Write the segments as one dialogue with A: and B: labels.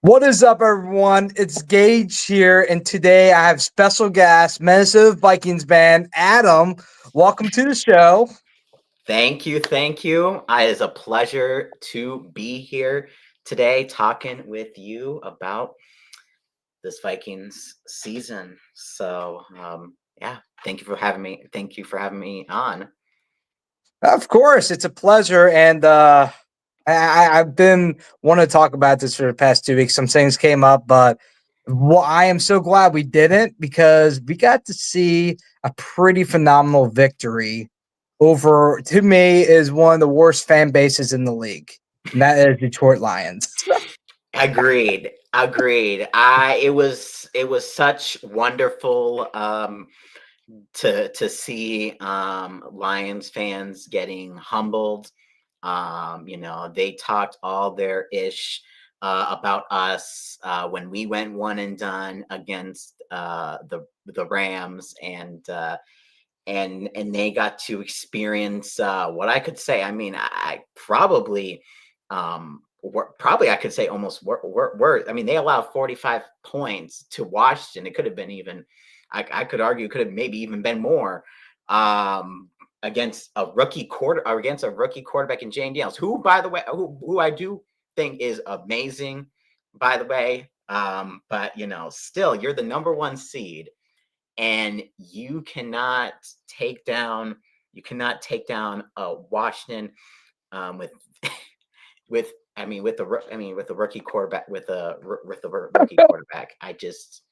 A: What is up, everyone? It's Gage here, and today I have special guest, Minnesota Vikings band, Adam. Welcome to the show.
B: Thank you. Thank you. It is a pleasure to be here today talking with you about this Vikings season. Yeah, thank you for having me. Thank you for having me on.
A: Of course, it's a pleasure, and I've been wanting to talk about this for the past 2 weeks. Some things came up, but I am so glad we didn't because we got to see a pretty phenomenal victory over, to me, is one of the worst fan bases in the league, and that is Detroit Lions.
B: Agreed. Agreed. It was such wonderful to see Lions fans getting humbled. They talked all their ish about us when we went one and done against the Rams, and they got to experience what I could say. I mean, I probably probably I could say almost worse. I mean, they allowed 45 points to Washington. It could have been even. I could argue it could have maybe even been more um, against a rookie quarterback in Jane Daniels, who, by the way, who I do think is amazing, by the way. But still, you're the number one seed, and you cannot take down Washington with with with the rookie quarterback with the rookie quarterback. I just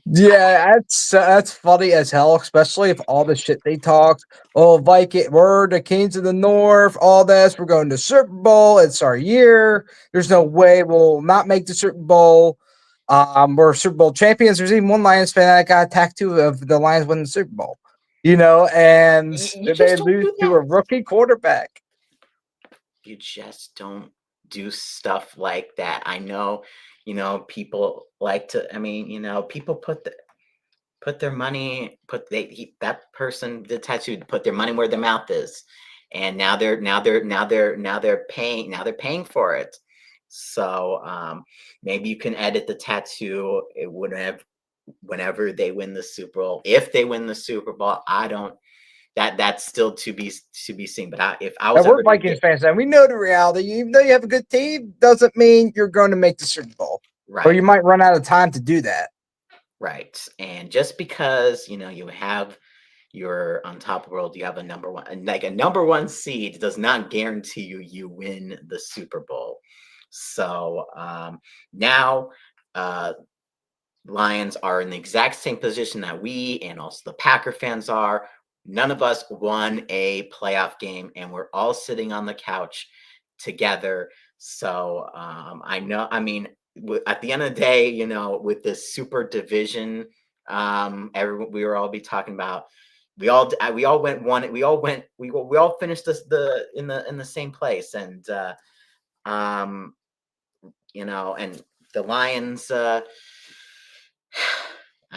A: Yeah, that's funny as hell, especially if all the shit they talked. Oh, Viking, we're the Kings of the North. All this, we're going to Super Bowl. It's our year. There's no way we'll not make the Super Bowl. We're Super Bowl champions. There's even one Lions fan that got a tattoo of the Lions winning the Super Bowl. And
B: you
A: they
B: just don't
A: lose
B: do
A: to
B: that.
A: a rookie quarterback.
B: You just don't do stuff like that. I know, people like to. I mean, people put their money put they he, that person the tattoo put their money where their mouth is, and now they're paying for it. So maybe you can edit the tattoo whenever they win the Super Bowl. If they win the Super Bowl, I don't that's still to be seen. But if I
A: And
B: was
A: we're
B: ever to
A: Vikings
B: get
A: fans, and we know the reality. Even though you have a good team, doesn't mean you're going to make the Super Bowl, or
B: right.
A: you might run out of time to do that.
B: Right. And just because, you have you're on top of the world, you have a number one seed does not guarantee you win the Super Bowl. So now uh Lions are in the exact same position that we and also the Packer fans are. None of us won a playoff game, and we're all sitting on the couch together. So I know. I mean, at the end of the day, with this super division, we were all be talking about. We all went one. We all finished this the in the same place, um, and the Lions. I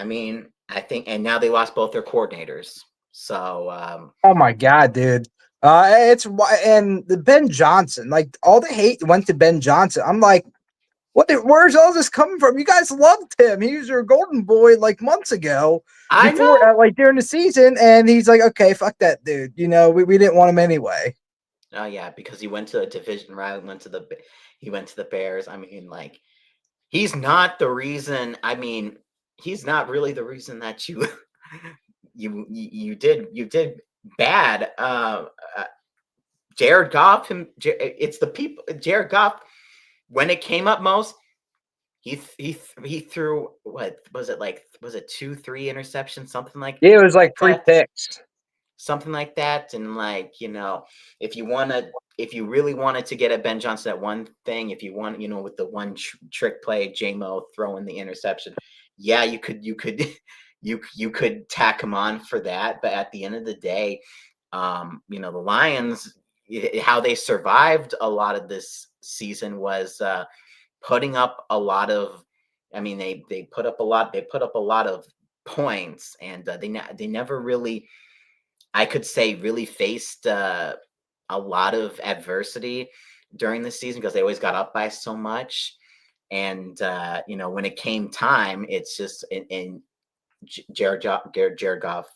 B: mean, I think, and now they lost both their coordinators. So,
A: Oh my god, dude. It's why and the Ben Johnson, like all the hate went to Ben Johnson. I'm like, where's all this coming from? You guys loved him. He was your golden boy like months ago,
B: I
A: before
B: know.
A: like during the season, and he's like, okay, fuck that dude. We didn't want him anyway.
B: Oh yeah, because he went to a division rival, he went to the Bears. I mean, like he's not the reason. I mean, he's not really the reason that you you did bad. Jared Goff, it's the people. Jared Goff, when it came up most, he threw, what was it, like, was it 2 3 interceptions, something like
A: Yeah, it was like three
B: that.
A: picks.
B: Something like that. And like, if you really wanted to get at Ben Johnson at one thing, if you want, with the one trick play, JMO throwing the interception, yeah, you could you could tack him on for that. But at the end of the day, the Lions, how they survived a lot of this season was putting up a lot of. I mean, they put up a lot of points, and they never really, I could say, really faced a lot of adversity during the season because they always got up by so much. And when it came time, it's just in Jared Goff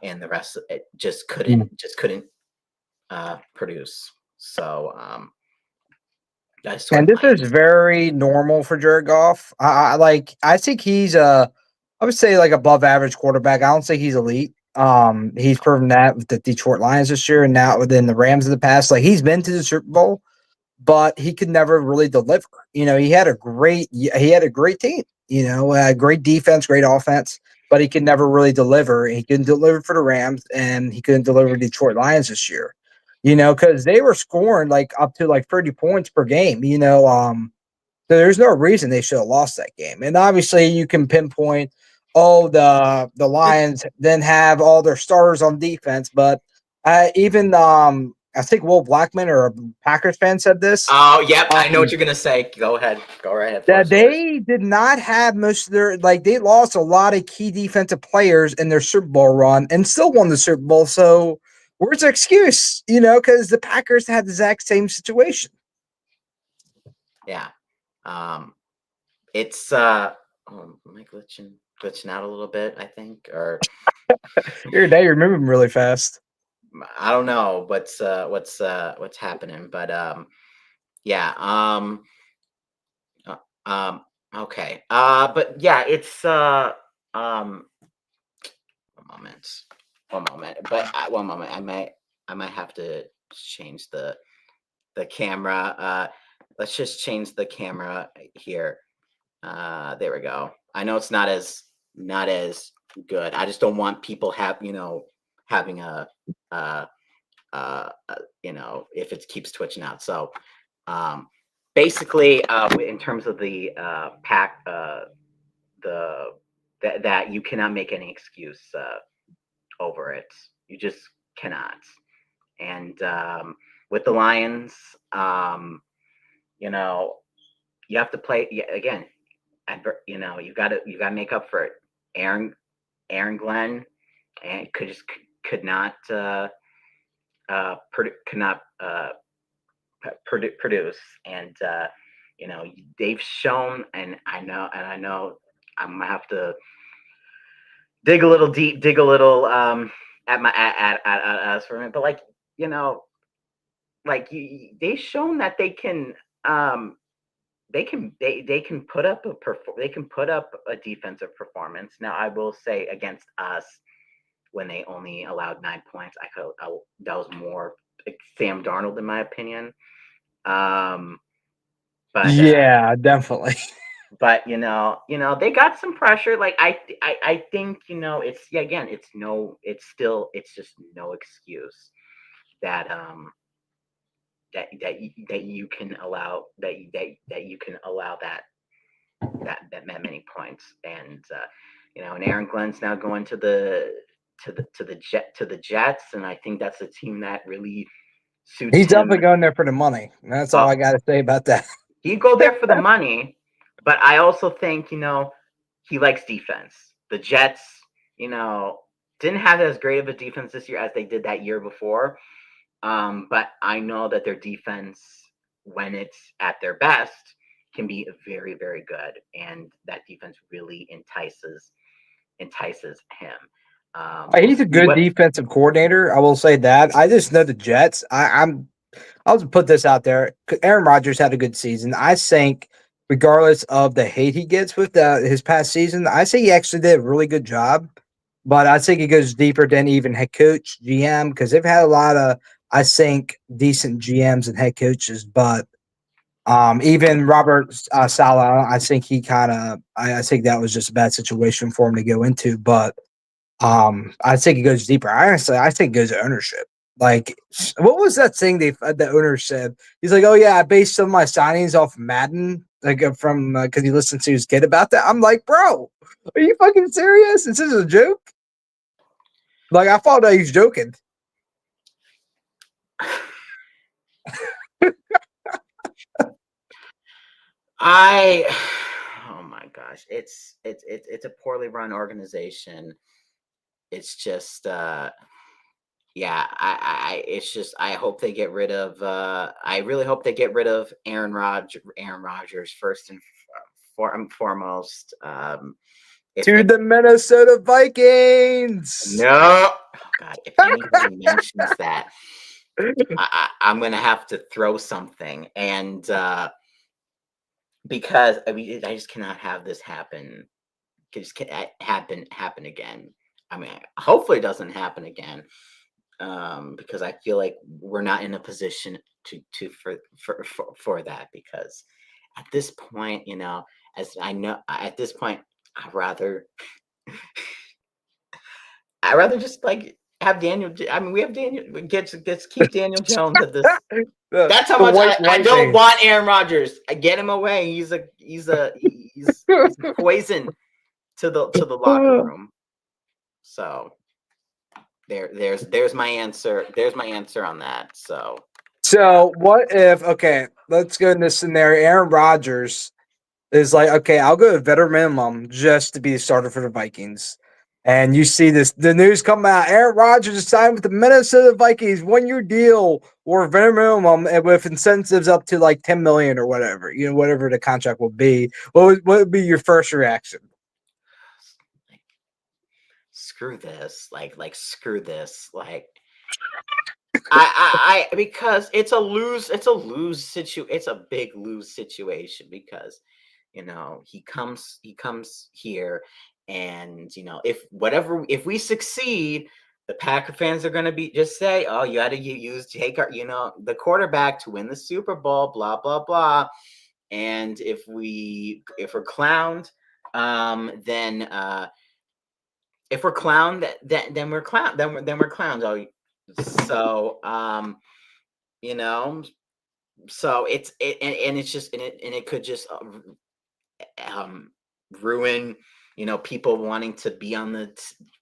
B: and the rest of it just couldn't produce. So that's sort
A: And
B: of
A: this
B: my
A: is very normal for Jared Goff. I think he's I would say like above average quarterback. I don't think he's elite. He's proven that with the Detroit Lions this year and now within the Rams in the past. Like he's been to the Super Bowl, but he could never really deliver. He had a great team, great defense, great offense, but he could never really deliver. He couldn't deliver for the Rams and he couldn't deliver Detroit Lions this year, because they were scoring like up to like 30 points per game, so there's no reason they should have lost that game. And obviously you can pinpoint, oh, the Lions didn't have all their starters on defense, but even I think Will Blackman or a Packers fan said this.
B: Oh, yep, I know what
A: Um,
B: you're gonna say. Go ahead. Go right ahead, floor
A: that
B: source.
A: they did not have most of their they lost a lot of key defensive players in their Super Bowl run and still won the Super Bowl. So where's the excuse? Because the Packers had the exact same situation.
B: Yeah. It's am I glitching out a little bit, I think, or
A: You're moving really fast.
B: I don't know what's happening, but yeah. Uh, um okay. But yeah, it's um one moment. One moment. But one moment. I might have to change the camera. Let's just change the camera here. There we go. I know it's not as good. I just don't want people having uh, if it keeps twitching out. So um, basically, in terms of the pack, the that you cannot make any excuse over it. You just cannot. And with the Lions, um, you know, you have to play again. You got to make up for it. Aaron Aaron Glenn and could not could not produce, and they've shown, and I know I'm gonna have to dig a little deep, dig a little at my at us for a minute, but you know they've shown that um they can put up they can put up a defensive performance. Now I will say against us when they only allowed 9 points, that was more like Sam Darnold in my opinion. Um, but
A: Yeah, definitely.
B: they got some pressure. Like I think it's yeah again it's just no excuse that that you can allow that you can allow that many points. And and Aaron Glenn's now going to the Jets, and I think that's a team that really suits
A: He's definitely
B: him.
A: going there for the money. That's all
B: Uh,
A: I got to say about that.
B: he'd go there for the money, but I also think he likes defense. The Jets, you know, didn't have as great of a defense this year as they did that year before. But I know that their defense, when it's at their best, can be very, very good, and that defense really entices him. We'll
A: He's a
B: see
A: good
B: what.
A: defensive coordinator. I will say that. I just know the Jets. I'll just put this out there. Aaron Rodgers had a good season. I think, regardless of the hate he gets with his past season, I think he actually did a really good job. But I think it goes deeper than even head coach, GM, because they've had a lot of, I think, decent GMs and head coaches. But even Robert Saleh, I think he kind of, I think that was just a bad situation for him to go into. But I think it goes deeper. Honestly, I think it goes to ownership. Like, what was that thing the owner said? He's like, "Oh yeah, I based some of my signings off Madden, like from because he listened to his kid about that." I'm like, bro, are you fucking serious? Is this a joke? Like, I thought he was joking.
B: I oh my gosh, it's a poorly run organization. It's just yeah, it's just I hope they get rid of. I really hope they get rid of Aaron Rodgers first and foremost. If
A: To the Minnesota Vikings.
B: no, oh God, if anybody mentions that, I'm gonna have to throw something, and because I mean, I just cannot have this happen. Just happen again. I mean, hopefully it doesn't happen again. Because I feel like we're not in a position to for that. Because at this point, as I know, at this point, I'd rather I'd rather just like have Daniel. I mean, we have Daniel. Get keep Daniel Jones at this. That's how
A: The
B: much
A: White
B: I don't
A: Lightning.
B: want Aaron Rodgers. I get him away. He's poison to the locker room. So there's my answer. There's my answer on that. So yeah,
A: So what if? Okay, let's go in this scenario. Aaron Rodgers is like, okay, I'll go to veteran minimum just to be the starter for the Vikings. And you see the news come out. Aaron Rodgers is signed with the Minnesota Vikings, 1 year deal or veteran minimum, and with incentives up to like 10 million or whatever, whatever the contract will be. What would be your first reaction?
B: like screw this. Like screw this. Like because it's a big lose situation because he comes here and if we succeed, the Packer fans are going to be just say, oh, you had to use take our the quarterback to win the Super Bowl, blah blah blah. And if we're clowned, then if we're clowned, then we're clown then we're clowns. Oh, so you know so and it's just and it could just um ruin people wanting to be on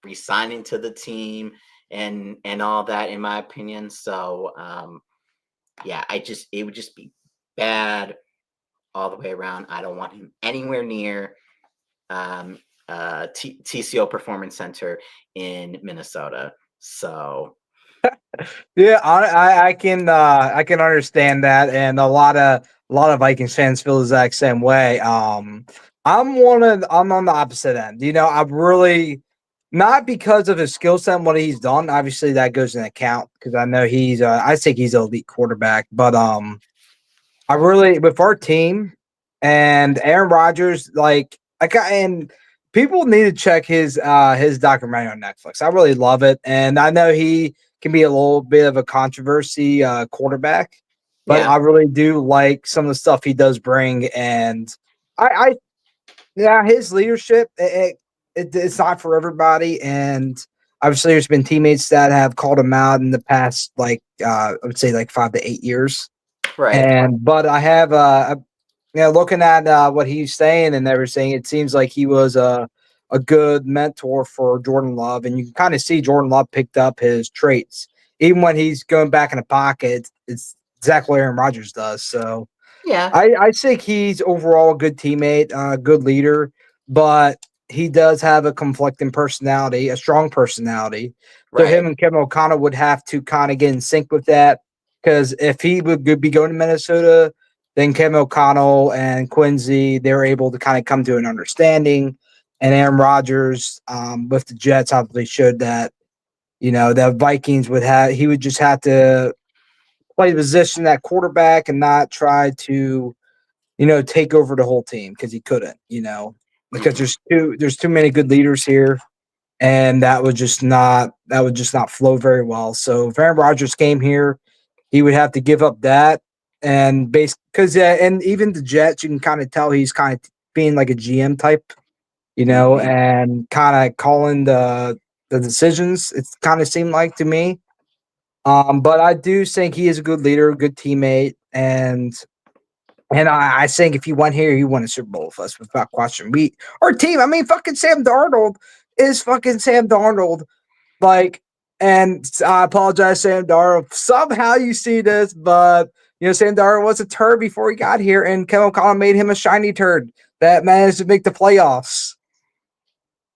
B: resigning to the team and all that, in my opinion. So yeah, it would just be bad all the way around. I don't want him anywhere near um TCO Performance Center in Minnesota. So
A: Yeah, I can understand that, and a lot of Vikings fans feel the exact same way. I'm on the opposite end. I'm really not because of his skill set and what he's done. Obviously, that goes in account because I know I think he's an elite quarterback, but I really with our team and Aaron Rodgers, like and people need to check his documentary on Netflix. I really love it, and I know he can be a little bit of a controversy quarterback, but
B: yeah,
A: I really do like some of the stuff he does bring, and I yeah, his leadership it's not for everybody, and obviously there's been teammates that have called him out in the past, like I would say like 5 to 8 years.
B: right,
A: And but I have looking at what he's saying and everything, it seems like he was a good mentor for Jordan Love, and you can kind of see Jordan Love picked up his traits, even when he's going back in the pocket. It's exactly what Aaron Rodgers does. So
B: yeah,
A: I think he's overall a good teammate, good leader, but he does have a conflicting personality, a strong personality. So him
B: right,
A: and Kevin O'Connell would have to kind of get in sync with that. Because if he would be going to Minnesota, then Kevin O'Connell and Quincy, they're able to kind of come to an understanding. And Aaron Rodgers with the Jets obviously showed that, the Vikings he would just have to play the position that quarterback and not try to take over the whole team because he couldn't, because
B: hmm
A: there's too many good leaders here, and that would just not flow very well. So if Aaron Rodgers came here, he would have to give up that and base because and even the Jets, you can kind of tell he's kind of being like a GM type,
B: hmm
A: and kind of calling the decisions. It's kind of seemed like to me. But I do think he is a good leader, a good teammate, and I think if he went here, he won a Super Bowl with us without question. Our team, I mean, fucking Sam Darnold is fucking Sam Darnold. Like, and I apologize, Sam Darnold. Somehow you see this, but Sam Darnold was a turd before he got here, and Kevin O'Connell made him a shiny turd that managed to make the playoffs.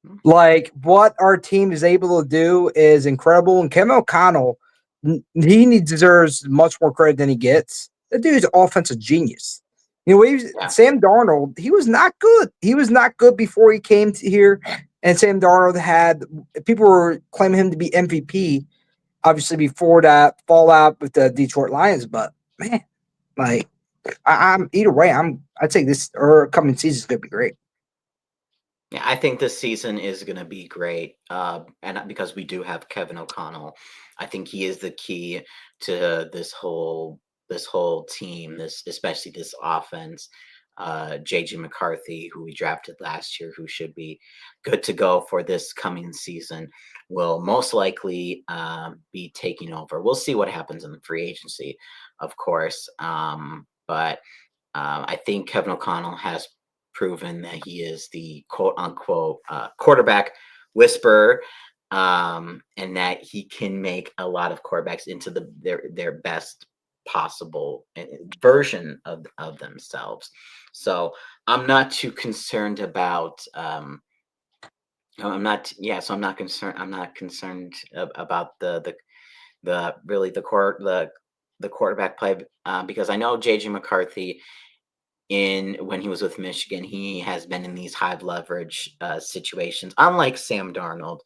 B: Mhm.
A: Like what our team is able to do is incredible. And Kevin O'Connell, deserves much more credit than he gets. That dude's an offensive genius. You know,
B: Yeah.
A: Sam Darnold, he was not good. He was not good before he came to here. And Sam Darnold had people were claiming him to be MVP, obviously before that fallout with the Detroit Lions. But man, like I'm either way, I'd say this or coming season is gonna be great.
B: Yeah, I think this season is going to be great, and because we do have Kevin O'Connell, I think he is the key to this whole team, this especially this offense. JJ McCarthy, who we drafted last year, who should be good to go for this coming season, will most likely be taking over. We'll see what happens in the free agency, of course, but I think Kevin O'Connell has proven that he is the quote unquote quarterback whisperer, and that he can make a lot of quarterbacks into their best possible version of themselves. So I'm not too concerned about. I'm not. Yeah. So I'm not concerned. I'm not concerned about the really the quarterback play, because I know JJ McCarthy in when he was with Michigan, he has been in these high leverage situations, unlike Sam Darnold.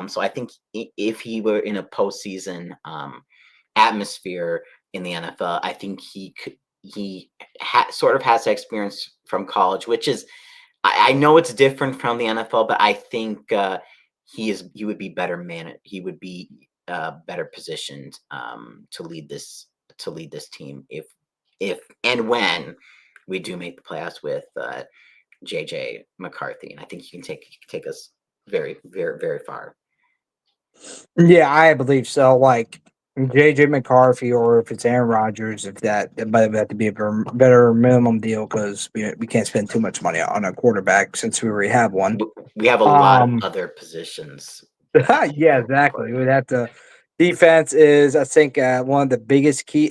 B: So I think if he were in a postseason atmosphere in the NFL, I think he could. He sort of has experience from college, which is I know it's different from the NFL, but I think he would be better managed. He would be better positioned to lead this team if and when we do make the playoffs with JJ McCarthy, and I think he can take us very, very, very far.
A: Yeah, I believe so. Like JJ McCarthy, or if it's Aaron Rodgers, if that might have to be a better minimum deal because we can't spend too much money on a quarterback since we already have one.
B: We have a lot of
A: Um,
B: other positions
A: yeah, exactly. We'd have to. Defense is, I think, one of the biggest key.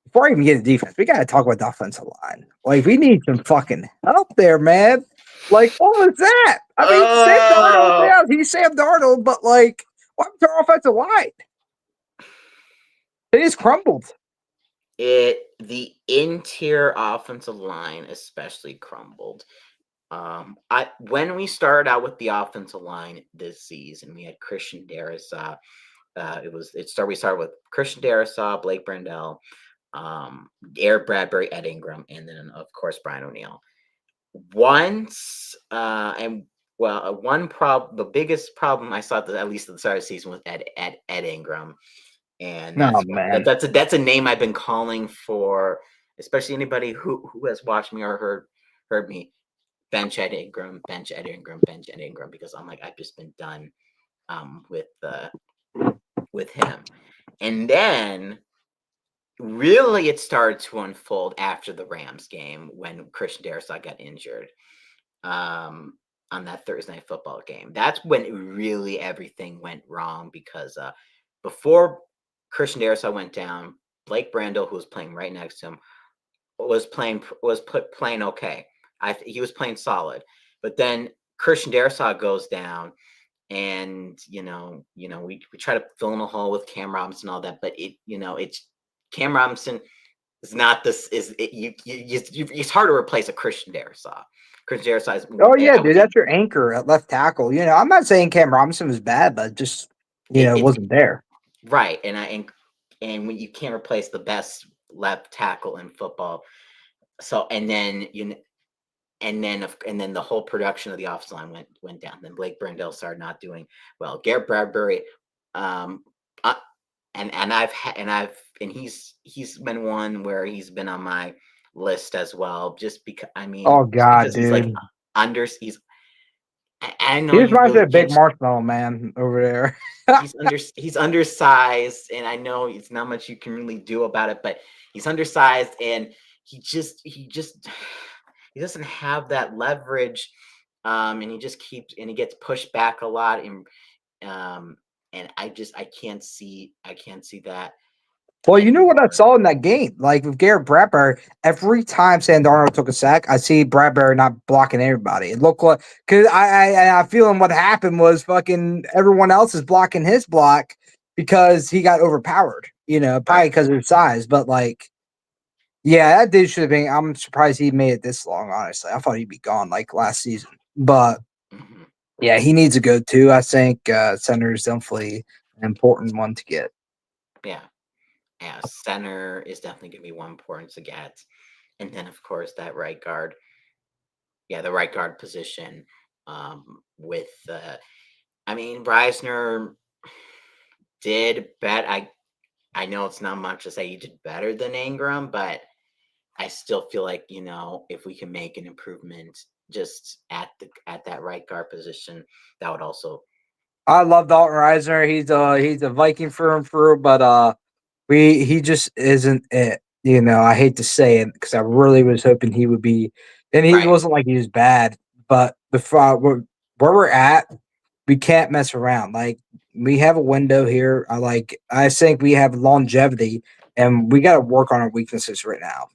A: Before I even get to defense, we got to talk about the offensive line. Like, we need some fucking help there, man. Like, what was that? I mean, Sam Darnold,
B: Oh,
A: yeah, he's Sam Darnold, but like, what happened to our offensive line? They just crumbled.
B: the interior offensive line especially crumbled. I when we started out with the offensive line this season, we had Christian Darrisaw. We started with Christian Darrisaw, Blake Brandell, Eric Bradbury, Ed Ingram, and then of course Brian O'Neill. Once and well, the biggest problem I saw at least at the start of the season was Ed Ingram, and
A: Oh man.
B: that's a name I've been calling for, especially anybody who has watched me or heard me bench Ed Ingram, bench Ed Ingram, bench Ed Ingram, because I'm like I've just been done with him, and then really it started to unfold after the Rams game when Christian Darrisaw got injured um, on that Thursday night football game. That's when really everything went wrong because before Christian Darrisaw went down, Blake Brandel, who was playing right next to him, playing okay. He was playing solid, but then Christian Darrisaw goes down, and we try to fill in a hole with Cam Robinson and all that, but it's Cam Robinson is not this is it, it's hard to replace a Christian Darrisaw. Christian Darrisaw is
A: Oh yeah,
B: I would
A: dude,
B: say
A: that's your anchor at left tackle. You know, I'm not saying Cam Robinson was bad, but just it
B: it's
A: wasn't there.
B: right, and when you can't replace the best left tackle in football, so and then the whole production of the offensive line went down. Then Blake Brandel started not doing well. Garrett Bradbury, um, uh, and he's been one where he's been on my list as well. Just because
A: Oh
B: just
A: god,
B: because he's like
A: dude.
B: he's I know
A: He
B: you
A: reminds me
B: really
A: of Big
B: can't.
A: Marshmallow Man over there.
B: He's undersized, and I know it's not much you can really do about it, but he's undersized, and he just he doesn't have that leverage, and he gets pushed back a lot, um, and I can't see that.
A: Well, you know what I
B: anymore.
A: saw in that game? Like with Garrett Bradbury, every time Sam Darnold took a sack, I see Bradbury not blocking everybody. It looked like because I feeling what happened was fucking everyone else is blocking his block because he got overpowered. Probably
B: Right.
A: because of his size. But like, yeah, that dude should have been. I'm surprised he made it this long. Honestly, I thought he'd be gone like last season. But
B: Hmm.
A: yeah, he needs to go too. I think center is definitely an important one to get.
B: Yeah. Yeah. Center is definitely going to be one important to get. And then, of course, that right guard. Yeah, the right guard position with, I mean, Reisner did bet. I know it's not much to say he did better than Ingram, but I still feel like, if we can make an improvement just at that right guard position, that would also
A: I love Dalton Reisner. He's a Viking through and through, but he just isn't it. I hate to say it because I really was hoping he would be, and he
B: right.
A: wasn't like he was bad, but before where we're at, we can't mess around. Like we have a window here. I think we have longevity, and we got to work on our weaknesses right now.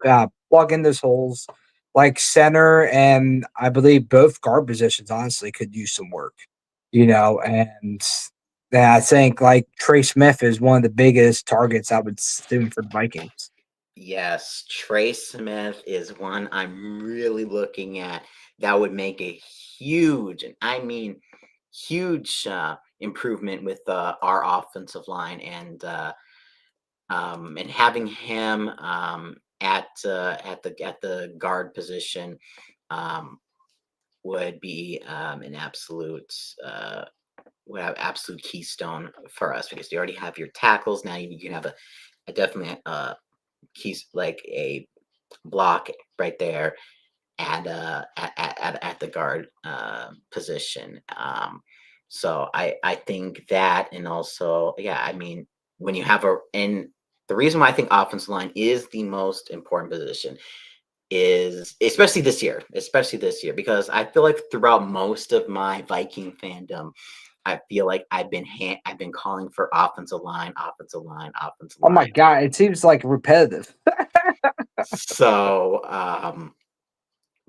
B: Right.
A: Plug in those holes, like center and I believe both guard positions. Honestly, could use some work. And I think like Trey Smith is one of the biggest targets I would assume for the Vikings.
B: Yes, Trey Smith is one I'm really looking at that would make a huge, and I mean huge, improvement with our offensive line, and having him at the guard position um, would be an absolute would have absolute keystone for us because you already have your tackles. Now you can have a definitely keys like a block right there at the guard position. So I think that, and also, yeah, I mean, when you have and the reason why I think offensive line is the most important position is especially this year, because I feel like throughout most of my Viking fandom, I feel like I've been calling for offensive line, offensive line, offensive
A: Oh my
B: line.
A: god, it seems like repetitive.
B: So,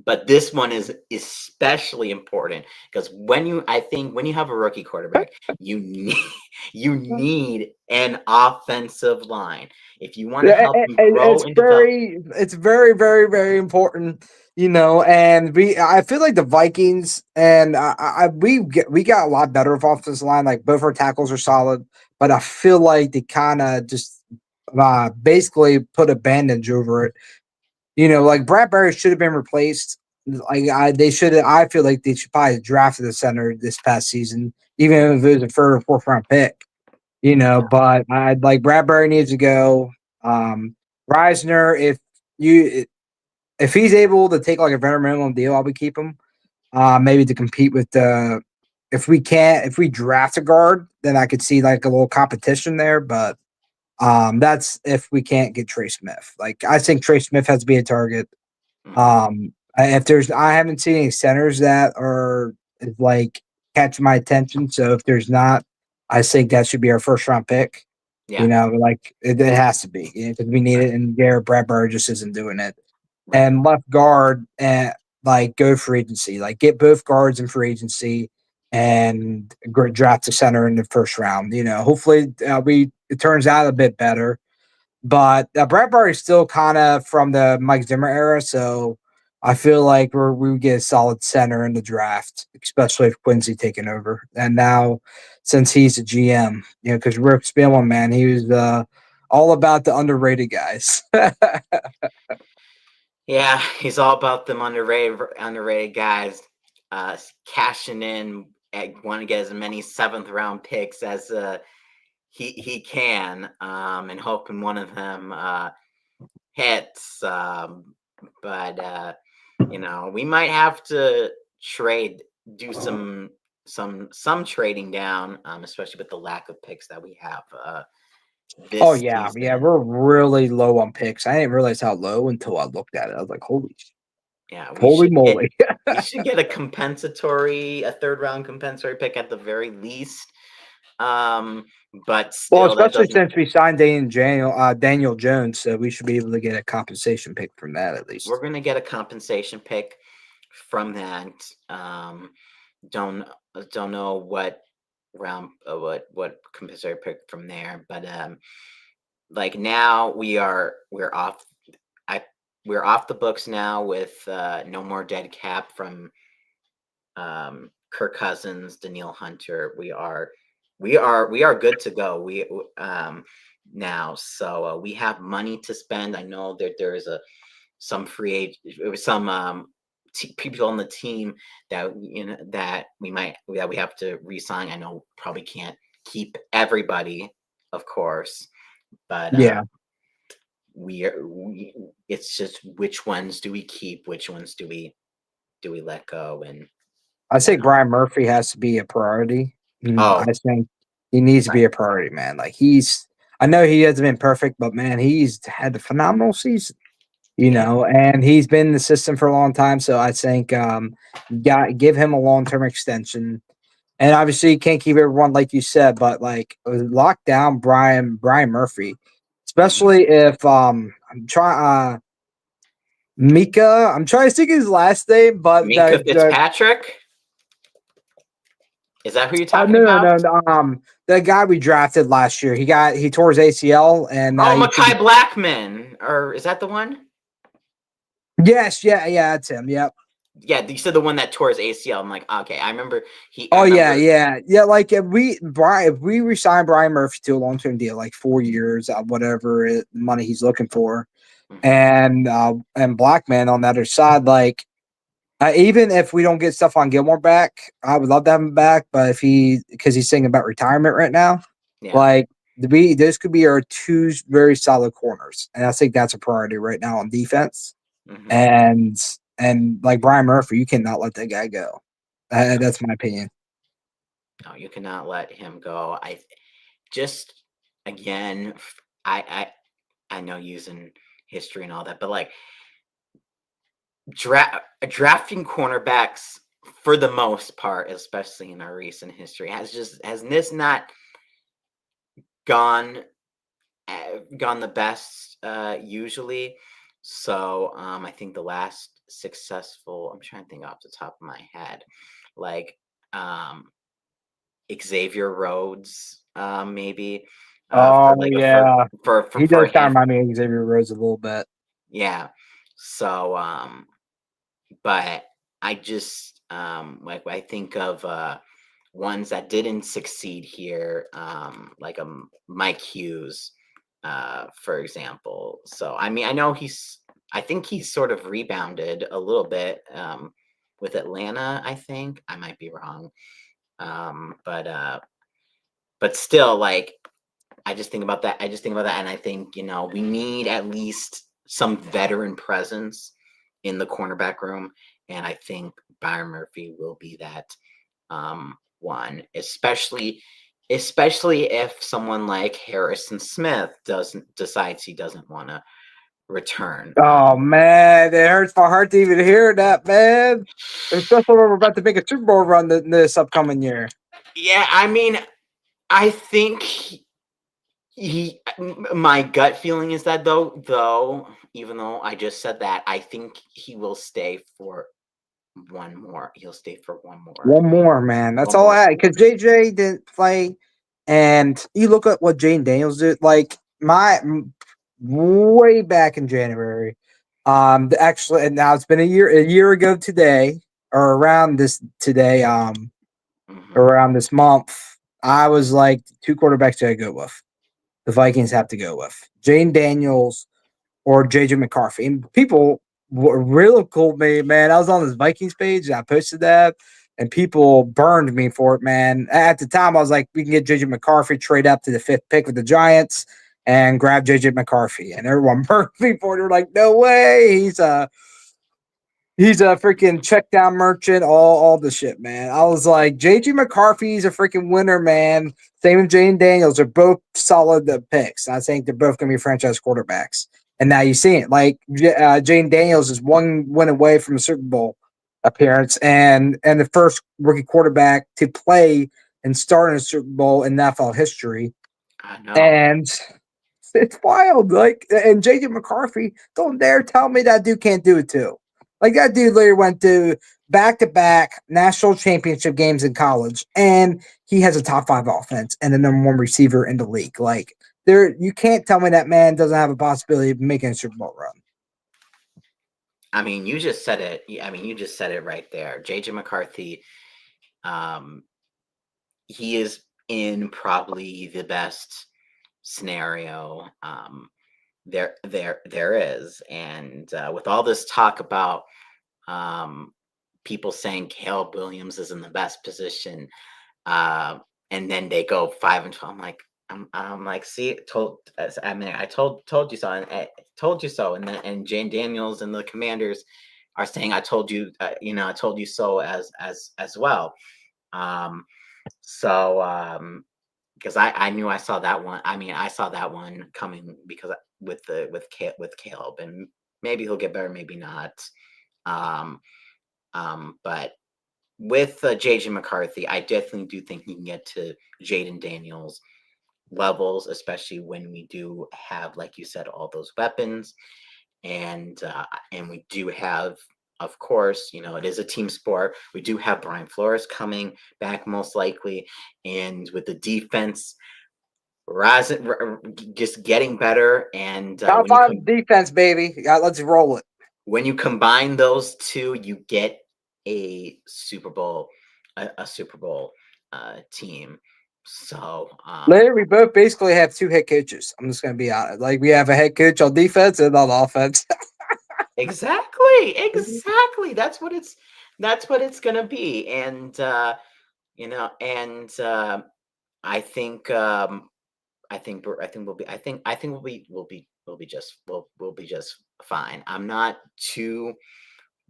B: but this one is especially important because I think when you have a rookie quarterback, you need you need an offensive line if you want to
A: Yeah,
B: help him grow
A: it's
B: and develop.
A: very important. And I feel like the Vikings and we got a lot better of offensive line. Like both our tackles are solid, but I feel like they kind of just basically put a bandage over it. Like Bradbury should have been replaced. They should. I feel like they should probably have drafted the center this past season, even if it was a third or fourth round pick. But I'd like Bradbury needs to go. Um, Reisner, you if he's able to take like a veteran minimum deal, I would keep him. Maybe to compete with the. If we draft a guard, then I could see like a little competition there. But that's if we can't get Trey Smith. Like I think Trey Smith has to be a target.
B: Mhm.
A: I haven't seen any centers that are like catch my attention. So if there's not, I think that should be our first round pick.
B: Yeah,
A: Like it has to be because we need
B: right,
A: it, and Garrett Bradbury just isn't doing it.
B: right,
A: And left guard, and like go free agency, like get both guards in free agency, and draft the center in the first round. Hopefully we it turns out a bit better. But Bradbury is still kind of from the Mike Zimmer era, so I feel like we would get a solid center in the draft, especially if Quincy taking over. And now, since he's a GM, because Rick Spielman, man, he was all about the underrated guys.
B: yeah. He's all about them underrated guys, cashing in. Want to get as many seventh round picks as he can, and hoping one of them hits. But we might have to trade, do some trading down, especially with the lack of picks that we have
A: Oh
B: this
A: yeah, yeah,
B: season.
A: we're really low on picks. I didn't realize how low until I looked at it. I was like,
B: Yeah,
A: holy moly.
B: we should get a third round compensatory pick at the very least. But
A: Well,
B: still, that
A: especially
B: doesn't.
A: since we signed Daniel Jones, so we should be able to get a compensation pick from that at
B: We're
A: least.
B: gonna get a compensation pick from that. Don't don't know what round what compensatory pick from there, but like now we're off. I we're off the books now with no more dead cap from Kirk Cousins, Daniil Hunter. We are good to go. Now, so we have money to spend. I know that there is a some free agent, some people on the team that that we have to re-sign. I know probably can't keep everybody, of course, but
A: Yeah,
B: it's just which ones do we keep, which ones do we let go, and
A: I
B: you
A: say
B: know,
A: Brian Murphy has to be a priority. I
B: oh,
A: think he needs to
B: right,
A: be a priority, man. Like I know he hasn't been perfect, but man, he's had a phenomenal season.
B: yeah,
A: And he's been in the system for a long time. So I think got give him a long term extension. And obviously, you can't keep everyone like you said, but like lock down Brian Murphy,
B: hmm
A: especially if I'm trying Mika. I'm trying to think his last name, but
B: Minka Fitzpatrick. Is that who you're talking about?
A: the guy we drafted last year, he tore his ACL, and
B: Oh,
A: he should
B: Makai
A: be.
B: Blackman, or is that the one?
A: Yes, yeah, that's him. Yep.
B: Yeah, you said the one that tore his ACL. I'm like, okay, I remember he. I
A: Oh yeah,
B: remember.
A: yeah. Like if we resign Brian Murphy to a long term deal, like 4 years, whatever money he's looking for,
B: Mhm,
A: and Blackman on the other side, like even if we don't get Stephon Gilmore back, I would love to have him back. But if because he's thinking about retirement right now,
B: yeah.
A: like this could be our two very solid corners, and I think that's a priority right now on defense.
B: hmm
A: And like Brian Murphy, you cannot let that guy go.
B: No,
A: That's my opinion.
B: no, you cannot let him go. I just again, I know using history and all that, but like drafting cornerbacks for the most part, especially in our recent history, has this not gone gone the best usually. So I think the last successful, I'm trying to think off the top of my head, like um, Xavier Rhodes, maybe for
A: Oh
B: like a
A: yeah, he
B: for
A: does
B: a
A: kind of
B: hand.
A: remind me of Xavier Rhodes a little bit.
B: Yeah. So, but I just like I think of ones that didn't succeed here, like Mike Hughes, for example. So I mean, I think he's sort of rebounded a little bit with Atlanta. I think I might be wrong, but still, like I just think about that. I just think about that, and I think we need at least some veteran presence in the cornerback room, and I think Byron Murphy will be that one, especially if someone like Harrison Smith doesn't decides he doesn't want to return.
A: Oh man, it hurts my heart to even hear that, man. Especially when we're about to make a Super Bowl run this upcoming year.
B: Yeah, I mean, I think my gut feeling is that though, even though I just said that, I think he will stay for one more. He'll stay for
A: One more, man. That's
B: one
A: all
B: more
A: I had. Because
B: season.
A: JJ didn't play, and you look at what Jane Daniels did. Like way back in January. Actually, and now it's been a year ago today, or around this today.
B: Hmm
A: Around this month, I was like, two quarterbacks that I go with. The Vikings have to go with Jane Daniels or JJ McCarthy. And people were really cool me, man. I was on this Vikings page and I posted that, and people burned me for it, man. At the time, I was like, we can get JJ McCarthy, trade up to the fifth pick with the Giants, and grab JJ McCarthy. And everyone burned me for it. They're like, no way. He's a freaking check down merchant, all the shit, man. I was like, JG McCarthy's a freaking winner, man. Same with Jane Daniels. They're both solid picks. I think they're both going to be franchise quarterbacks. And now you see it. Like Jane Daniels is one win away from a Super Bowl appearance and the first rookie quarterback to play and starting a Super Bowl in NFL history.
B: I know.
A: And it's wild. Like, and JJ McCarthy, don't dare tell me that dude can't do it too. Like, that dude literally went to back national championship games in college, and he has a top 5 offense and the number 1 receiver in the league. Like, you can't tell me that man doesn't have a possibility of making a Super Bowl run.
B: I mean, you just said it. I mean, you just said it right there. JJ McCarthy, um, he is in probably the best scenario there is, and with all this talk about um, people saying Caleb Williams is in the best position, uh, and then they go 5-12. I'm like, see, I mean, I told you so, and I told you so, and then and Jane Daniels and the Commanders are saying, I told you, I told you so as well. Um, so because I knew I saw that one. I mean, I saw that one coming because with Caleb, and maybe he'll get better, maybe not. Um, but with JJ McCarthy, I definitely do think he can get to Jaden Daniels levels, especially when we do have, like you said, all those weapons, and we do have, of course, it is a team sport. We do have Brian Flores coming back most likely, and with the defense rising, just getting better, and
A: Top 5 defense, baby. Yeah, let's roll it.
B: when you combine those two, you get a Super Bowl, a Super Bowl team. So
A: Later, we both basically have 2 head coaches. I'm just going to be honest. Like, we have a head coach on defense and on offense.
B: exactly. That's what it's gonna be, and I think we'll be just fine. I'm not too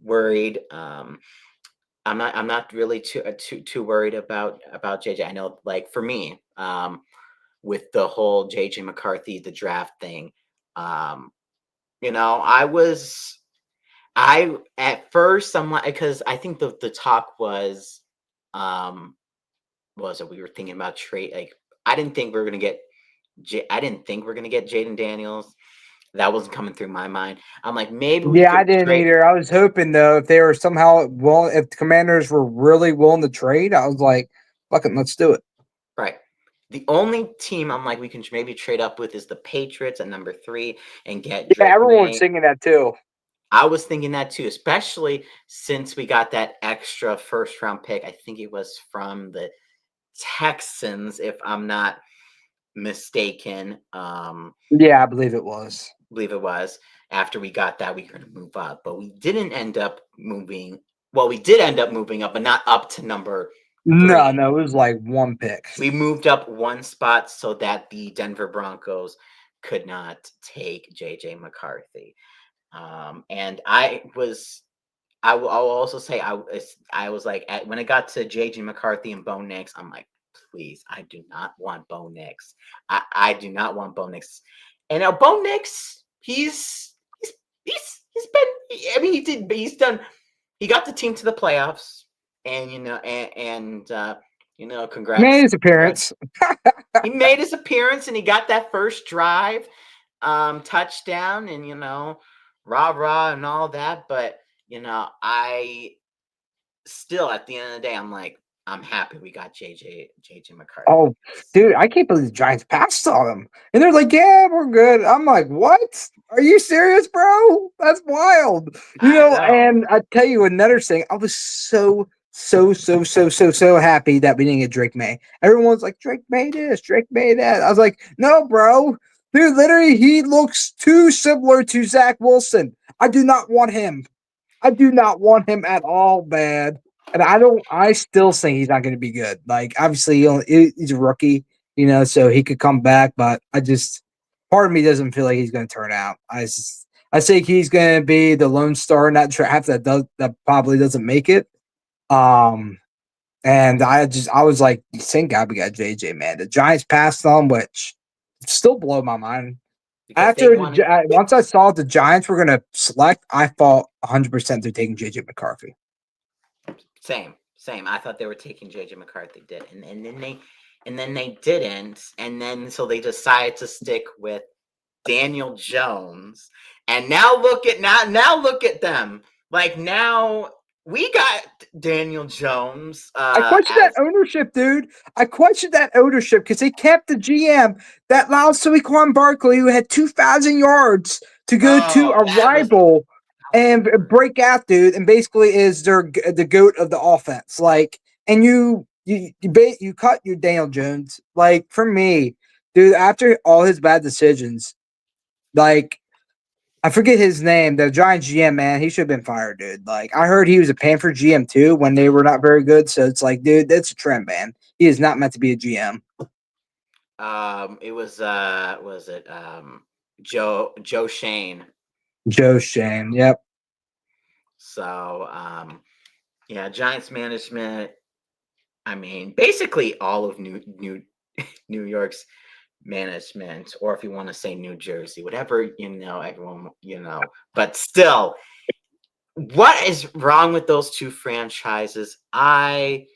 B: worried. I'm not really too worried about JJ. I know, like, for me, with the whole JJ McCarthy the draft thing, um, I at first I'm like, because I think the talk um was that we were thinking about trade, like, I didn't think we were gonna get I didn't think we are gonna get Jaden Daniels. That wasn't coming through my mind. I'm like, maybe we
A: Yeah, I
B: could
A: didn't
B: trade.
A: either. I was hoping though, if they were somehow willing, if the Commanders were really willing to trade, I was like, "Fuck it, let's do it."
B: Right. The only team I'm like we can maybe trade up with is the Patriots at number 3 and get
A: Yeah,
B: Drake
A: everyone's
B: May.
A: singing that too.
B: I was thinking that too, especially since we got that extra first round pick. I think it was from the Texans, if I'm not mistaken.
A: Yeah, I believe it was.
B: Believe it was. After we got that, we were going to move up, but we didn't end up moving. Well, we did end up moving up, but not up to number
A: No,
B: 3.
A: no, it was like 1 pick.
B: We moved up 1 spot so that the Denver Broncos could not take JJ McCarthy. And I'll also say I was like, when it got to JJ McCarthy and Bo Nix, I'm like, please, I do not want Bo Nix. I do not want Bo Nix. And now Bo Nix, he's been. I mean, he's done. He got the team to the playoffs, and
A: Made
B: congrats.
A: his appearance.
B: He made his appearance, and he got that first drive, touchdown, and rah rah and all that. But I still, at the end of the day, I'm like, I'm happy we got JJ McCarthy.
A: Oh, dude, I can't believe the Giants passed on him. And they're like, "Yeah, we're good." I'm like, "What? Are you serious, bro? That's wild."
B: I know.
A: And I tell you another thing, I was so happy that we didn't get Drake May. Everyone's like, "Drake May this, Drake May that." I was like, "No, bro. Dude, literally, he looks too similar to Zach Wilson. I do not want him. I do not want him at all, man. And I still think he's not going to be good. Like, obviously, he's a rookie, so he could come back, but part of me doesn't feel like he's going to turn out. I think he's going to be the lone star in that draft that probably doesn't make it. And I was like, thank God we got JJ, man. The Giants passed on, which still blow my mind.
B: Because they
A: Once I saw the Giants were going to select, I thought 100% they're taking JJ McCarthy.
B: same. Same. I thought they were taking JJ McCarthy. Did and then they didn't, and then so they decided to stick with Daniel Jones. And now look at them. Like now we got Daniel Jones
A: I question that
B: as
A: ownership, dude. I question that ownership because they kept the GM that allowed Saquon Barkley, who had 2,000 yards, to go to
B: oh
A: a rival
B: that was the
A: and
B: worst.
A: break out, dude, and basically is the goat of the offense. Like, and you cut your Daniel Jones. Like for me, dude, after all his bad decisions, like I forget his name, the Giants GM, man. He should have been fired, dude. Like, I heard he was a Panther GM too when they were not very good. So it's like, dude, that's a trend, man. He is not meant to be a GM.
B: It was it Joe Shane.
A: Joe Shane. Yep.
B: So yeah, Giants management. I mean, basically all of New York's management, or if you want to say New Jersey, whatever, everyone, but still, what is wrong with those two franchises? The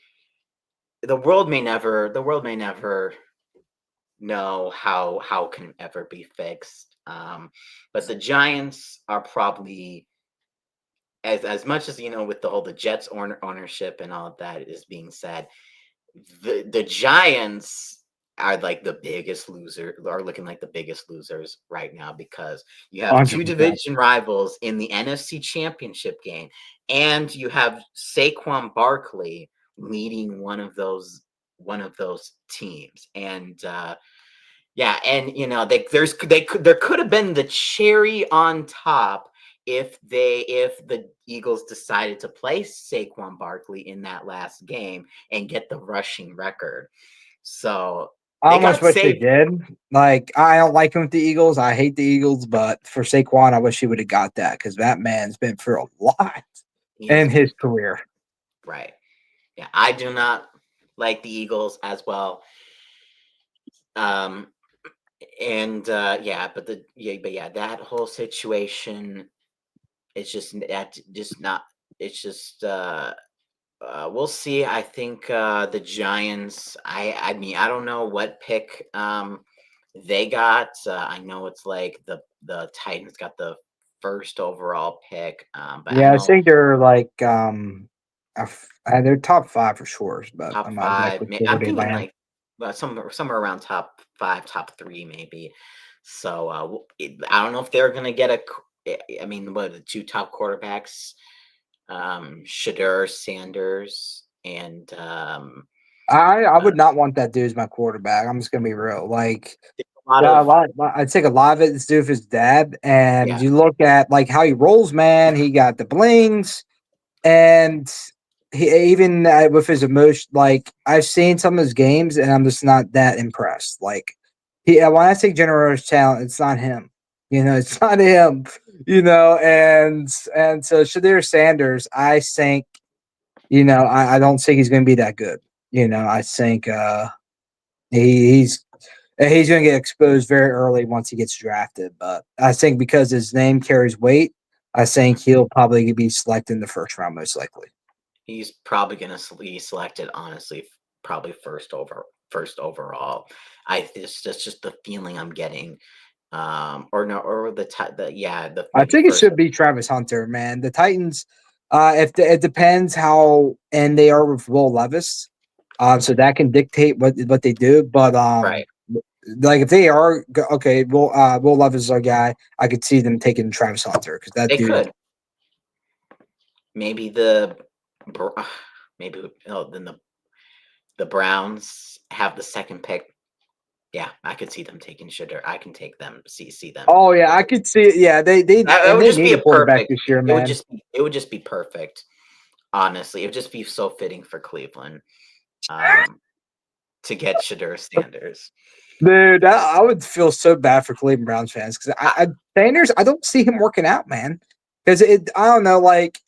B: world may never know how can ever be fixed. But the Giants are probably as much as with the Jets ownership and all of that is being said, the Giants are like the biggest loser are looking like the biggest losers right now because you have two
A: 100%.
B: division rivals in the NFC Championship game, and you have Saquon Barkley leading one of those teams, and yeah, and there could have been the cherry on top if the Eagles decided to play Saquon Barkley in that last game and get the rushing record. So
A: I
B: they
A: almost
B: got
A: wish they
B: saved.
A: did. Like, I don't like him with the Eagles. I hate the Eagles, but for Saquon, I wish he would have got that because that man's been through a lot
B: He
A: in
B: has
A: his
B: been
A: career.
B: right. Yeah, I do not like the Eagles as well. Um, and yeah, but yeah, that whole situation. It's just not. It's just we'll see. I think the Giants. I mean, I don't know what pick they got. I know it's like the Titans got the first overall pick. But I
A: Yeah, I
B: know
A: think they're like, they're top five for sure, but
B: top
A: I'm not
B: five.
A: exactly sure where
B: I'm
A: they
B: thinking
A: land.
B: like somewhere around top five, top three, maybe. So I don't know if they're gonna get I mean, what are the two top quarterbacks? Shadur Sanders and
A: I
B: uh,
A: would not want that dude as my quarterback. I'm just gonna be real. Like,
B: a lot
A: yeah,
B: of
A: I take a lot of it to do with his dad, and
B: yeah.
A: you look at like how he rolls, man. He got the blings, and he even with his emotion. Like, I've seen some of his games, and I'm just not that impressed. Like, when I say generous talent, it's not him. It's not him. And so Shadir Sanders, I think, I don't think he's going to be that good. I think he's he's going to get exposed very early once he gets drafted. But I think because his name carries weight, I think
B: Mhm.
A: he'll probably be selected in the first round, most likely.
B: He's probably going to be selected. Honestly, probably first overall. That's just the feeling I'm getting. Or no, or the yeah, the
A: I
B: maybe
A: think it
B: first.
A: should be Travis Hunter, man. The Titans, it depends how and they are with Will Levis, so that can dictate what they do. But
B: Right.
A: like if they are okay, Will Levis is our guy. I could see them taking Travis Hunter because that
B: They
A: dude.
B: could maybe Br- maybe then the Browns have the second pick. Yeah, I could see them taking Shedder. I can take them. See them.
A: Oh yeah, I could see it. Yeah, they
B: It
A: and
B: would
A: they
B: just be
A: need a
B: a
A: quarterback
B: perfect.
A: this year, man.
B: It would just be perfect. Honestly, it would just be so fitting for Cleveland, um, to get Shadur Sanders.
A: Dude, I would feel so bad for Cleveland Browns fans because
B: I,
A: Sanders, I don't see him working out, man. Because I don't know, like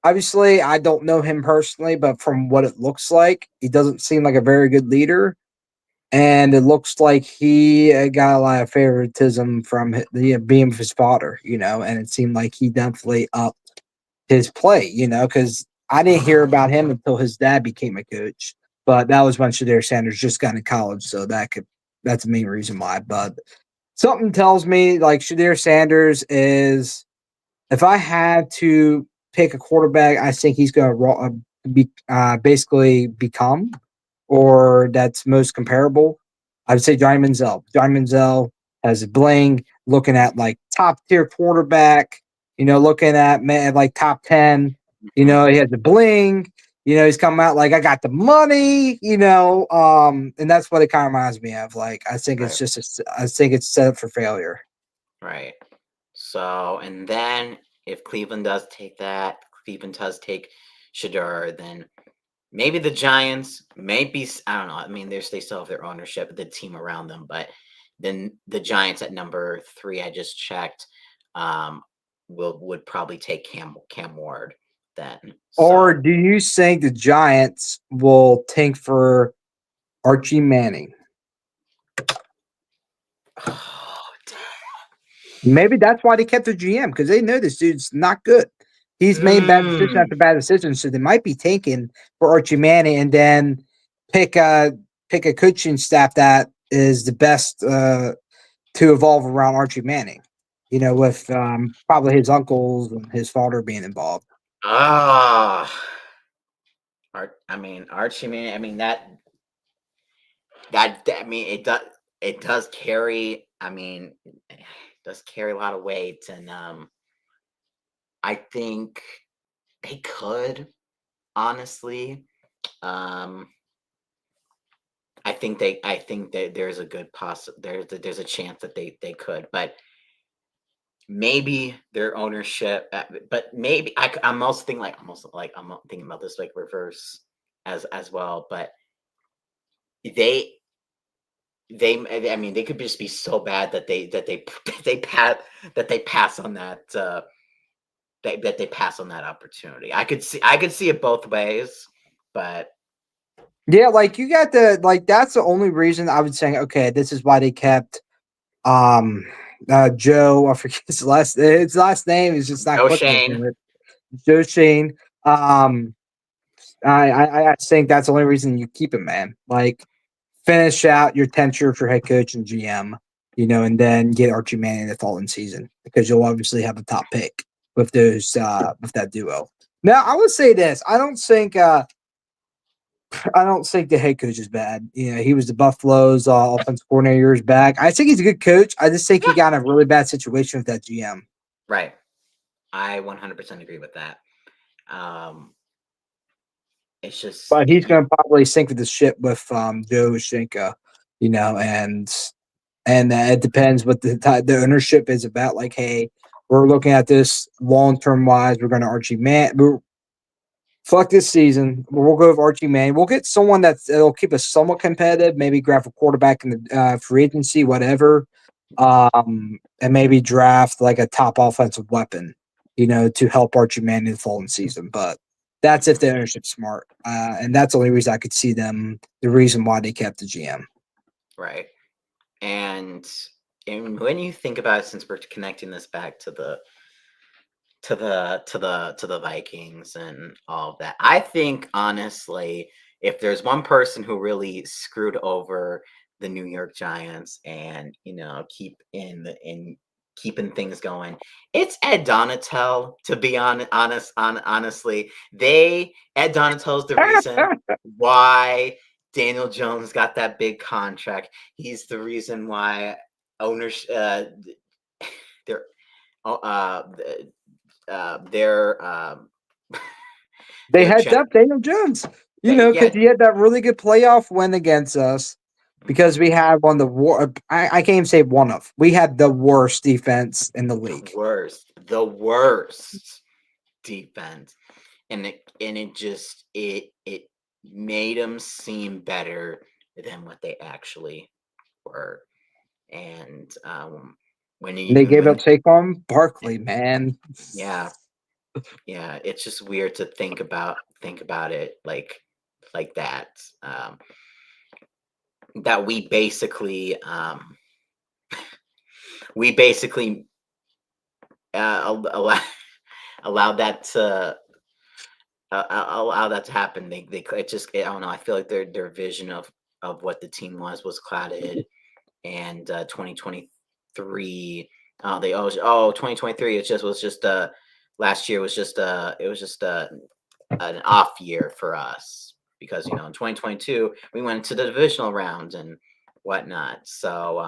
A: obviously I don't know him personally, but from what it looks like, he doesn't seem like a very good leader, and it looks like he got a lot of favoritism from being with his father, and it seemed like he definitely upped his play, because I didn't hear about him until his dad became a coach. But that was when Shadir Sanders just got into college, so that's the main reason why. But something tells me like Shadir Sanders is if I had to pick a quarterback, I think he's going to basically become or that's most comparable. I would say Johnny Manziel. Johnny Manziel has a bling, looking at like top tier quarterback, looking at man like top 10.
B: Mhm.
A: He has the bling. He's coming out like I got the money. And that's what it kind of reminds me of. Like I think it's
B: Right.
A: just I think it's set up for failure.
B: Right. So, and then if Cleveland does take that, Cleveland does take Shador, then maybe the Giants, maybe I don't know. I mean, they still have their ownership, the team around them, but then the Giants at number 3, I just checked, um, would probably take Cam Ward then.
A: Or
B: So,
A: do you think the Giants will tank for Archie Manning?
B: oh,
A: Maybe that's why they kept the GM because they know this dude's not good. He's made bad decision
B: mm,
A: after bad decision, so they might be tanking for Archie Manning and then pick a pick a coaching staff that is the best to evolve around Archie Manning. With probably his uncles and his father being involved.
B: ah, I mean Archie, man. I mean I mean it does carry. I mean, it does carry a lot of weight, and I think they could honestly. Um, I think that there's a good there's a chance that they could, but maybe their ownership. But maybe I'm also thinking like I'm thinking about this like reverse as well, but they I mean, they could just be so bad that they pass they pass on that they pass on that opportunity. I could see it both ways, but
A: Yeah, like you got the like that's the only reason I would say okay, this is why they kept um Joe, I forget his last name is just not
B: Joe
A: clicking with
B: Shane,
A: me. Joe Shane. Um I think that's the only reason you keep him, man. Like finish out your tenure for head coach and GM, and then get Archie Manning the following season because you'll obviously have a top pick with that duo. Now I would say this. I don't think the head coach is bad. He was the Buffalo's offensive coordinator years back. I think he's a good coach. I just think he got in a really bad situation with that GM.
B: right? I 100% agree with that. Um, it's just
A: But he's going to probably sink with the ship with Joe Shinka, and it depends what the ownership is about. Like, hey, we're looking at this long term wise. We're going to Archie Man. Fuck this season. We'll go with Archie Manning. We'll get someone that'll keep us somewhat competitive. Maybe grab a quarterback in the free agency, whatever, and maybe draft like a top offensive weapon, to help Archie Manning the following season. But that's if
B: Mhm,
A: the ownership's smart, and that's the only reason I could see them. The reason why they kept the GM.
B: right. And when you think about it, since we're connecting this back to the Vikings and all of that. I think honestly, if there's one person who really screwed over the New York Giants and in keeping things going, it's Ed Donatel. To be honestly, Ed Donatel's the reason why Daniel Jones got that big contract. He's the reason why owners they're their
A: They
B: their
A: had
B: gen
A: up Daniel Jones, because
B: yeah.
A: he had that really good playoff win against us. Because
B: Mhm.
A: we had one of the I can't even say one of. We had the worst defense in the league.
B: The worst defense, and it made them seem better than what they actually were. And when
A: And they
B: you
A: gave
B: when
A: up Saquon Barkley, man.
B: yeah, yeah, it's just weird to think about it like that. Um, that we basically allow allowed that allow that to happen. They it just I don't know. I feel like their vision of what the team was clouded, and 2023. They 2023. It just was just last year was just it was just an off year for us because in 2022 we went to the divisional round and whatnot. So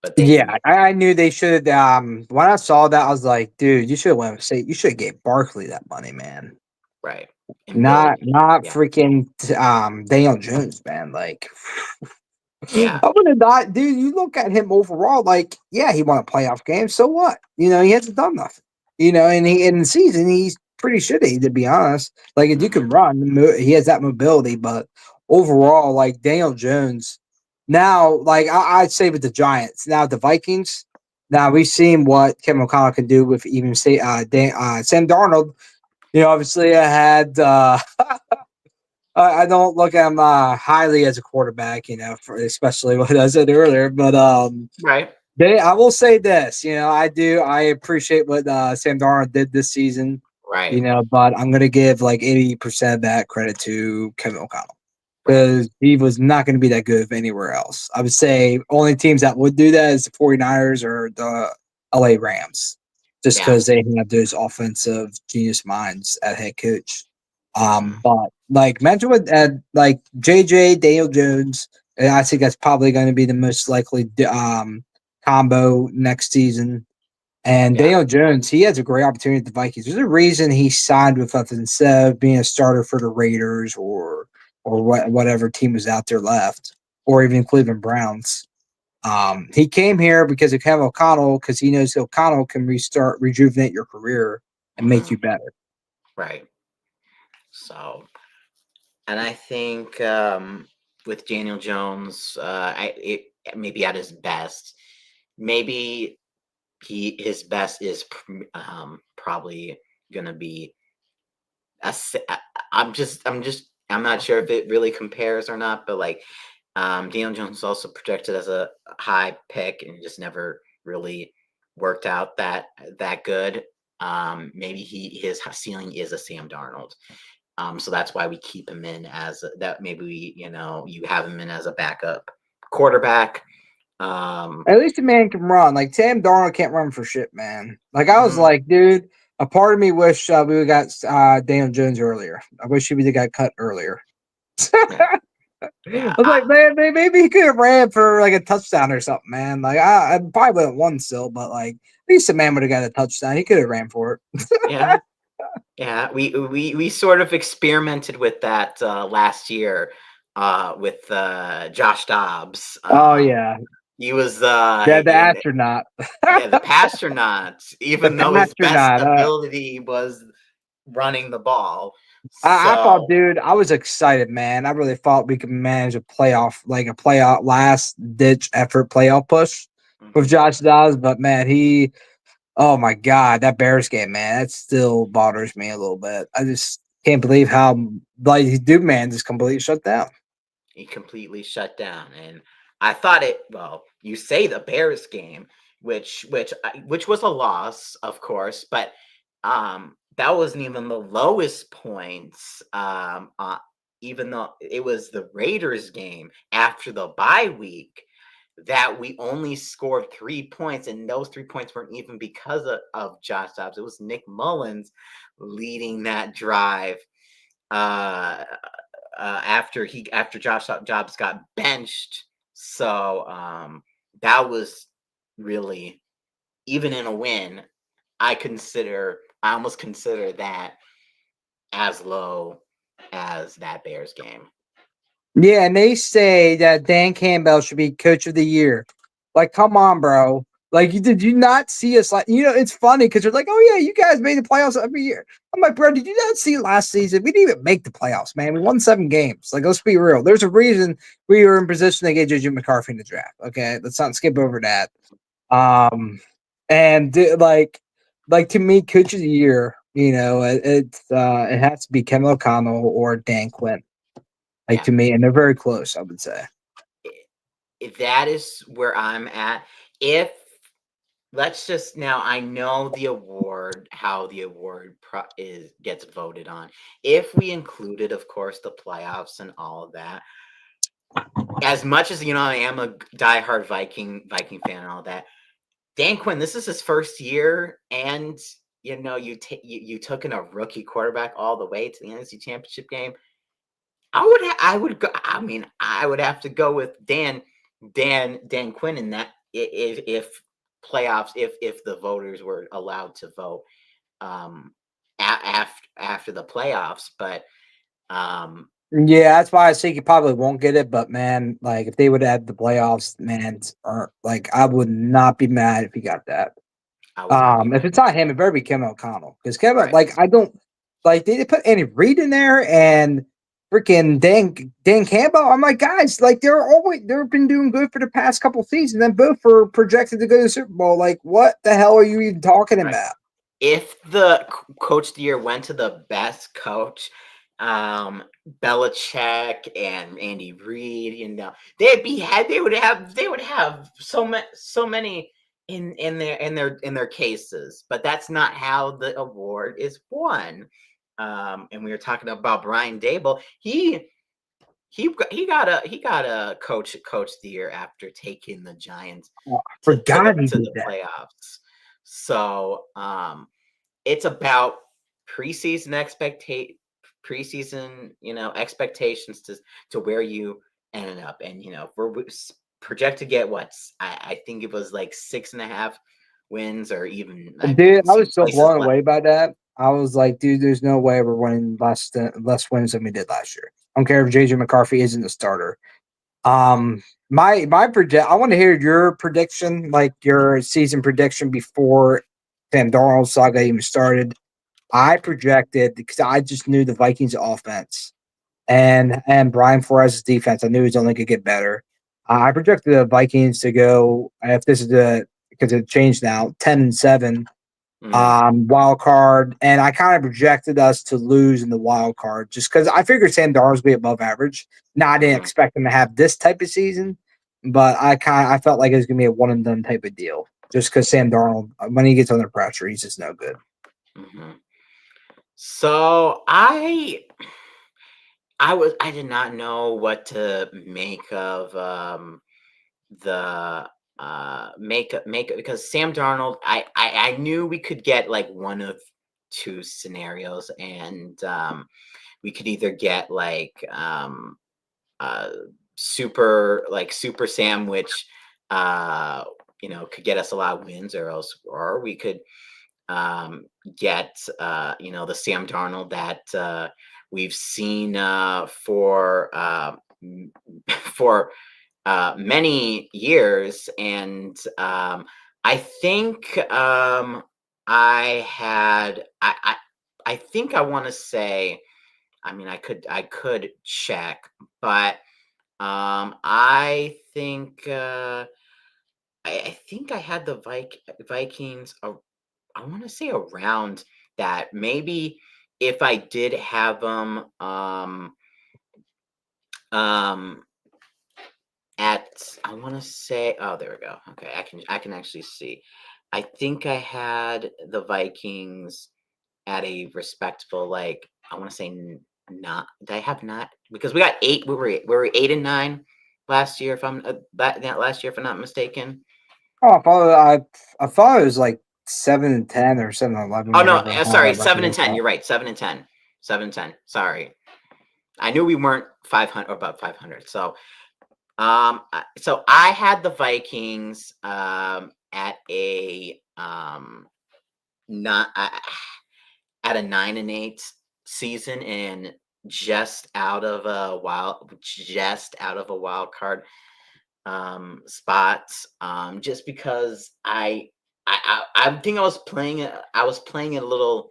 B: but
A: Yeah,
B: they
A: I knew they should. When I saw that, I was like, dude, you should have went. Say you should have gave Barkley that money, man.
B: right and
A: Not
B: really
A: not
B: yeah
A: freaking Daniel Jones, man. Like
B: yeah
A: I would have not, dude. You look at him overall, like, yeah, he won a playoff game. So what? He hasn't done nothing. And he in the season he's pretty shitty, to be honest. Like if you
B: hmm
A: can run, he has that mobility, but overall, like Daniel Jones. Now, like I'd say with the Giants, now the Vikings. Now we've seen what Kevin O'Connell can do with even say Sam Darnold. Obviously I had I don't look at him highly as a quarterback, especially what I said earlier. But
B: right
A: I will say this, I appreciate what Sam Darnold did this season,
B: right
A: but I'm gonna give like 80% of that credit to Kevin O'Connell
B: right
A: because he was not going to be that good anywhere else. I would say only teams that would do that is the 49ers or the LA Rams, just
B: yeah
A: because they have those offensive genius minds at head coach.
B: hmm
A: But like mentioned with like JJ Daniel Jones, and I think that's probably going to be the most likely combo next season. And
B: yeah
A: Daniel Jones, he has a great opportunity at the Vikings. There's a reason he signed with us instead of being a starter for the Raiders or whatever team was out there left, or even Cleveland Browns. He came here because of Kevin O'Connell, because he knows O'Connell can rejuvenate your career and make
B: hmm
A: you better.
B: right so and I think with Daniel Jones maybe at his best maybe his best is probably gonna be a s- I- I'm not sure if it really compares or not, but like Daniel Jones is also projected as a high pick and just never really worked out that good. Maybe his ceiling is a Sam Darnold. So that's why we keep him in that. Maybe you have him in as a backup quarterback. Um,
A: At least the man can run. Like Sam Darnold can't run for shit, man. Like I was
B: mhm,
A: like, dude, a part of me wish we would got Daniel Jones earlier. I wish he would have got cut earlier.
B: yeah,
A: I
B: yeah,
A: was like, man, maybe he could have ran for like a touchdown or something, man. Like I probably would have won still, but like at least the man would have got a touchdown. He could have ran for it.
B: yeah. Yeah, we sort of experimented with that last year with Josh Dobbs.
A: Oh yeah,
B: He was
A: the astronaut,
B: yeah, the pastronaut,
A: the
B: even though his best
A: astronaut.
B: ability was running the ball.
A: I thought,
B: So,
A: dude, I was excited, man. I really thought we could manage a playoff last ditch effort playoff push with
B: mhm,
A: Josh Dobbs. But man, oh my god, that Bears game, man, that still bothers me a little bit. I just can't believe how like dude, man, just completely shut down.
B: he completely shut down, and I thought it. Well, you say the Bears game, which was a loss, of course, but that wasn't even the lowest points. Even though it was the Raiders game after the bye week that we only scored 3 points, and those 3 points weren't even because of Josh Dobbs. It was Nick Mullins leading that drive uh, after Josh Dobbs got benched. So that was really even in a win. I almost consider that as low as that Bears game.
A: Yeah, and they say that Dan Campbell should be coach of the year. Like, come on, bro. Like, did you not see us? Like, it's funny because they're like, oh, yeah, you guys made the playoffs every year. I'm like, bro, did you not see last season? We didn't even make the playoffs, man. We won 7 games. Like, let's be real. There's a reason we were in position to get JJ McCarthy in the draft. Okay. Let's not skip over that. And like to me, coach of the year, it has to be Kevin O'Connell or Dan Quinn. Like
B: Yeah.
A: to me, and they're very close, I would say.
B: That is where I'm at. If let's just now. I know the award, how the award gets voted on. If we included, of course, the playoffs and all of that, as much as I am a diehard Viking fan and all that. Dan Quinn, this is his first year, and you took in a rookie quarterback all the way to the NFC Championship game. I would go. I mean, I would have to go with Dan Quinn in that if playoffs, if the voters were allowed to vote after the playoffs, but
A: Yeah, that's why I think he probably won't get it. But man, like if they would have the playoffs, man, or like I would not be mad if he got that.
B: I would not be
A: If
B: mad.
A: it's not him, it better be Kevin O'Connell because Kevin,
B: Right,
A: like I don't like they put Andy Reid in there and freaking Dan Campbell. I'm like, guys, like they've been doing good for the past couple seasons, and both were projected to go to the Super Bowl. Like, what the hell are you even talking
B: right.
A: about?
B: If the coach of the year went to the best coach, Belichick and Andy Reid, they would have so many in their cases, but that's not how the award is won. And we were talking about Brian Dable. He got a coach of the year after taking the Giants
A: Oh, I
B: to the
A: forgot he
B: to
A: did
B: the
A: that.
B: playoffs. So it's about preseason expectations to where you ended up, and we're projected to get I think it was like 6.5 wins, or even I've
A: Dude,
B: even
A: I
B: seen
A: was so
B: places
A: blown
B: less.
A: away by that. I was like, dude, there's no way we're winning less wins than we did last year. I don't care if JJ McCarthy isn't the starter. My project. I want to hear your prediction, like your season prediction before Sam Darnold saga even started. I projected because I just knew the Vikings offense and Brian Flores's defense. I knew it was only going to get better. I projected the Vikings to go if this is the because it changed now 10-7
B: Mm,
A: wild card, and I kind of projected us to lose in the wild card just because I figured Sam Darnold would be above average. Now I didn't
B: hmm
A: expect him to have this type of season, but I felt like it was gonna be a one and done type of deal. Just because Sam Darnold, when he gets under pressure, he's just no good.
B: hmm So I did not know what to make of the make because Sam Darnold, I knew we could get like one of two scenarios, and we could either get uh super Sam, which uh could get us a lot of wins, or we could get the Sam Darnold that we've seen for many years. And I think I had I think I want to say, I mean, I could check, but I think I had the Vikings. I want to say around that. Maybe if I did have them um at, I want to say, oh, there we go. Okay, I can actually see. I think I had the Vikings at a respectable, like, I want to say not. Did I have not, because we got eight. We were 8-9 last year, if I'm that last year, if I'm not mistaken.
A: Oh, I thought it was like 7-10 or 7-11,
B: Oh no,
A: whatever the hell
B: sorry,
A: that record
B: seven and
A: was
B: ten.
A: at.
B: You're right, 7-10, 7-10. Sorry, I knew we weren't 500 or about 500. So I had the Vikings at a not at a 9-8 season, and just out of a wild card spot, just because I think I was playing it a little,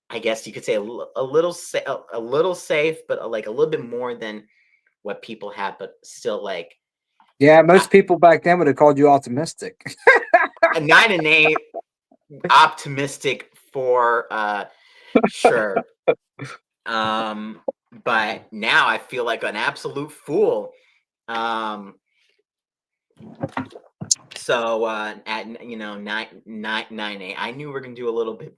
B: I guess you could say a little safe, but like a little bit more than what people have, but still, like,
A: Yeah,
B: uh,
A: most people back then would have called you optimistic.
B: a 9-8 optimistic for sure. But now I feel like an absolute fool. Um, So at nine eight, I knew we are gonna do a little bit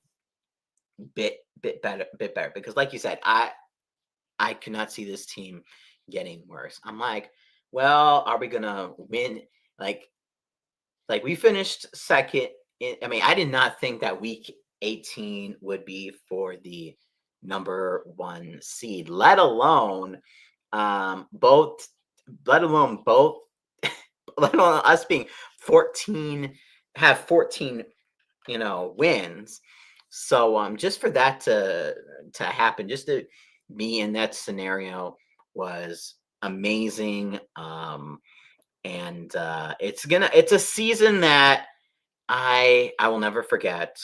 B: better because, like you said, I could not see this team getting worse. I'm like, well, are we gonna win? Like, we finished second. I mean, I did not think that week 18 would be for the number one seed, both, let alone both, let alone us being 14, have 14, wins. So just for that to happen, just to be in that scenario was amazing. And it's a season that I will never forget.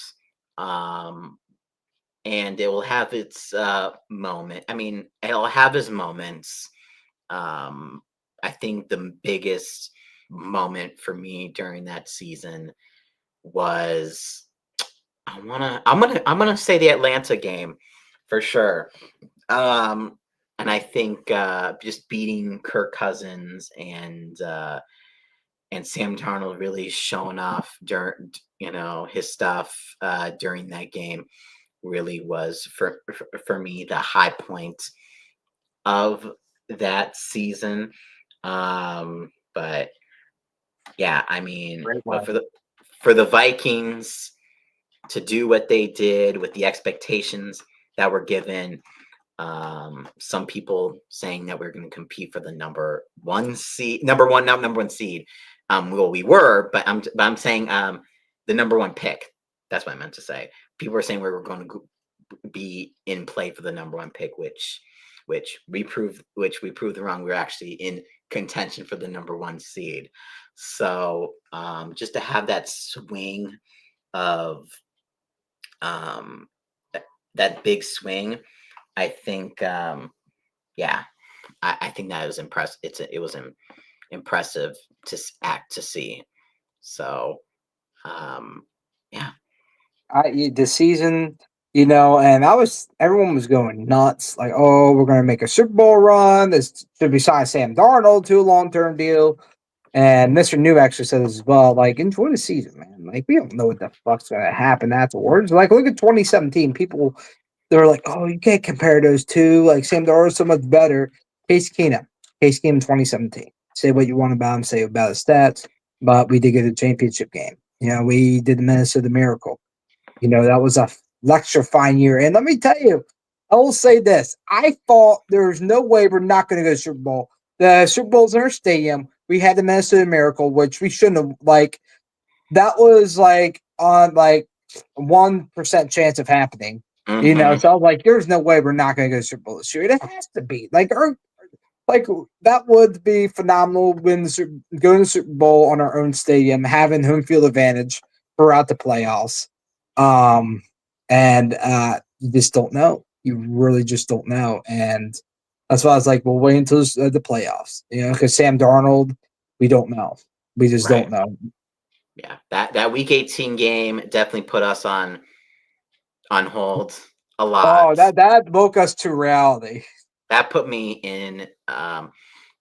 B: Um, and it will have its moment. I mean, it'll have its moments. Um, I think the biggest moment for me during that season was I'm gonna say the Atlanta game for sure. Um, and I think just beating Kirk Cousins and Sam Darnold really showing off during his stuff during that game really was for me the high point of that season. But yeah, I mean,
A: Great
B: but
A: one.
B: for the Vikings to do what they did with the expectations that were given. Some people saying that we're going to compete for the number one seed, not number one seed. Well, we were, but I'm saying the number one pick. That's what I meant to say. People were saying we were going to be in play for the number one pick, which we proved wrong. We are actually in contention for the number one seed. So just to have that swing of um, that big swing, I think, yeah, I think that was impressive. It was impressive to see. So, yeah,
A: The season, and everyone was going nuts. Like, oh, we're gonna make a Super Bowl run. This should be signing Sam Darnold to a long term deal. And Mr. New actually said as well, like, enjoy the season, man. Like, we don't know what the fuck's gonna happen afterwards. Like, look at 2017. People they're like, oh, you can't compare those two. Like, Sam Darnold's so much better. Case Keenum 2017. Say what you want about him, say about his stats, but we did get a championship game. We did the Minnesota Miracle. That was a electrifying year. And let me tell you, I will say this. I thought there was no way we're not going to go to Super Bowl. The Super Bowl's in our stadium. We had the Minnesota Miracle, which we shouldn't have, that was on 1% chance of happening.
B: hmm
A: So I was like, there's no way we're not going to go to Super Bowl this year. It has to be. Like that would be phenomenal going to the Super Bowl on our own stadium, having home field advantage throughout the playoffs. Um, and you just don't know. You really just don't know. And that's why I was like, we'll wait until the playoffs, because Sam Darnold, we don't know. We just don't
B: right,
A: know.
B: yeah. That Week 18 game definitely put us on hold a
A: Oh,
B: lot.
A: that woke us to reality.
B: That put me in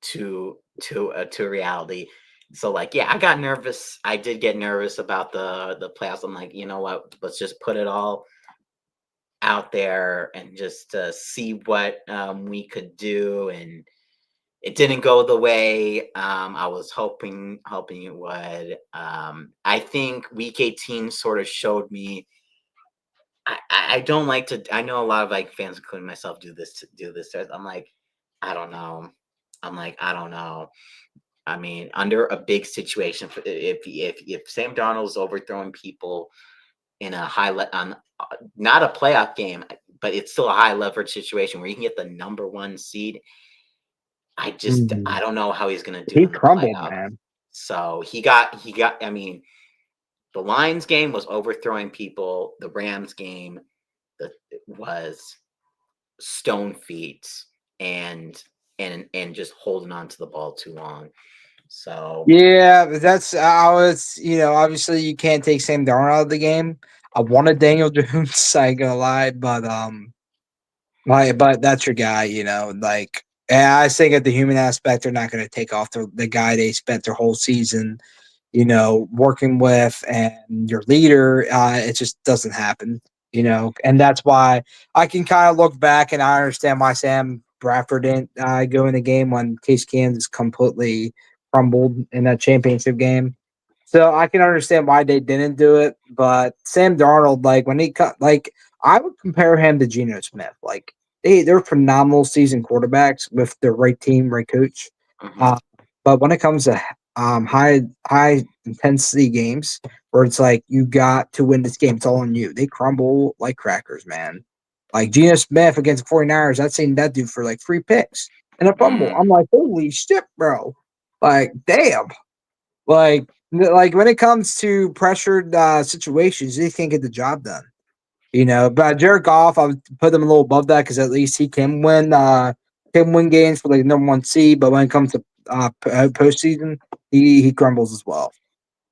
B: to reality. So like, yeah, I got nervous. I did get nervous about the playoffs. I'm like, you know what? Let's just put it all out there and just see what we could do. And it didn't go the way I was hoping it would. I think Week 18 sort of showed me. I don't like to. I know a lot of like fans, including myself, do this. I'm like, I don't know. I'm like, I don't know. I mean, under a big situation, if Sam Darnold's overthrowing people in a on not a playoff game, but it's still a high leverage situation where you can get the number one seed. I
A: Mhm.
B: don't know how he's gonna do
A: He
B: in the
A: crumbled,
B: playoffs.
A: man.
B: So he got. I mean, the Lions game was overthrowing people. The Rams game that was stone feet and and just holding on to the ball too long. So
A: Yeah, but that's I was, obviously you can't take Sam Darnold out of the game. I wanted Daniel Jones, I ain't gonna lie, but that's your guy, like and I think at the human aspect, they're not gonna take off the guy they spent their whole season, working with and your leader, it just doesn't happen. And that's why I can kind of look back and I understand why Sam Bradford didn't go in the game when Case Kansas completely crumbled in that championship game. So I can understand why they didn't do it, but Sam Darnold, like when he cut, like I would compare him to Geno Smith. Like they're phenomenal season quarterbacks with the right team, right coach.
B: Hmm.
A: Uh, but when it comes to high intensity games where it's like you got to win this game, it's all on you. They crumble like crackers, man. Like Geno Smith against the 49ers, I've seen that dude for like 3 picks and a fumble. I'm like, holy shit, bro. Like, damn. Like when it comes to pressured situations, they can't get the job done. But Jared Goff, I would put him a little above that because at least he can win games for like number one seed. But when it comes to postseason, he crumbles as well.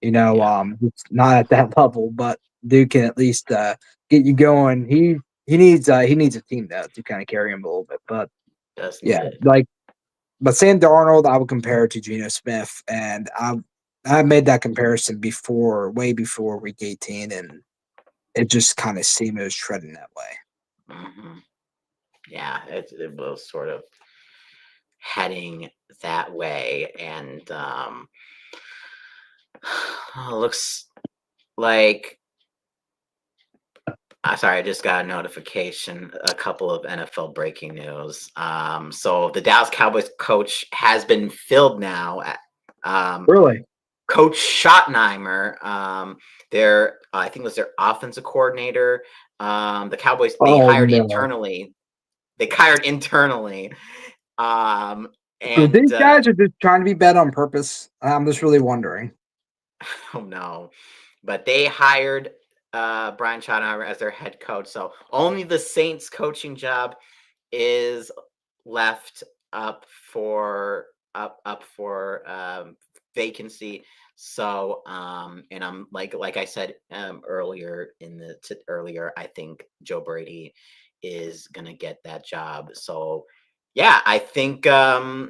B: Yeah,
A: It's not at that level, but dude can at least get you going. He needs a team though to kind of carry him a little bit. But
B: does need
A: yeah,
B: it.
A: but Sam Darnold, I would compare it to Geno Smith, and I made that comparison before, way before Week 18, and it just kind of seemed it was treading that way.
B: Hmm. Yeah, it was sort of heading that way, and looks like. Sorry, I just got a notification. A couple of NFL breaking news. So the Dallas Cowboys coach has been filled now. Um,
A: Really?
B: Coach Schottenheimer, I think it was their offensive coordinator. The Cowboys they
A: Oh
B: hired
A: no!
B: internally. They hired internally, um,
A: So
B: and
A: these guys are just trying to be bad on purpose. I'm just really wondering.
B: oh no, but they hired Brian Schottenheimer as their head coach. So only the Saints coaching job is left up for vacancy. So and I'm like I said earlier earlier, I think Joe Brady is gonna get that job. So yeah,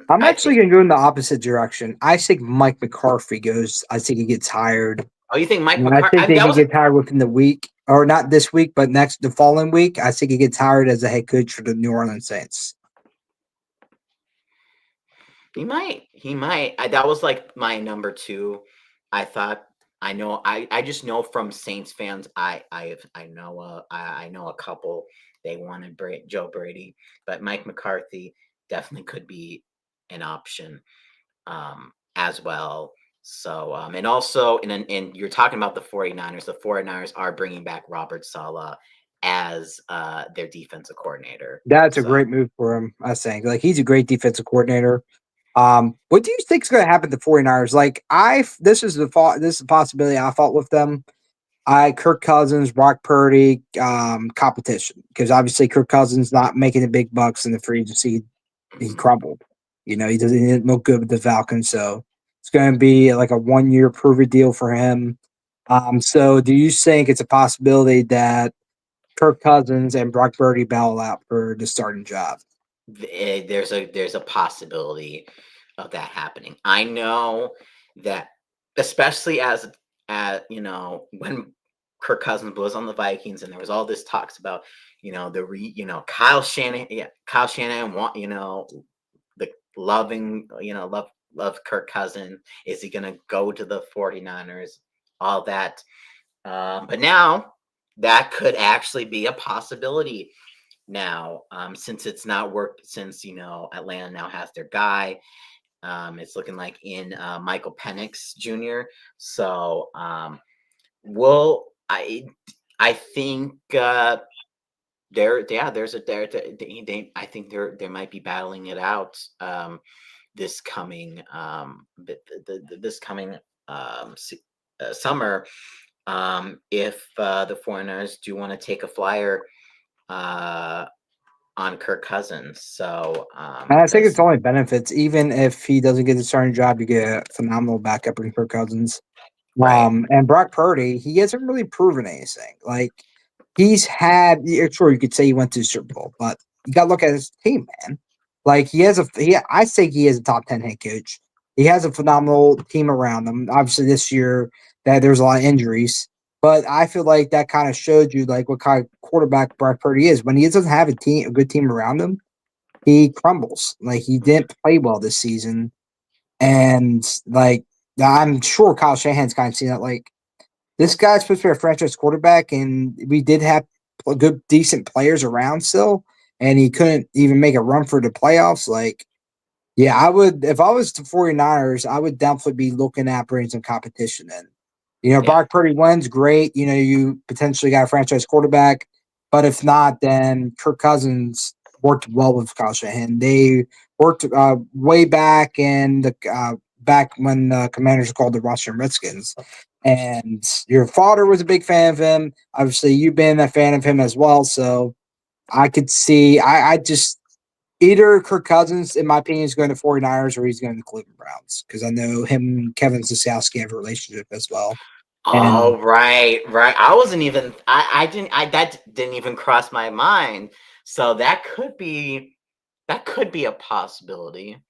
A: I'm
B: I
A: actually
B: think.
A: going to go in the opposite direction. I think Mike McCarthy goes. I think he gets hired.
B: Oh, you think Mike
A: And I
B: McCarthy?
A: think they
B: That
A: could
B: was
A: get hired within the week, or not this week, but the following week. I think he gets hired as a head coach for the New Orleans Saints.
B: He might. He might. That was like my number two. I thought. I know. I just know from Saints fans. I know a couple. They wanted Joe Brady, but Mike McCarthy definitely could be an option as well. So and also and you're talking about the 49ers. The 49ers are bringing back Robert Saleh as their defensive coordinator.
A: That's a
B: So
A: great move for him. I think like he's a great defensive coordinator. What do you think is going to happen to the 49ers? Like this is a possibility I thought with them. Kirk Cousins, Brock Purdy, competition because obviously Kirk Cousins not making the big bucks in the free agency. He
B: mhm.
A: crumbled. He didn't look good with the Falcons, so it's going to be like a 1 year prove it deal for him. So do you think it's a possibility that Kirk Cousins and Brock Purdy battle out for the starting job?
B: There's a possibility of that happening. I know that, especially as when Kirk Cousins was on the Vikings, and there was all this talks about Kyle Shanahan, yeah, Kyle Shanahan want the loving love Kirk Cousins. Is he gonna go to the 49ers? All that, but now that could actually be a possibility now, since it's not worked, since Atlanta now has their guy. It's looking like in Michael Penix Jr. So will I think there's a there I think they might be battling it out this coming this coming summer, if the foreigners do want to take a flyer uh on Kirk Cousins. So,
A: And I think
B: because
A: it's only benefits. Even if he doesn't get the starting job, you get a phenomenal backup in Kirk Cousins.
B: right,
A: And Brock Purdy, he hasn't really proven anything. Like he's had, sure, you could say he went to the Super Bowl, but you got to look at his team, man. Like he has I think he is a top 10 head coach. He has a phenomenal team around him. Obviously, this year that there's a lot of injuries, but I feel like that kind of showed you like what kind of quarterback Brock Purdy is. When he doesn't have a good team around him, he crumbles. Like he didn't play well this season, and like I'm sure Kyle Shanahan's kind of seen that. Like this guy's supposed to be a franchise quarterback, and we did have good, decent players around still, and he couldn't even make a run for the playoffs. Like, yeah, I would, if I was the 49ers, I would definitely be looking at bringing some competition in.
B: Yeah.
A: Brock Purdy wins, great. You potentially got a franchise quarterback, but if not, then Kirk Cousins worked well with Kyle Shanahan. They worked way back in the back when the Commanders were called the Washington Redskins. And your father was a big fan of him. Obviously, you've been a fan of him as well. So I could see, I just, either Kirk Cousins, in my opinion, is going to 49ers or he's going to Cleveland Browns because I know him and Kevin Sosowski have a relationship as well. And
B: Oh, right, right. I wasn't even. I didn't. That didn't even cross my mind. So that could be a possibility.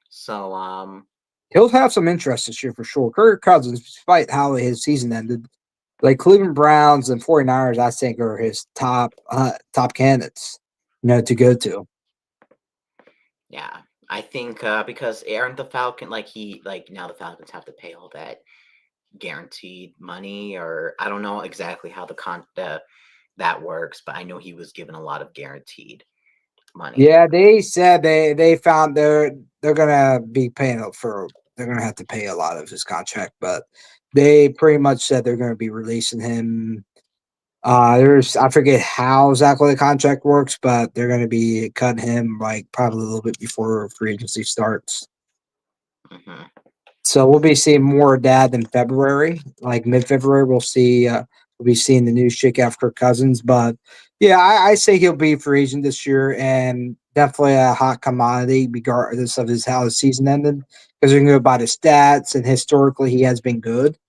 B: So
A: he'll have some interest this year for sure. Kirk Cousins, despite how his season ended, like Cleveland Browns and 49ers, I think are his top candidates, to go to.
B: yeah, I think because Aaron the Falcon, like now the Falcons have to pay all that guaranteed money, or I don't know exactly how that works, but I know he was given a lot of guaranteed money.
A: Yeah, they said they found they're gonna be paying for they're gonna have to pay a lot of his contract, but they pretty much said they're gonna be releasing him. There's I forget how exactly the contract works, but they're gonna be cutting him like probably a little bit before free agency starts.
B: Hmm.
A: So we'll be seeing more of that in February, like mid-February. We'll be seeing the news shake out Kirk Cousins, but yeah, I say he'll be a free agent this year and definitely a hot commodity, regardless of how his season ended, because we can go by the stats and historically he has been good,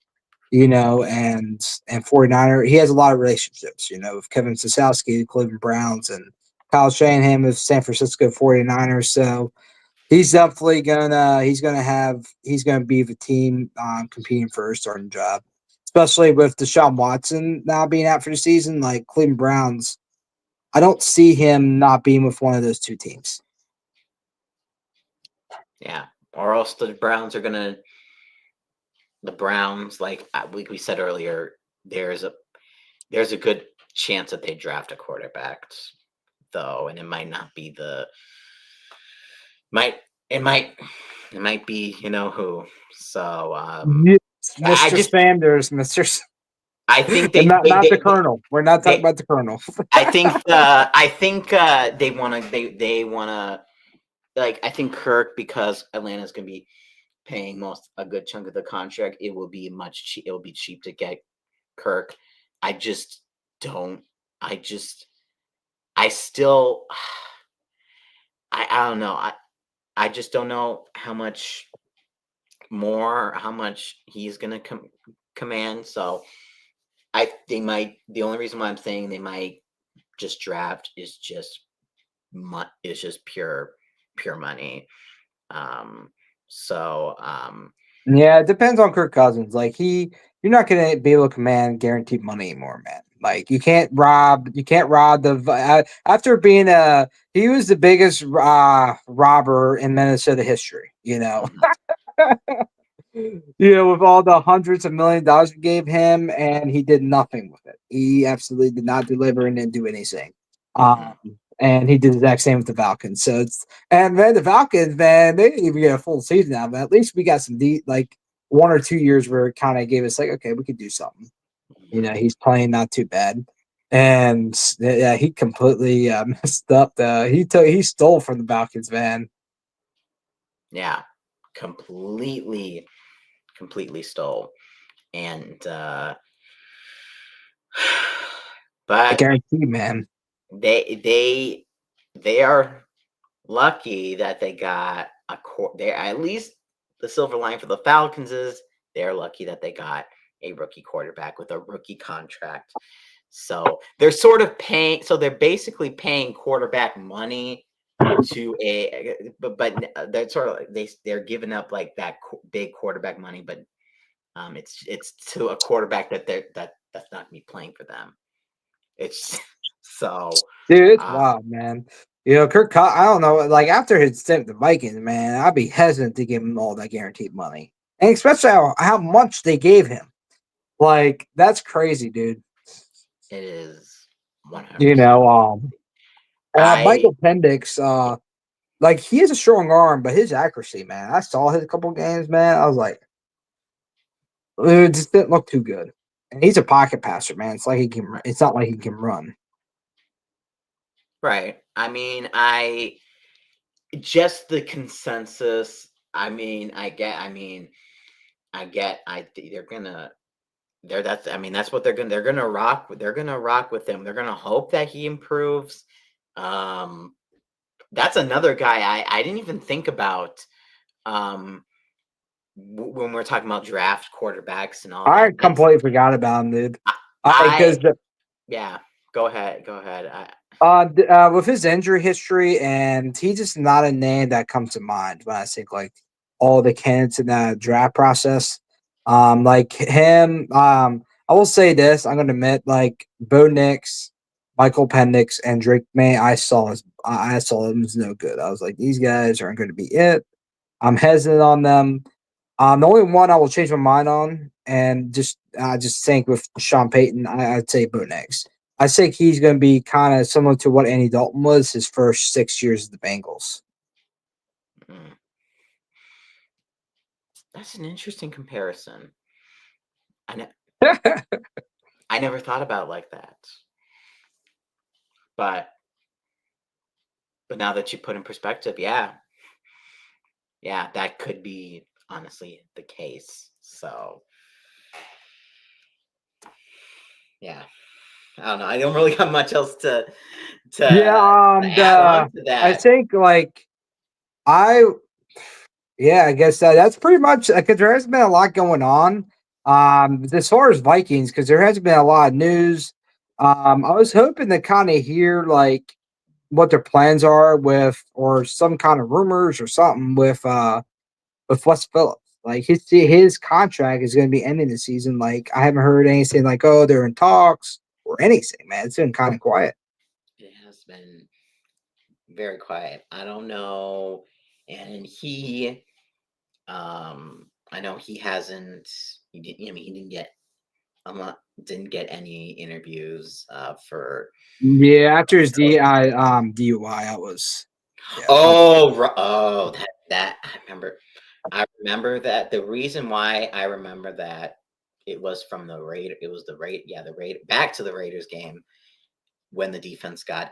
A: and 49er, he has a lot of relationships, with Kevin Sosowski, the Cleveland Browns, and Kyle Shanahan with San Francisco 49ers. So he's gonna be the team competing for a starting job, especially with Deshaun Watson now being out for the season. Like Cleveland Browns, I don't see him not being with one of those two teams.
B: Yeah, or else the Browns, like we said earlier, there's a there's a good chance that they draft a quarterback, though, and it might not be the might it might it might be who. So
A: Yes,
B: I
A: Mr.
B: just
A: Sanders, Mr.
B: I think
A: And not the
B: they
A: Colonel. We're not talking
B: they
A: about the Colonel.
B: I think they wanna like I think Kirk, because Atlanta's gonna be paying most a good chunk of the contract. It will be cheap to get Kirk. I just don't. I just. I still. I don't know. I just don't know how much he's gonna command. So they might. The only reason why I'm saying they might just draft is just pure money. Um. So.
A: Yeah, it depends on Kirk Cousins. Like you're not gonna be able to command guaranteed money anymore, man. Like you can't rob after being he was the biggest robber in Minnesota history.
B: Mhm,
A: With all the hundreds of $1 million we gave him, and he did nothing with it. He absolutely did not deliver and didn't do anything. Um,
B: mhm,
A: and he did the exact same with the Falcons. So and then the Falcons, man, they didn't even get a full season out, but at least we got some like 1 or 2 years where it kind of gave us like, okay, we could do something.
B: mhm.
A: He's playing not too bad. And yeah, he completely messed up. He stole from the Falcons, man.
B: Yeah, completely, completely stole. And
A: I
B: but
A: guarantee, man.
B: they they they are lucky that they got they at least the silver line for the Falcons is they're lucky that they got a rookie quarterback with a rookie contract. So they're basically paying quarterback money to a but they're sort of they're giving up like that big quarterback money, but it's to a quarterback that's not gonna be playing for them. It's so
A: Dude, it's
B: uh,
A: wild, man. I don't know. Like after his stint with the Vikings, man, I'd be hesitant to give him all that guaranteed money, and especially how much they gave him. Like that's crazy, dude.
B: it is
A: You
B: 100%.
A: know,
B: I
A: Michael Pendix, like he has a strong arm, but his accuracy, man. I saw his couple games, man. I was like, it just didn't look too good. And he's a pocket passer, man. It's like he can. It's not like he can run.
B: right. I mean, I just the consensus. They're gonna that's I mean that's what they're gonna rock with him. They're gonna hope that he improves. Um, that's another guy I didn't even think about. Um, when we're talking about draft quarterbacks and all
A: I
B: that. That's
A: completely forgot about him, dude.
B: I,
A: Because
B: I yeah. Go ahead.
A: with his injury history, and he's just not a name that comes to mind when I think like all the candidates in that draft process. Like him, I will say this: I'm going to admit, like Bo Nix, Michael Penix, and Drake May, I saw them as no good. I was like, these guys aren't going to be it. I'm hesitant on them. The only one I will change my mind on, and just think with Sean Payton, I'd say Bo Nix. I think he's going to be kind of similar to what Andy Dalton was his first 6 years of the Bengals.
B: Mm, that's an interesting comparison. I I never thought about it like that. But now that you put in perspective, yeah, yeah, that could be honestly the case. So yeah, I don't know. I don't really got much else
A: Yeah,
B: to add on to
A: I
B: that.
A: think like I yeah, I guess that's pretty much because there has been a lot going on. As far as Vikings, because there has been a lot of news. I was hoping to kind of hear like what their plans are with, or some kind of rumors or something with Wes Phillips. Like his contract is going to be ending the season. Like I haven't heard anything like oh they're in talks or anything. Man, it's been kind of quiet.
B: It has been very quiet. I don't know, and I know he hasn't. He didn't. I mean, he didn't get. I'm not. Didn't get any interviews for.
A: Yeah, after his DUI, I was yeah.
B: Oh, that I remember. I remember that the reason why I remember that it was from the Raider. It was the Raider back to the Raiders game when the defense got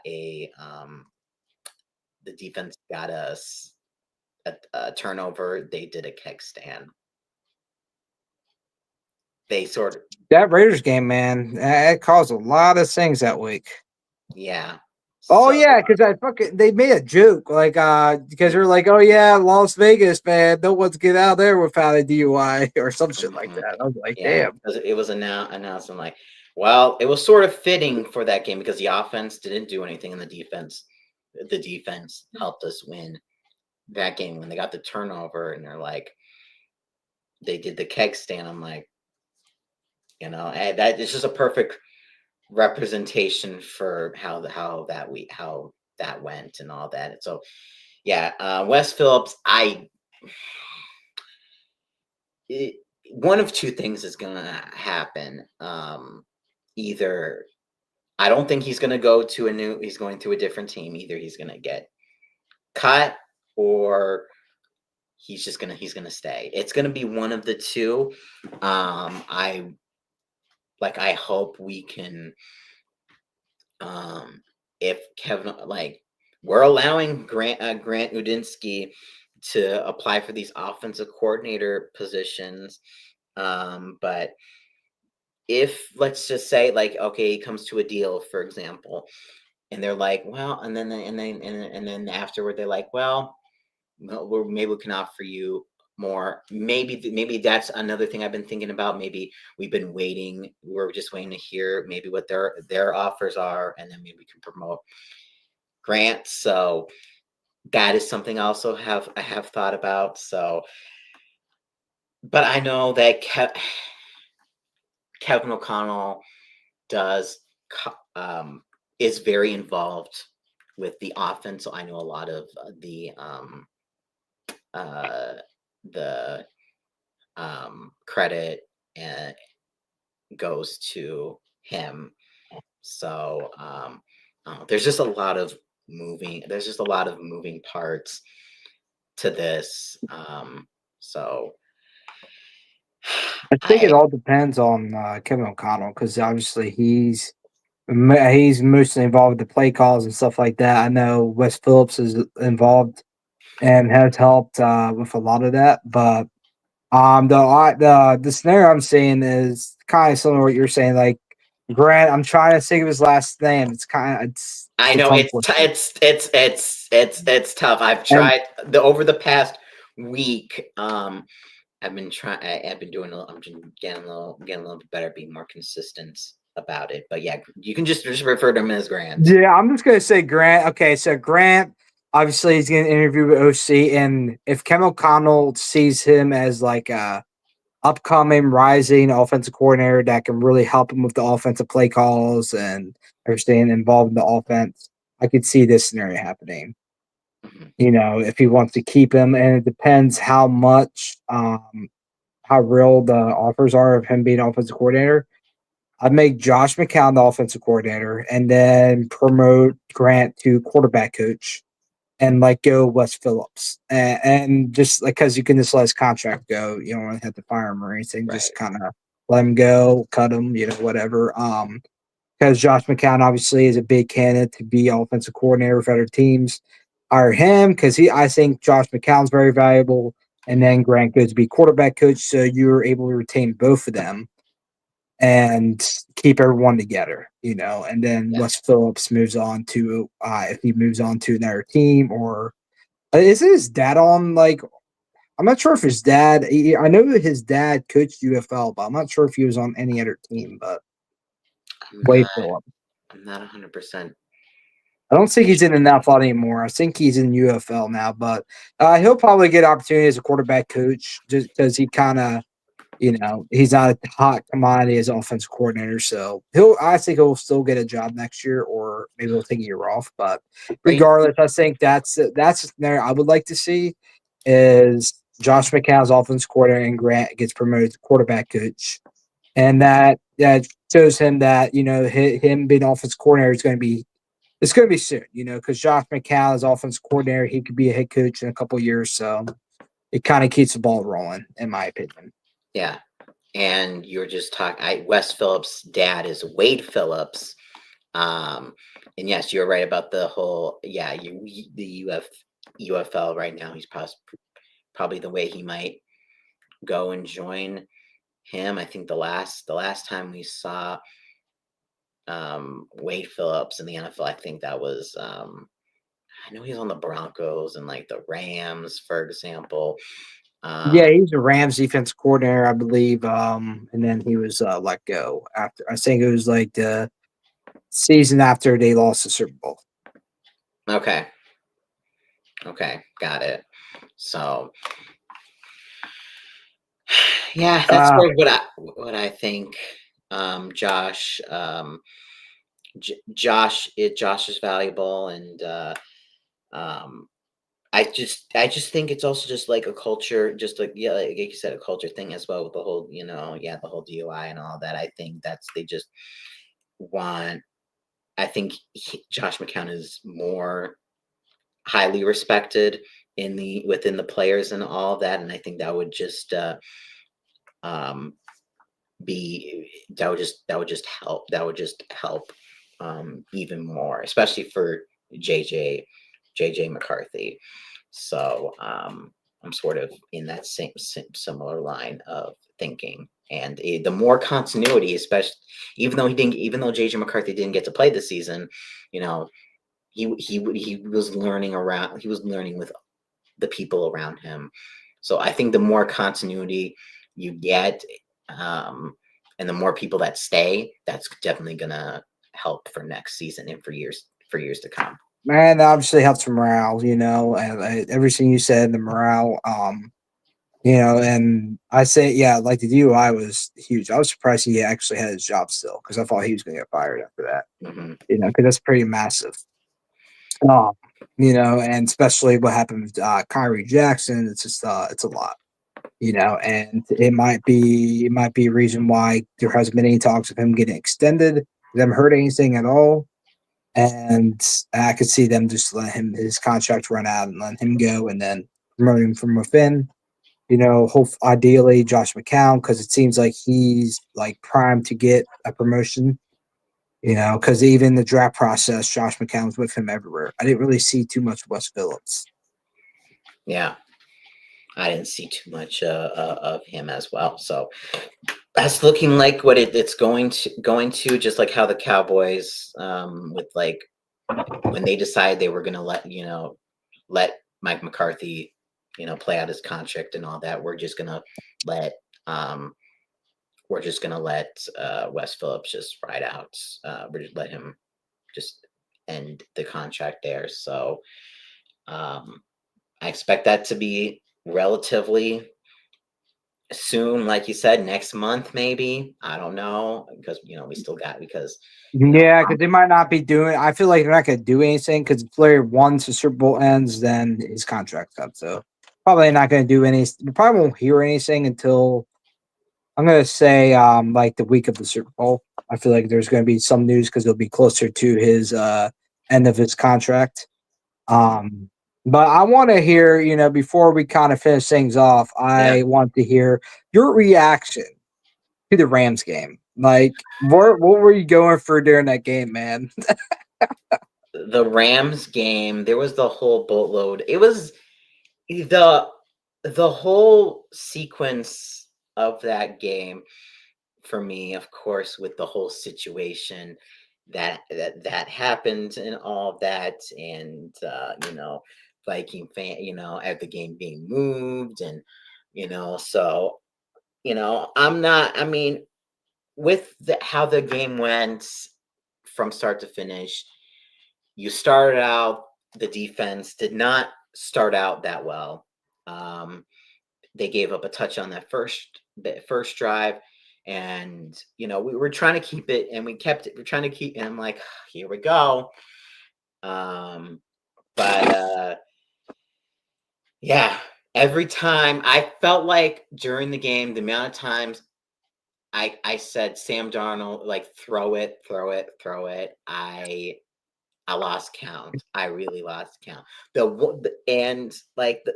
B: us a turnover. They did a keg stand. They sort of
A: That Raiders game, man, it caused a lot of things that week.
B: yeah.
A: Oh
B: So
A: yeah, because I fucking they made a joke like because they're like, oh yeah, Las Vegas, man, no one's get out there without a DUI or some shit like
B: mhm.
A: that. I was like,
B: Yeah,
A: damn.
B: because it was announced. I'm like, well, it was sort of fitting for that game because the offense didn't do anything in the defense helped us win that game when they got the turnover and they did the keg stand. I'm like, that is just a perfect representation for how that went and all that. And so yeah, Wes Phillips, it, one of two things is gonna happen. Either I don't think he's gonna go to he's going to a different team. Either he's gonna get cut or he's gonna stay. It's gonna be one of the two. I hope we can if Kevin we're allowing Grant Udinsky to apply for these offensive coordinator positions. But if let's just say okay, he comes to a deal, for example, and they're like, well, and then afterward they're like, well, no, maybe we can offer you more. Maybe that's another thing I've been thinking about. Maybe we've been waiting. We're just waiting to hear maybe what their offers are, and then maybe we can promote Grant. So that is something I have thought about. So, but I know that Kevin O'Connell does is very involved with the offense. So I know a lot of uh, the credit uh, goes to him. So there's just a lot of There's just a lot of moving parts to this. So
A: I think it
B: I
A: all depends on Kevin O'Connell because obviously he's mostly involved with the play calls and stuff like that. I know Wes Phillips is involved and has helped with a lot of that, but the scenario I'm seeing is kind of similar to what you're saying. Like Grant, I'm trying to think of his last name.
B: I
A: It's
B: know
A: unfortunate.
B: it's tough. I've
A: And
B: tried the over the past week. I've been trying. I've been doing. I'm just getting a little bit better, being more consistent about it. But yeah, you can just refer to him as Grant.
A: yeah, I'm just gonna say Grant. Okay, so Grant obviously he's getting an interview with OC, and if Kevin O'Connell sees him as like a upcoming rising offensive coordinator that can really help him with the offensive play calls and everything involved in the offense, I could see this scenario happening.
B: Mhm.
A: You know, if he wants to keep him, and it depends how much, how real the offers are of him being offensive coordinator. I'd make Josh McCown the offensive coordinator, and then promote Grant to quarterback coach, and let go Wes Phillips, and just like because you can just let his contract go, you don't really have to fire him or anything. Just
B: Right.
A: kind of let him go, cut him, whatever. Because Josh McCown obviously is a big candidate to be offensive coordinator for other teams. Hire him because I think Josh McCown's very valuable, and then Grant goes to be quarterback coach, so you're able to retain both of them and keep everyone together, and then
B: Yeah.
A: Wes Phillips moves on to if he moves on to another team or isn't his dad on like I'm not sure if his dad I know that his dad coached UFL, but I'm not sure if he was on any other team, but
B: I'm not.
A: Wade Phillips.
B: I'm not 100%
A: I don't think he's in the
B: sure.
A: NFL anymore. I think he's in UFL now, but he'll probably get opportunity as a quarterback coach just because he kind of he's not a hot commodity as offensive coordinator. So I think he'll still get a job next year, or maybe he'll take a year off. But
B: Are you,
A: regardless, I think that's a scenario I would like to see is Josh McCown's offensive coordinator and Grant gets promoted to quarterback coach, and that shows him that him being offensive coordinator is going to be it's going to be soon. Because Josh McCown is offensive coordinator, he could be a head coach in a couple of years. So it kind of keeps the ball rolling, in my opinion.
B: yeah. And you're just talking. Wes Phillips' dad is Wade Phillips. Um, and yes, you're right about the whole. Yeah, the UFL right now. He's probably the way he might go and join him. I think the last time we saw Wade Phillips in the NFL, I think that was I know he's on the Broncos and like the Rams, for example.
A: Yeah,
B: Um,
A: he was a Rams defense coordinator, I believe. And then he was let go after. I think it was like the season after they lost the Super Bowl.
B: okay, okay, got it. So yeah, that's
A: Uh,
B: sort of what I think. Josh, Josh is valuable, and um, I just think it's also just like a culture, just like yeah, like you said, a culture thing as well with the whole, yeah, the whole DUI and all that. I think they just want. I think Josh McCown is more highly respected within the players and all of that, and I think that would just um, that would just help even more, especially for JJ JJ McCarthy. So I'm sort of in that similar line of thinking. And the more continuity, especially even though JJ McCarthy didn't get to play this season, you know, he was learning around, he was learning with the people around him. So I think the more continuity you get, um, and the more people that stay, that's definitely gonna help for next season and for years to come.
A: Man, that obviously helps morale, and everything you said, the morale, and I say, yeah, like the DUI was huge. I was surprised he actually had his job still because I thought he was going to get fired after that,
B: Hmm.
A: because that's pretty massive. Um, and especially what happened with Kyrie Jackson, it's just, it's a lot, and it might be a reason why there hasn't been any talks of him getting extended. They haven't heard anything at all. And I could see them just let his contract run out and let him go, and then promote him from within. Hope ideally Josh McCown because it seems like he's like primed to get a promotion. Because even the draft process, Josh McCown was with him everywhere. I didn't really see too much Wes Phillips.
B: Yeah, I didn't see too much of him as well. So that's looking like what it's going to just like how the Cowboys with like when they decided they were going to let Mike McCarthy play out his contract and all that. Let um we're just gonna let Wes Phillips just ride out. We're just let him just end the contract there. So um, I expect that to be relatively soon, like you said, next month maybe. I don't know because we still got because you know
A: Yeah, because they might not be doing. I feel like they're not going to do anything because player once the Super Bowl ends, then his contract's up. So probably not going to do any. We probably won't hear anything until I'm going to say like the week of the Super Bowl. I feel like there's going to be some news because it'll be closer to his end of his contract. Um, but I want to hear, before we kind of finish things off,
B: yeah.
A: I want to hear your reaction to the Rams game. Like, what were you going for during that game, man?
B: The Rams game, there was the whole boatload. It was the the whole sequence of that game for me, of course, with the whole situation that happened and all of that, and Viking fan, at the game being moved, and so I'm not. I mean, with how the game went from start to finish, you started out. The defense did not start out that well. Um, they gave up a touch on that first drive, and we were trying to keep it, and we kept it. We're trying to keep, and I'm like, here we go. Um, but yeah, every time I felt like during the game, the amount of times I said Sam Darnold, like throw it, throw it, throw it. I lost count. I really lost count. And like the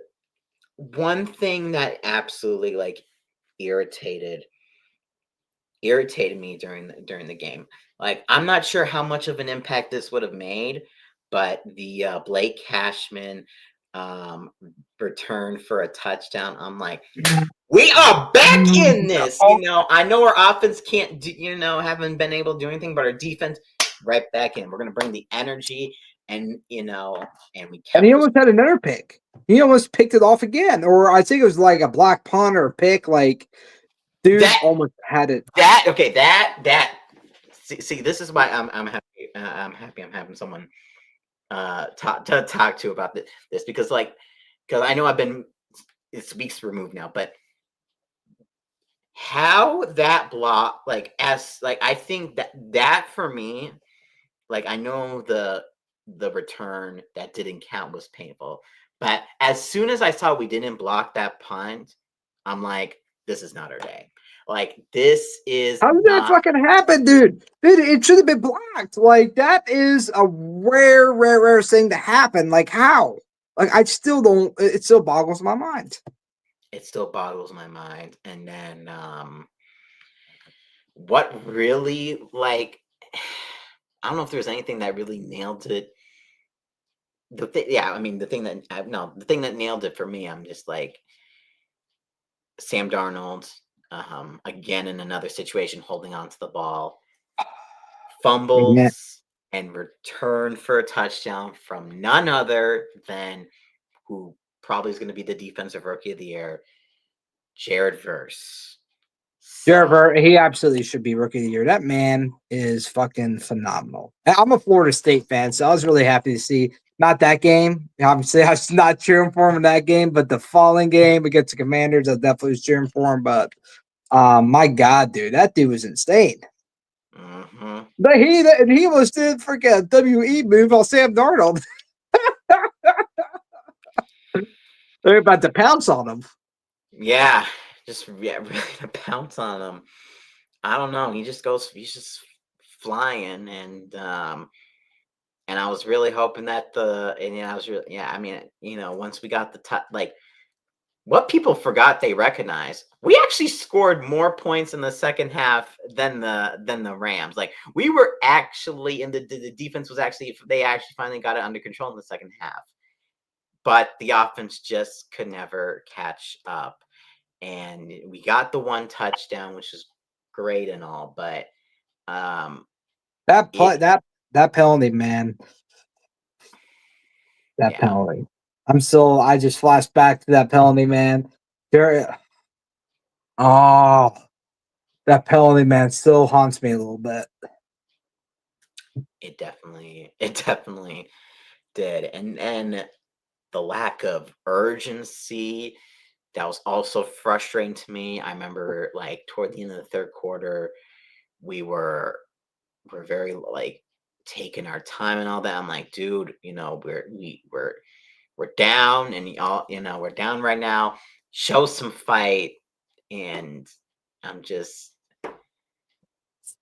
B: one thing that absolutely like irritated irritated me during the game. Like I'm not sure how much of an impact this would have made, but the Blake Cashman um, return for a touchdown. I'm like, we are back in this. I know our offense can't do, haven't been able to do anything, but our defense right back in. We're gonna bring the energy, and and we
A: And
B: kept
A: he
B: this.
A: almost had another pick. He almost picked it off again, or I think it was like a black punt or a pick. Like, dude
B: That
A: almost had it.
B: that okay that see this is why I'm happy. I'm happy I'm having someone talk to about this because I know I've been it's weeks removed now, but how that block as I think that for me, like I know the return that didn't count was painful, but as soon as I saw we didn't block that punt, I'm like, this is not our day. Like this is
A: How did that
B: not.
A: fucking happen, dude? Dude, it should have been blocked. Like, that is a rare, rare, rare thing to happen. Like, how? Like, I still don't. It still boggles my mind.
B: It still boggles my mind. And then what really I don't know if there's anything that really nailed it. Yeah, I mean the thing that no, the thing that nailed it for me, I'm just like Sam Darnold, again in another situation, holding on to the ball,
A: Yeah.
B: fumbles, and return for a touchdown from none other than who probably is going to be the defensive rookie of the year, Jared Verse. So
A: He absolutely should be rookie of the year. That man is fucking phenomenal. I'm a Florida State fan, so I was really happy to see not that game. Obviously, I was not cheering for him in that game, but the following game against the Commanders, I definitely was cheering for him. But my God, dude, that dude was insane.
B: mhm.
A: But he was did freaking WE move on Sam Darnold. They're about to pounce on him.
B: Yeah, just really to pounce on him. I don't know. He's just flying, and I was really hoping that I was really, yeah. I mean, once we got the like, what people forgot they recognized, we actually scored more points in the second half than the Rams. Like, we were actually in the defense was actually they actually finally got it under control in the second half, but the offense just could never catch up. And we got the one touchdown, which is great and all, but um,
A: That play,
B: it
A: that penalty, man, that
B: yeah,
A: penalty. I just flashed back to that penalty, man. There, oh, that penalty, man, still haunts me a little bit.
B: it definitely did, and the lack of urgency that was also frustrating to me. I remember like toward the end of the third quarter, we were very like taking our time and all that. I'm like, dude, we're down and y'all, we're down right now. Show some fight. And I'm just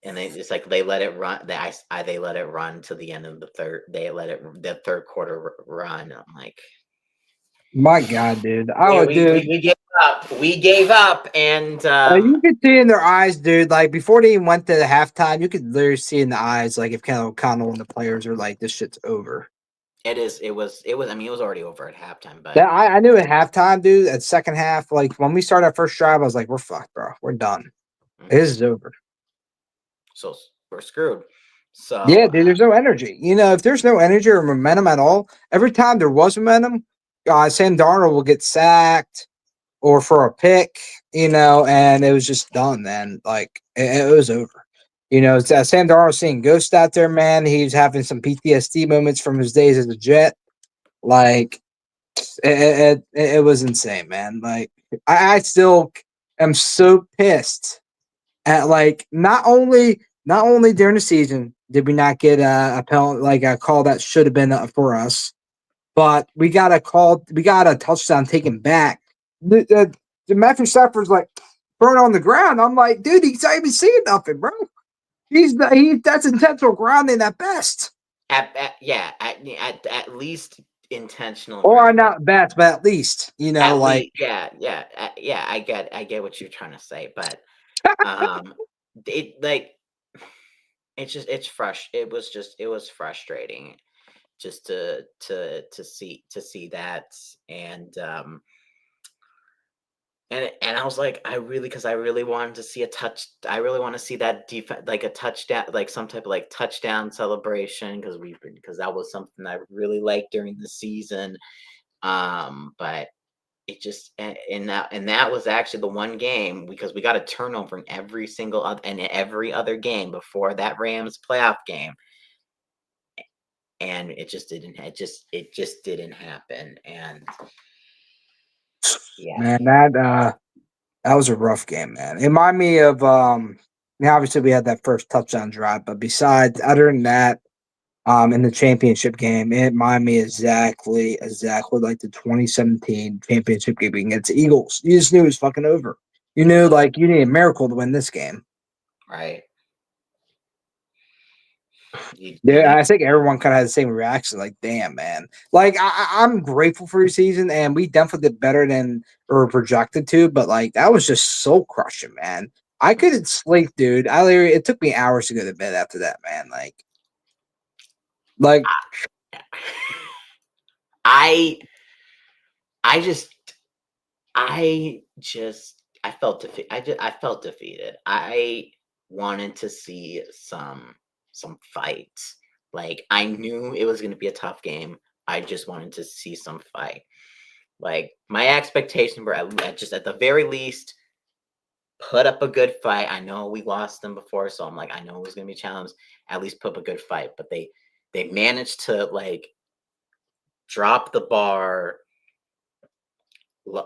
B: and they just like they let it run. They let it run to the end of the third. They let it the third quarter run. I'm like,
A: My God, dude, dude.
B: we gave up. We gave up, and
A: You could see in their eyes, dude. Like before they even went to the halftime, you could literally see in the eyes, like if Ken O'Connell and the players are like, "This shit's over."
B: it was. I mean, it was already over at halftime,
A: That
B: but
A: I knew at halftime, dude. At second half, like when we started our first drive, I was like, "We're fucked, bro. We're done. This
B: mhm,
A: is over."
B: so we're screwed.
A: Yeah,
B: So
A: dude. There's no energy. If there's no energy or momentum at all, every time there was momentum, Sam Darnold will get sacked or for a pick, and it was just done. Then, like it was over. Sam Darnold seeing ghosts out there, man. He was having some PTSD moments from his days as a Jet. Like it was insane, man. Like I still am so pissed at like not only during the season did we not get a penalty like a call that should have been for us, but we got a touchdown taken back. The Matthew Stafford's like burn on the ground. I'm like, dude, he's not even seeing nothing, bro. That's intentional grounding at best,
B: yeah, at least intentional
A: or
B: grounding.
A: not best, but at least
B: At
A: like
B: least, yeah. I get what you're trying to say, but um, it like it's just it was frustrating just to see that. And and I was like, because I really wanted to see a touch. I really want to see that defense, like a touchdown, like some type of like touchdown celebration, because that was something I really liked during the season. But it just and that was actually the one game, because we got a turnover in every other game before that Rams playoff game, and it just didn't happen. And yeah,
A: man, that was a rough game, man. It reminded me of obviously we had that first touchdown drive, but besides other than that, in the championship game, it reminded me exactly like the 2017 championship game against the Eagles. You just knew it was fucking over. You knew like you needed a miracle to win this game.
B: right. You
A: Yeah,
B: need
A: I think everyone kind of had the same reaction. Like, damn, man. Like, I'm grateful for your season, and we definitely did better than we were projected to. But like, that was just soul crushing, man. I couldn't sleep, dude. It took me hours to go to bed after that, man. Like,
B: I I just I felt I felt defeated. I wanted to see some fights. Like, I knew it was going to be a tough game. I just wanted to see some fight. Like, my expectations were just at the very least put up a good fight. I know we lost them before, so I'm like, I know it was gonna be a challenge. At least put up a good fight, but they managed to like drop the bar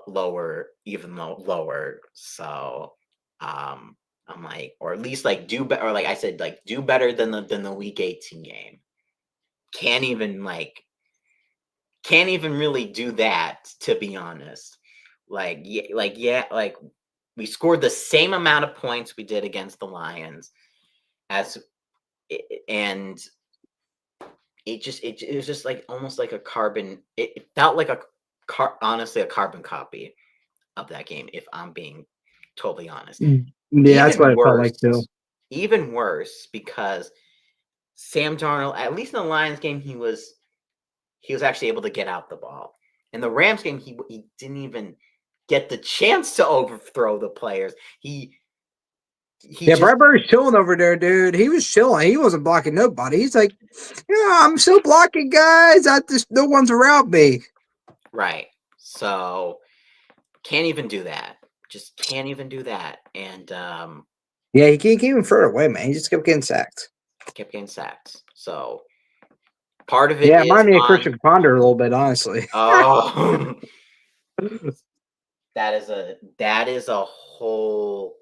B: lower, even lower. So I'm like, or at least like do better, or like I said, like do better than the week 18 game. Can't even like can't even really do that, to be honest. Like we scored the same amount of points we did against the Lions as and it was just like almost like a carbon it felt like honestly a carbon copy of that game, if I'm being totally honest.
A: Yeah, that's what
B: Even
A: it felt like too.
B: worse, even worse because Sam Darnold, at least in the Lions game, he was actually able to get out the ball. In the Rams game, he didn't even get the chance to overthrow the players. He
A: Yeah,
B: just
A: Bradbury's chilling over there, dude. He was chilling. He wasn't blocking nobody. He's like, yeah, I'm still blocking guys. I just no one's around me.
B: right. So can't even do that. Just can't even do that. And
A: Yeah, he can't even further away, man. He just kept getting sacked.
B: kept getting sacked. So part of it
A: Yeah, it
B: is
A: reminded me of
B: on
A: Christian Ponder a little bit, honestly.
B: oh that is a whole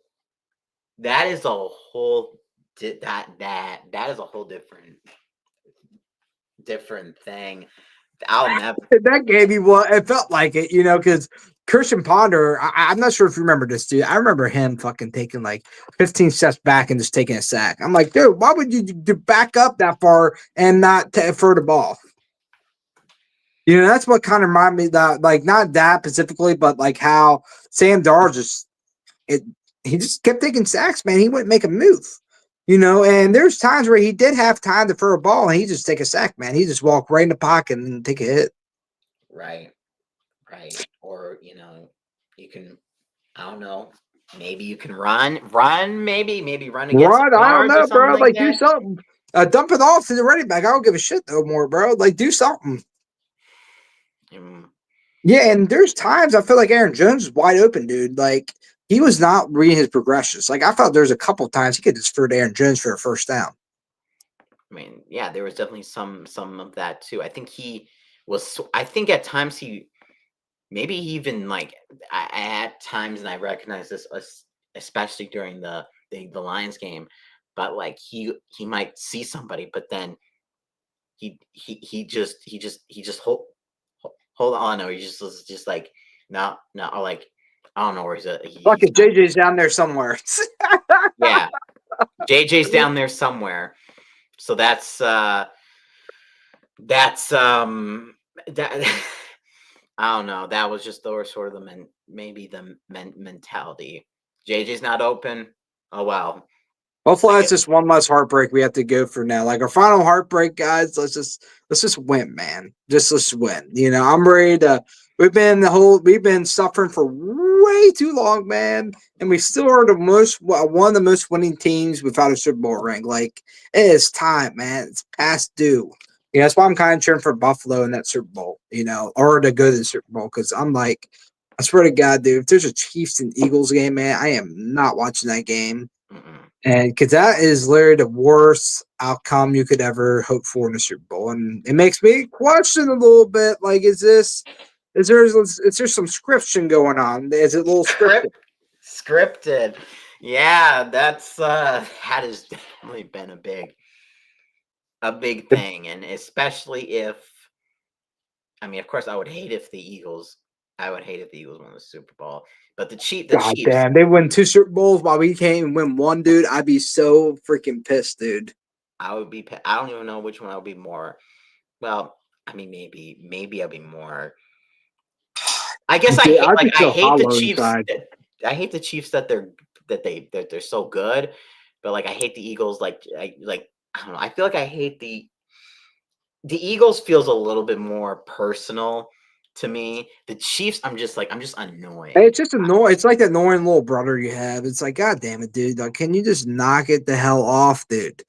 B: that is a whole that is a whole different thing. I'll never
A: That gave me what it felt like it, because Christian Ponder, I'm not sure if you remember this, dude. I remember him fucking taking like 15 steps back and just taking a sack. I'm like, dude, why would you back up that far and not throw the ball? That's what kind of reminded me that, like, not that specifically, but like how Sam Darnold he just kept taking sacks, man. He wouldn't make a move, and there's times where he did have time to throw a ball and he just take a sack, man. He just walk right in the pocket and take a hit.
B: right. Or you can I don't know, maybe you can run maybe run and get some
A: Run, I don't
B: yards or
A: know,
B: something
A: bro.
B: like
A: Like, do
B: that.
A: something. Dump it off to the running back. I don't give a shit no more, bro. Like, do something.
B: Mm,
A: Yeah, and there's times I feel like Aaron Jones is wide open, dude. Like, he was not reading his progressions. Like, I felt there's a couple times he could just throw to Aaron Jones for a first down.
B: I mean, yeah, there was definitely some of that too. I think he was. I think at times maybe even like at times, and I recognize this, especially during the Lions game, but like he might see somebody, but then he just hold on, or he just was just like no, or like I don't know where
A: Fuck
B: he's
A: it,
B: not.
A: JJ's down there somewhere.
B: Yeah, JJ's down there somewhere, so that's that. I don't know. That was just the sort of maybe the mentality. JJ's not open. Oh well.
A: Hopefully
B: I
A: that's
B: guess
A: just one less heartbreak we have to go for now. Like our final heartbreak, guys. Let's just win, man. Let's win. I'm ready to. We've been suffering for way too long, man, and we still are one of the most winning teams without a Super Bowl ring. Like it is time, man. It's past due. That's why I'm kind of cheering for Buffalo in that Super Bowl, or to go to the Super Bowl because I'm like, I swear to God, dude, if there's a Chiefs and Eagles game, man, I am not watching that game.
B: mm-mm.
A: And because that is literally the worst outcome you could ever hope for in a Super Bowl. And it makes me question a little bit like, is there some scription going on? Is it a little scripted?
B: Scripted. Yeah, that has definitely been a big thing, and especially if I mean, of course, I would hate if the Eagles won the Super Bowl, but the
A: God
B: Chiefs,
A: damn, they win 2 Super Bowls while we can't even win one, dude. I'd be so freaking pissed, dude.
B: I don't even know which one I would be more. Well, I mean, maybe I'll be more. I guess
A: Dude, I'd
B: like
A: be
B: I
A: so
B: hate the
A: hollow
B: Chiefs.
A: inside.
B: I hate the Chiefs that they're so good, but like I hate the Eagles. I don't know. I feel like I hate the Eagles feels a little bit more personal to me. The Chiefs, I'm just
A: Hey,
B: annoyed.
A: it's just annoying. It's like that annoying little brother you have. It's like, God damn it, dude. Like, can you just knock it the hell off, dude?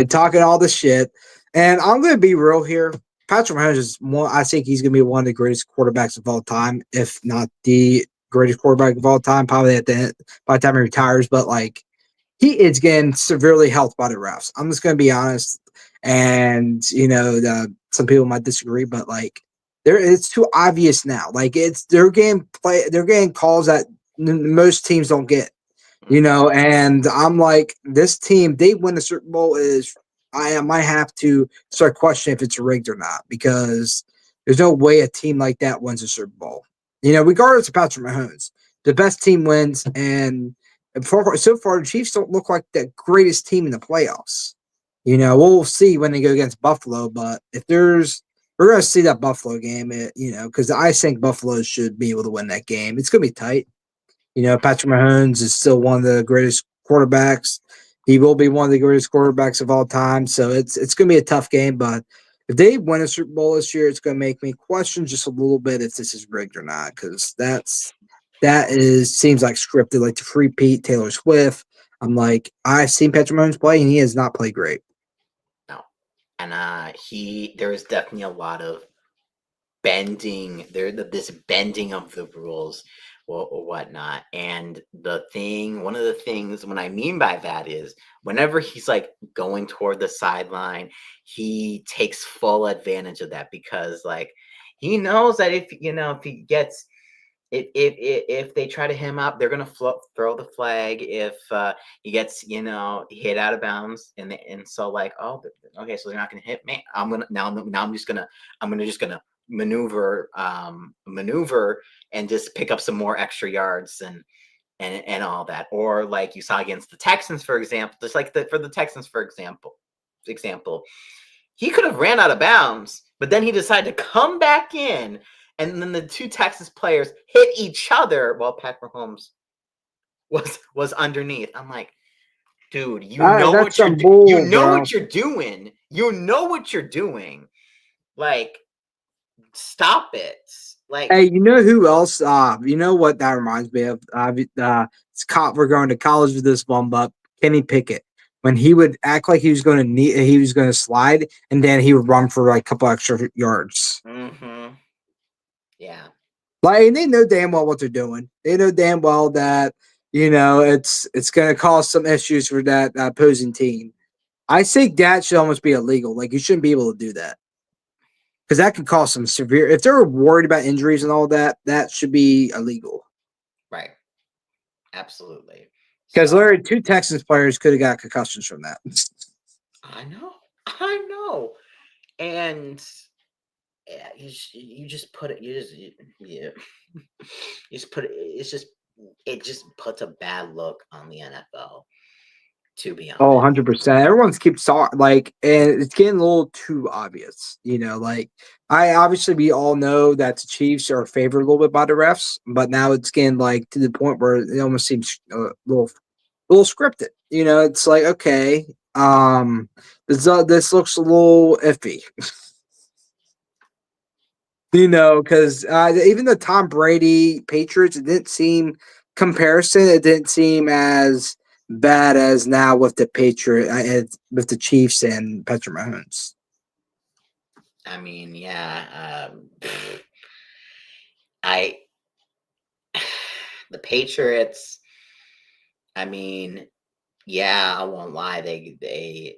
A: Talking all the shit. And I'm going to be real here. Patrick Mahomes is one. I think he's going to be one of the greatest quarterbacks of all time, if not the greatest quarterback of all time, probably at the end, by the time he retires. But like, he is getting severely helped by the refs. I'm just going to be honest, and some people might disagree, but like, it's too obvious now. Like, they're getting calls that most teams don't get. And I'm like, this team, they win the Super Bowl is I might have to start questioning if it's rigged or not, because there's no way a team like that wins a Super Bowl. Regardless of Patrick Mahomes, the best team wins, and so far the Chiefs don't look like the greatest team in the playoffs. We'll see when they go against Buffalo, but if we're going to see that Buffalo game, because I think Buffalo should be able to win that game. It's going to be tight. Patrick Mahomes is still one of the greatest quarterbacks. He will be one of the greatest quarterbacks of all time. So it's going to be a tough game. But if they win a Super Bowl this year, it's going to make me question just a little bit if this is rigged or not, because seems like scripted, like to free Pete Taylor Swift. I'm like, I've seen Patrick Mahomes play, and he has not played great.
B: No, and there is definitely a lot of bending. This bending of the rules or whatnot. And one of the things, what I mean by that is whenever he's like going toward the sideline, he takes full advantage of that, because like he knows that if he gets if they try to him up, they're gonna throw the flag if he gets hit out of bounds, and so like, oh, okay, so they're not gonna hit me. I'm just gonna maneuver and just pick up some more extra yards and all that. Or like you saw against the Texans, for example, just like for the Texans, for example, he could have ran out of bounds, but then he decided to come back in, and then the two Texas players hit each other while Patrick Mahomes was underneath. I'm like, dude, you know
A: That's
B: what you're
A: some bull,
B: you know
A: bro.
B: what you're doing. You know what you're doing. Like, stop it. Like,
A: Hey, you know who else? You know what that reminds me of? We're going to college with this one, but Kenny Pickett, when he would act like he was going to slide, and then he would run for like a couple extra yards.
B: Yeah.
A: Like, they know damn well what they're doing. They know damn well that it's going to cause some issues for that opposing team. I think that should almost be illegal. Like, you shouldn't be able to do that, because that could cause some severe. If they're worried about injuries and all that, that should be illegal.
B: Right. Absolutely.
A: Because literally, two Texans players could have got concussions from that.
B: I know. And yeah, you just put it. You just put it. It just puts a bad look on the NFL. To be honest.
A: 100%. Everyone's keeps talking, like, and it's getting a little too obvious. Like, we all know that the Chiefs are favored a little bit by the refs, but now it's getting like to the point where it almost seems a little scripted. It's like, okay, this looks a little iffy. Because even the Tom Brady Patriots, it didn't seem as bad as now with the with the Chiefs and Patrick Mahomes.
B: I mean, yeah, I the Patriots. I mean, yeah, I won't lie. They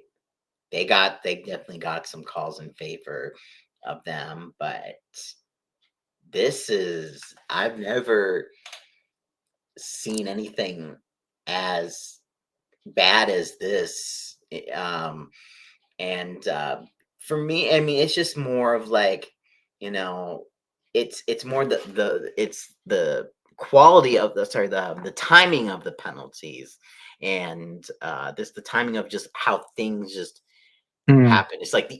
B: definitely got some calls in favor of them, but I've never seen anything as bad as this. And for me, I mean, it's just more of like, it's more it's the quality of the timing of the penalties, and the timing of just how things just happen. It's like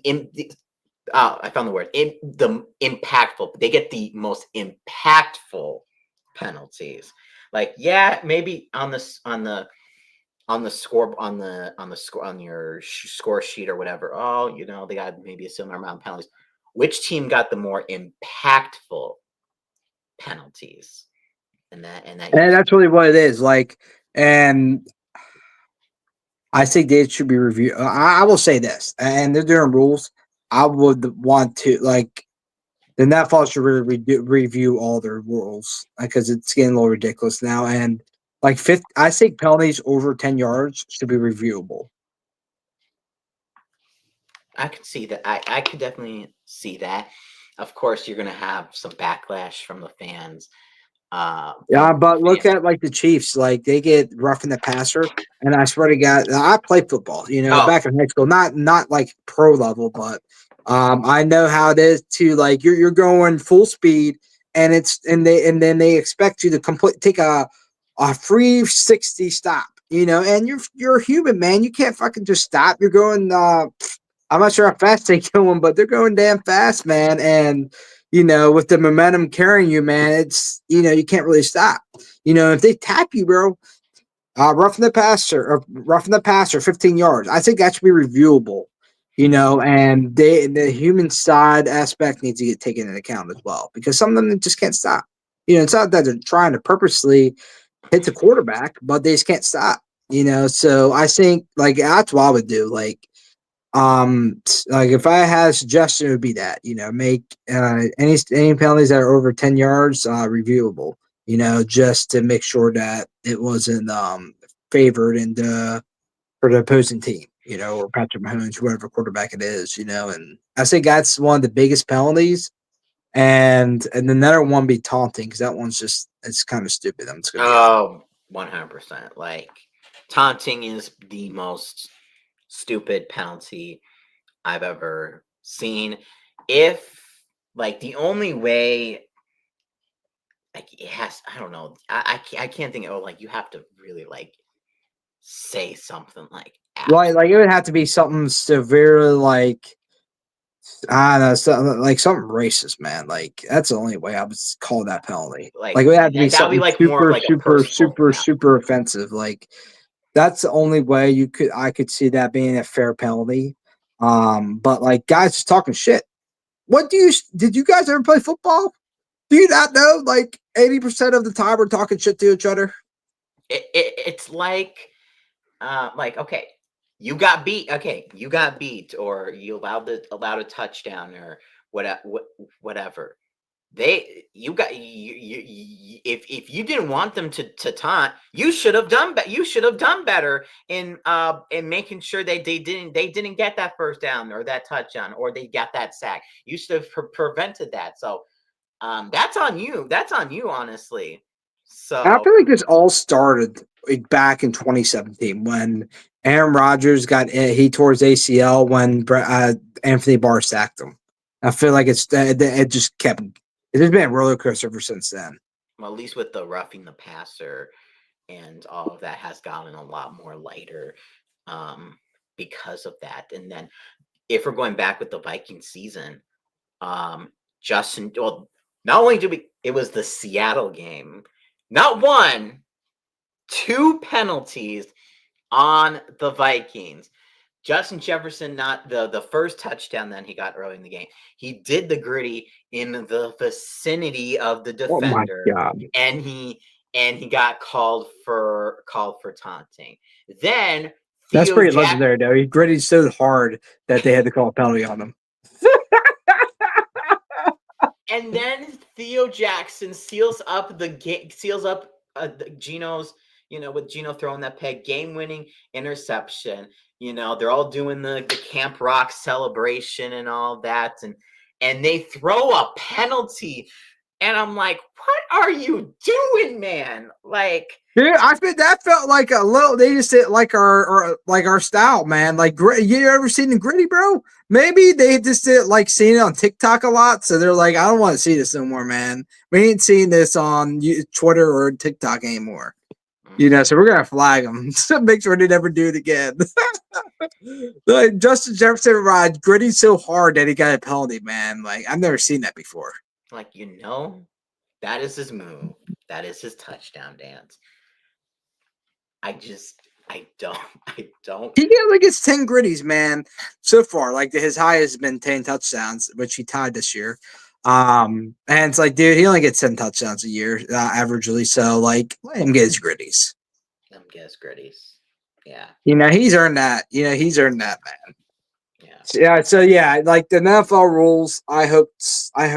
B: I found the word the impactful. They get the most impactful penalties. Like, yeah, maybe on the score on your score sheet or whatever. Oh, they got maybe a similar amount of penalties. Which team got the more impactful penalties? And
A: that's really what it is. Like, and I think they should be reviewed. I will say this, and they're doing rules. I would want to, like, then that fall should really review all their rules because it's getting a little ridiculous now. And like fifth, I think penalties over 10 yards should be reviewable.
B: I could see that. I could definitely see that. Of course, you're gonna have some backlash from the fans.
A: Yeah,
B: From
A: but look
B: fans.
A: at like the Chiefs, like they get roughing the passer, and I swear to God, I played football,
B: Oh,
A: back in high school, not like pro level, but I know how it is to like you're going full speed, and and then they expect you to take a free 60 stop, and you're a human, man, you can't fucking just stop, you're going I'm not sure how fast they kill them, but they're going damn fast, man. And with the momentum carrying you, man, it's you can't really stop. If they tap you, bro, roughing the passer, 15 yards. I think that should be reviewable. And the human side aspect needs to get taken into account as well because some of them just can't stop. It's not that they're trying to purposely hit the quarterback, but they just can't stop. So I think like that's what I would do. Like if I had a suggestion, it would be that make any penalties that are over 10 yards reviewable. Just to make sure that it wasn't favored in for the opposing team. Or Patrick Mahomes, whoever quarterback it is. And I think that's one of the biggest penalties. And another one be taunting because that one's just it's kind of stupid. I'm just gonna be honest.
B: oh, 100%. Like taunting is the most stupid penalty I've ever seen. If like the only way, like it has, I don't know, I can't think. Oh, like you have to really like say something like
A: Like it would have to be something severely like I don't know, something racist, man. Like that's the only way I would call that penalty. Like it would have to be
B: that would be
A: something
B: like more of
A: super,
B: like a
A: super,
B: personal.
A: super,
B: Yeah.
A: super offensive. Like that's the only way I could see that being a fair penalty. But like guys just talking shit. Did you guys ever play football? Do you not know? Like 80% of the time we're talking shit to each other.
B: It's like okay, you got beat. Okay, you got beat, or you allowed a touchdown, or whatever. They you got if you didn't want them to taunt, you should have done you should have done better in making sure they didn't get that first down or that touchdown or they got that sack. You should have prevented that. So that's on you. That's on you, honestly.
A: I
B: So
A: feel like this all started back in 2017 when Aaron Rodgers he tore his ACL when Anthony Barr sacked him. I feel like it just kept it's been a roller coaster ever since then.
B: well, at least with the roughing the passer and all of that has gotten a lot more lighter um, because of that. And then if we're going back with the Viking season, Justin, well, not only did we, it was the Seattle game, not one, two penalties on the Vikings. Justin Jefferson, not the first touchdown that he got early in the game. He did the gritty in the vicinity of the
A: Oh my
B: defender,
A: god.
B: and he got called for taunting. Then
A: That's
B: Theo
A: pretty
B: Jack
A: legendary though. He gritted so hard that they had to call a penalty on him.
B: and then Theo Jackson seals up the game, seals up Geno's, with Geno throwing that game-winning interception. They're all doing the Camp Rock celebration and all that, and they throw a penalty, and I'm like, what are you doing, man? Like,
A: Dude, I think that felt like a little. They just did like our style, man. Like, you ever seen the gritty, bro? Maybe they just did like seeing it on TikTok a lot, so they're like, I don't want to see this no more, man. We ain't seeing this on Twitter or TikTok anymore. So we're gonna flag them to make sure they never do it again. Like Justin Jefferson ride gritty so hard that he got a penalty, man. Like I've never seen that before.
B: like that is his move. That is his touchdown dance. I just, I don't, I don't.
A: He get like his 10 gritties, man, so far. Like his high has been 10 touchdowns, which he tied this year. And it's like, dude, he only gets 10 touchdowns a year, averagely. So like let him get his gritties.
B: Them guess gritties. Yeah.
A: He's earned that. He's earned that, man.
B: Yeah.
A: Yeah, so yeah, like the NFL rules, I have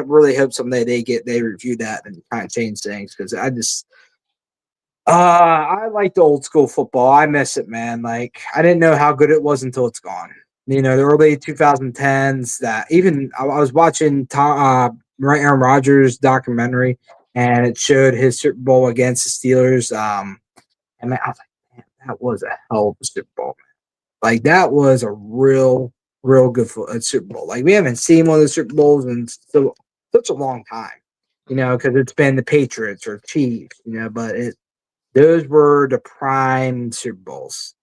A: really hope someday they review that and kind of change things because I like the old school football. I miss it, man. Like I didn't know how good it was until it's gone. You know, the early 2010s. That even I was watching Aaron Rodgers documentary, and it showed his Super Bowl against the Steelers. And I was like, man, that was a hell of a Super Bowl. Like that was a real good Super Bowl. Like we haven't seen one of the Super Bowls in such a long time. You know, because it's been the Patriots or Chiefs. You know, but those were the prime Super Bowls.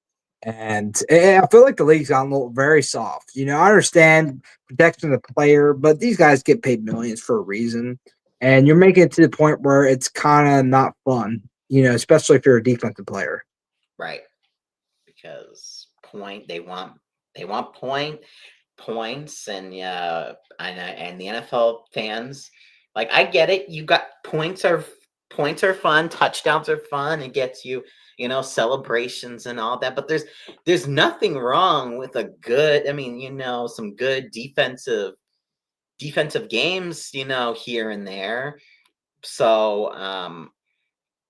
A: And I feel like the league's gotten a little very soft. You know, I understand protection of the player, but these guys get paid millions for a reason. And you're making it to the point where it's kind of not fun, you know, especially if you're a defensive player.
B: Right. Because they want points and the NFL fans, like, I get it. You got points are fun, touchdowns are fun. It gets you, celebrations and all that. But there's nothing wrong with a good, I mean, some good defensive games, here and there. So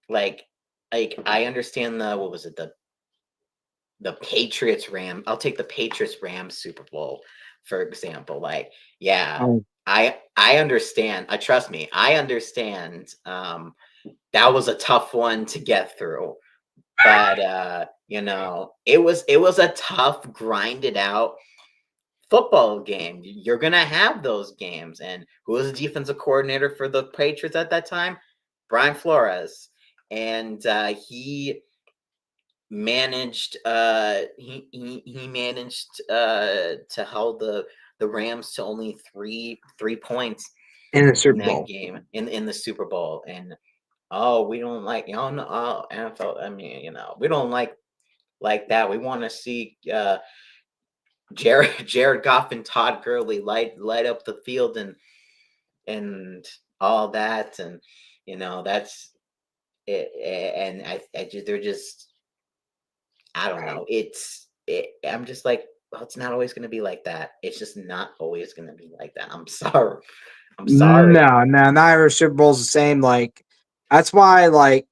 B: like I understand the what was it, the Patriots Ram. I'll take the Patriots Rams Super Bowl, for example. Like, yeah,
A: Um,
B: I understand. Trust me, I understand. That was a tough one to get through, but it was a tough, grinded out football game. You're gonna have those games. And who was the defensive coordinator for the Patriots at that time? Brian Flores, and he managed to hold the Rams to only three points
A: in the
B: in
A: Super
B: that
A: Bowl.
B: game in the Super Bowl. And we don't like, no, NFL. I mean, we don't like that. We want to see Jared Goff and Todd Gurley light up the field and all that. And that's it. And they're just, I don't know. I'm just like, well, it's not always going to be like that. It's just not always going to be like that. I'm sorry. I'm sorry.
A: No, no, not every Super Bowl is the same. Like that's why, like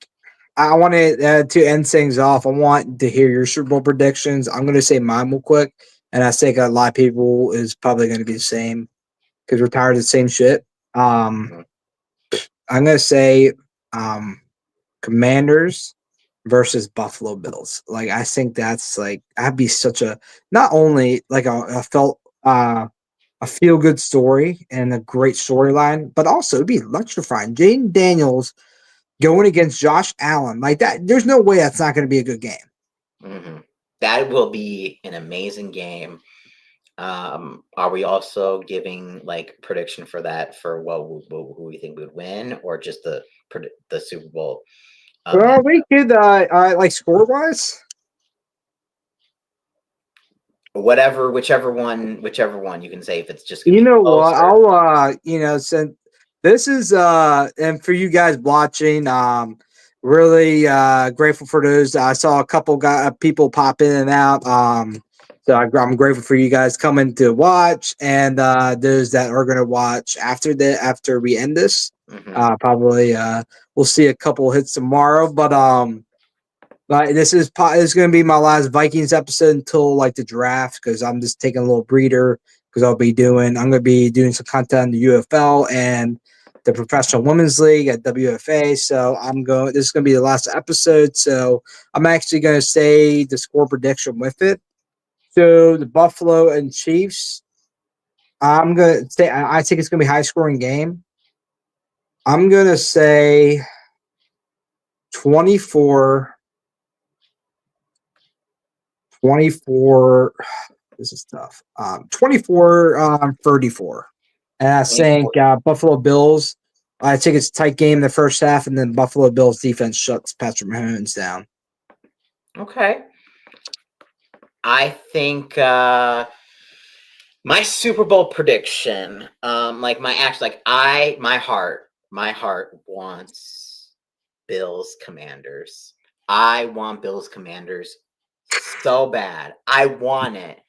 A: I wanted to end things off. I want to hear your Super Bowl predictions. I'm going to say mine real quick, and I think a lot of people is probably going to be the same because we're tired of the same shit. Um,
B: Mhm.
A: I'm going to say Commanders versus Buffalo Bills. Like I think that's like that'd be such a not only like a feel good story and a great storyline, but also it'd be electrifying. Jaden Daniels going against Josh Allen like that. There's no way that's not going to be a good game.
B: Mhm. That will be an amazing game. Are we also giving like prediction for that for who we think would win, or just the Super Bowl
A: Well, we
B: matchup?
A: could like score wise.
B: Whatever, whichever one you can say, if it's just gonna
A: You
B: be
A: know what?
B: closer.
A: I'll since this is and for you guys watching, really grateful for those. I saw a couple people pop in and out. So I'm grateful for you guys coming to watch and those that are gonna watch after we end this.
B: Hmm.
A: Probably we'll see a couple hits tomorrow, but this is going to be my last Vikings episode until like the draft because I'm just taking a little breather because I'm going to be doing some content on the UFL and the Professional Women's League at WFA. So this is going to be the last episode. So I'm actually going to say the score prediction with it. So the Buffalo and Chiefs, I'm going to say, I think it's going to be a high scoring game. I'm going to say 24, 24. This is tough. 24 34. And I think
B: 24.
A: Buffalo Bills, I think it's a tight game in the first half, and then Buffalo Bills defense shuts Patrick Mahomes down.
B: Okay. I think my Super Bowl prediction, like my heart wants Bills Commanders. I want Bills Commanders so bad. I want it.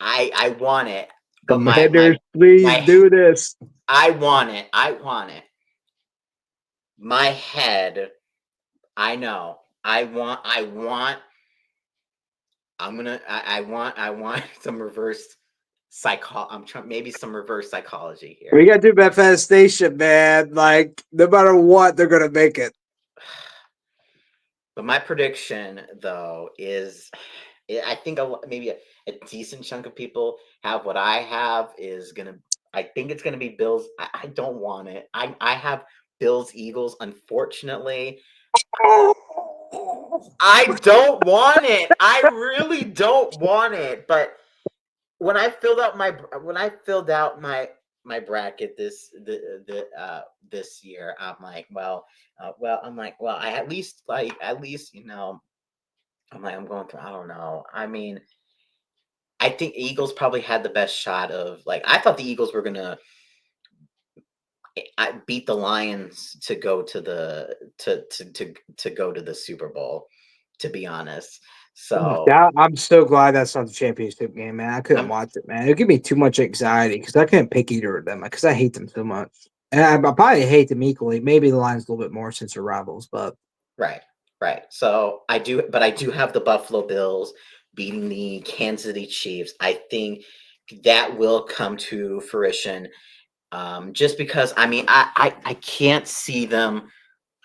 B: I want it, but
A: Commanders, please
B: my
A: do this.
B: I want it. I want it. My head, I know. I want I want some reverse I'm trying maybe some reverse psychology here.
A: We got to do manifestation, man. Like, no matter what, they're gonna make it.
B: But my prediction, though, is I think maybe a decent chunk of people have what I have is gonna. I think it's gonna be Bills. I don't want it. I have Bills Eagles. Unfortunately, I don't want it. I really don't want it. But when I filled out my bracket this year, I'm like, well, I at least I'm like, I'm going through. I don't know. I mean, I think Eagles probably had the best shot of like. I thought the Eagles were gonna beat the Lions to go to the to go to the Super Bowl. To be honest, so
A: Yeah, I'm so glad that's not the championship game, man. I couldn't
B: I'm
A: watch it, man. It give me too much anxiety because I couldn't pick either of them because I hate them so much. And I probably hate them equally. Maybe the Lions a little bit more since they're rivals, but
B: right, right. So I do have the Buffalo Bills beating the Kansas City Chiefs. I think that will come to fruition. Just because I mean I can't see them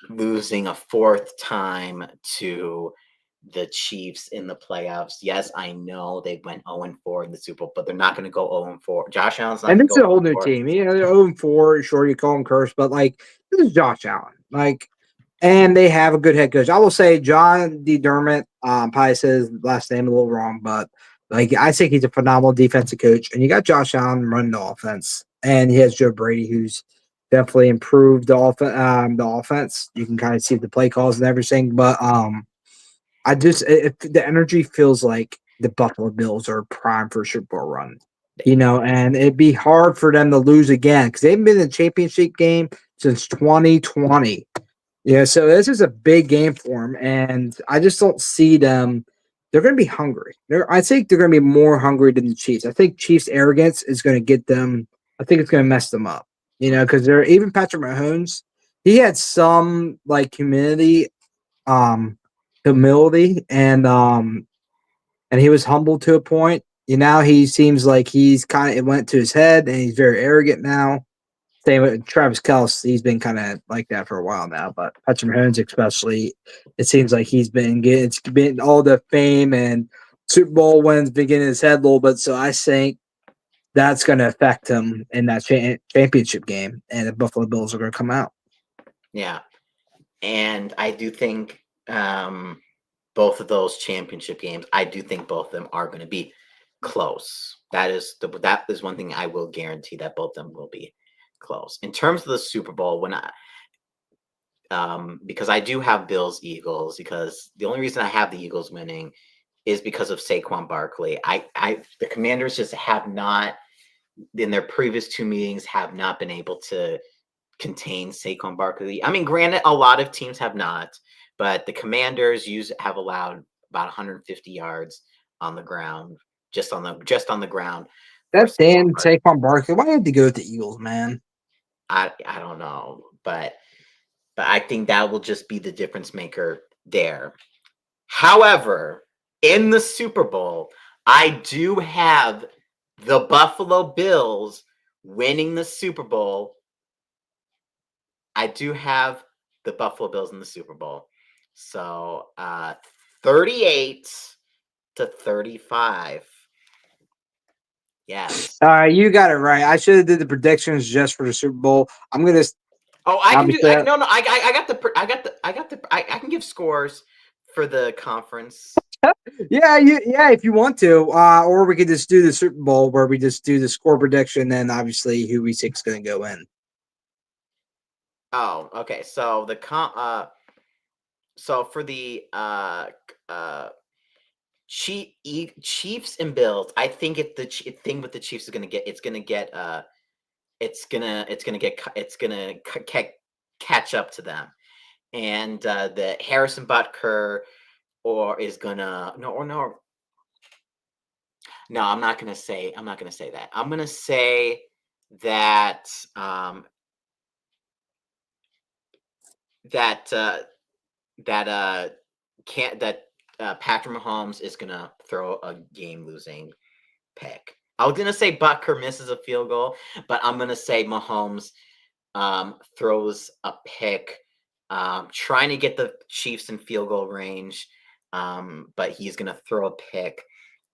B: losing a fourth time to the Chiefs in the playoffs. Yes, I know they went 0-4 in the Super Bowl, but they're not going to go 0-4. Josh Allen's not
A: and
B: going to
A: this is
B: go
A: a whole new
B: 0-4.
A: team. You know, they're 0-4. Sure, you call them cursed, but like this is Josh Allen. Like, and they have a good head coach. I will say John D. Dermott, probably says his last name a little wrong, but like I think he's a phenomenal defensive coach. And you got Josh Allen running the offense, and he has Joe Brady, who's definitely improved the offense. The offense, you can kind of see the play calls and everything. But I just the energy feels like the Buffalo Bills are prime for a Super Bowl run. You know, and it'd be hard for them to lose again because they've been in the championship game since 2020. Yeah, so this is a big game for them, and I just don't see them. They're going to be hungry. I think they're going to be more hungry than the Chiefs. I think Chiefs' arrogance is going to get them. I think it's going to mess them up. You know, because they're even Patrick Mahomes. He had some like um, humility, and he was humble to a point. You know, he seems like he's kind of it went to his head, and he's very arrogant now. Same with Travis Kelce. He's been kind of like that for a while now, but Patrick Mahomes, especially, it seems like he's been getting it's been all the fame and Super Bowl wins been getting his head a little bit. So I think that's going to affect him in that championship game, and the Buffalo Bills are going to come out.
B: Yeah, and I do think both of those championship games, I do think both of them are going to be close. That is one thing I will guarantee that both of them will be close. In terms of the Super Bowl, when I because I do have Bills Eagles because the only reason I have the Eagles winning is because of Saquon Barkley. I the Commanders just have not in their previous two meetings have not been able to contain Saquon Barkley. I mean, granted, a lot of teams have not, but the Commanders have allowed about 150 yards on the ground, just on the ground for
A: That
B: Saquon
A: Dan
B: Barkley.
A: Saquon Barkley, why had to go with the Eagles, man?
B: I don't know, but I think that will just be the difference maker there. However, in the Super Bowl, I do have the Buffalo Bills winning the Super Bowl. I do have the Buffalo Bills in the Super Bowl. So 38-35. Yes.
A: You got it right. I should have did the predictions just for the Super Bowl. I'm gonna
B: Oh, I can do.
A: obviously.
B: No, no. I can give scores for the conference.
A: Yeah, yeah, if you want to, or we could just do the Super Bowl where we just do the score prediction, and obviously who we think's going to go in.
B: Oh, okay. So so for the uh Chiefs and Bills, I think if the thing with the Chiefs is gonna get, it's gonna catch up to them, and the Harrison Butker or is gonna no No, I'm not gonna say. I'm not gonna say that. I'm gonna say that that that can't that Patrick Mahomes is gonna throw a game-losing pick. I was gonna say Butker misses a field goal, but I'm gonna say Mahomes throws a pick, trying to get the Chiefs in field goal range, but he's gonna throw a pick.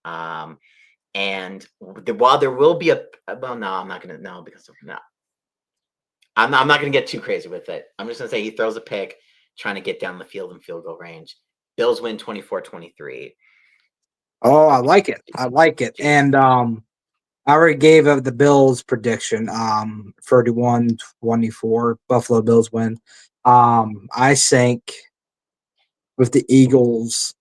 B: Um, and while there will be a well, no, I'm not gonna no because no, I'm not gonna get too crazy with it. I'm just gonna say he throws a pick, trying to get down the field in field goal range. Bills win 24-23.
A: Oh, I
B: What do
A: like it. I like it.
B: you think?
A: And I already gave up the Bills prediction. 31-24. Buffalo Bills win. I think with the Eagles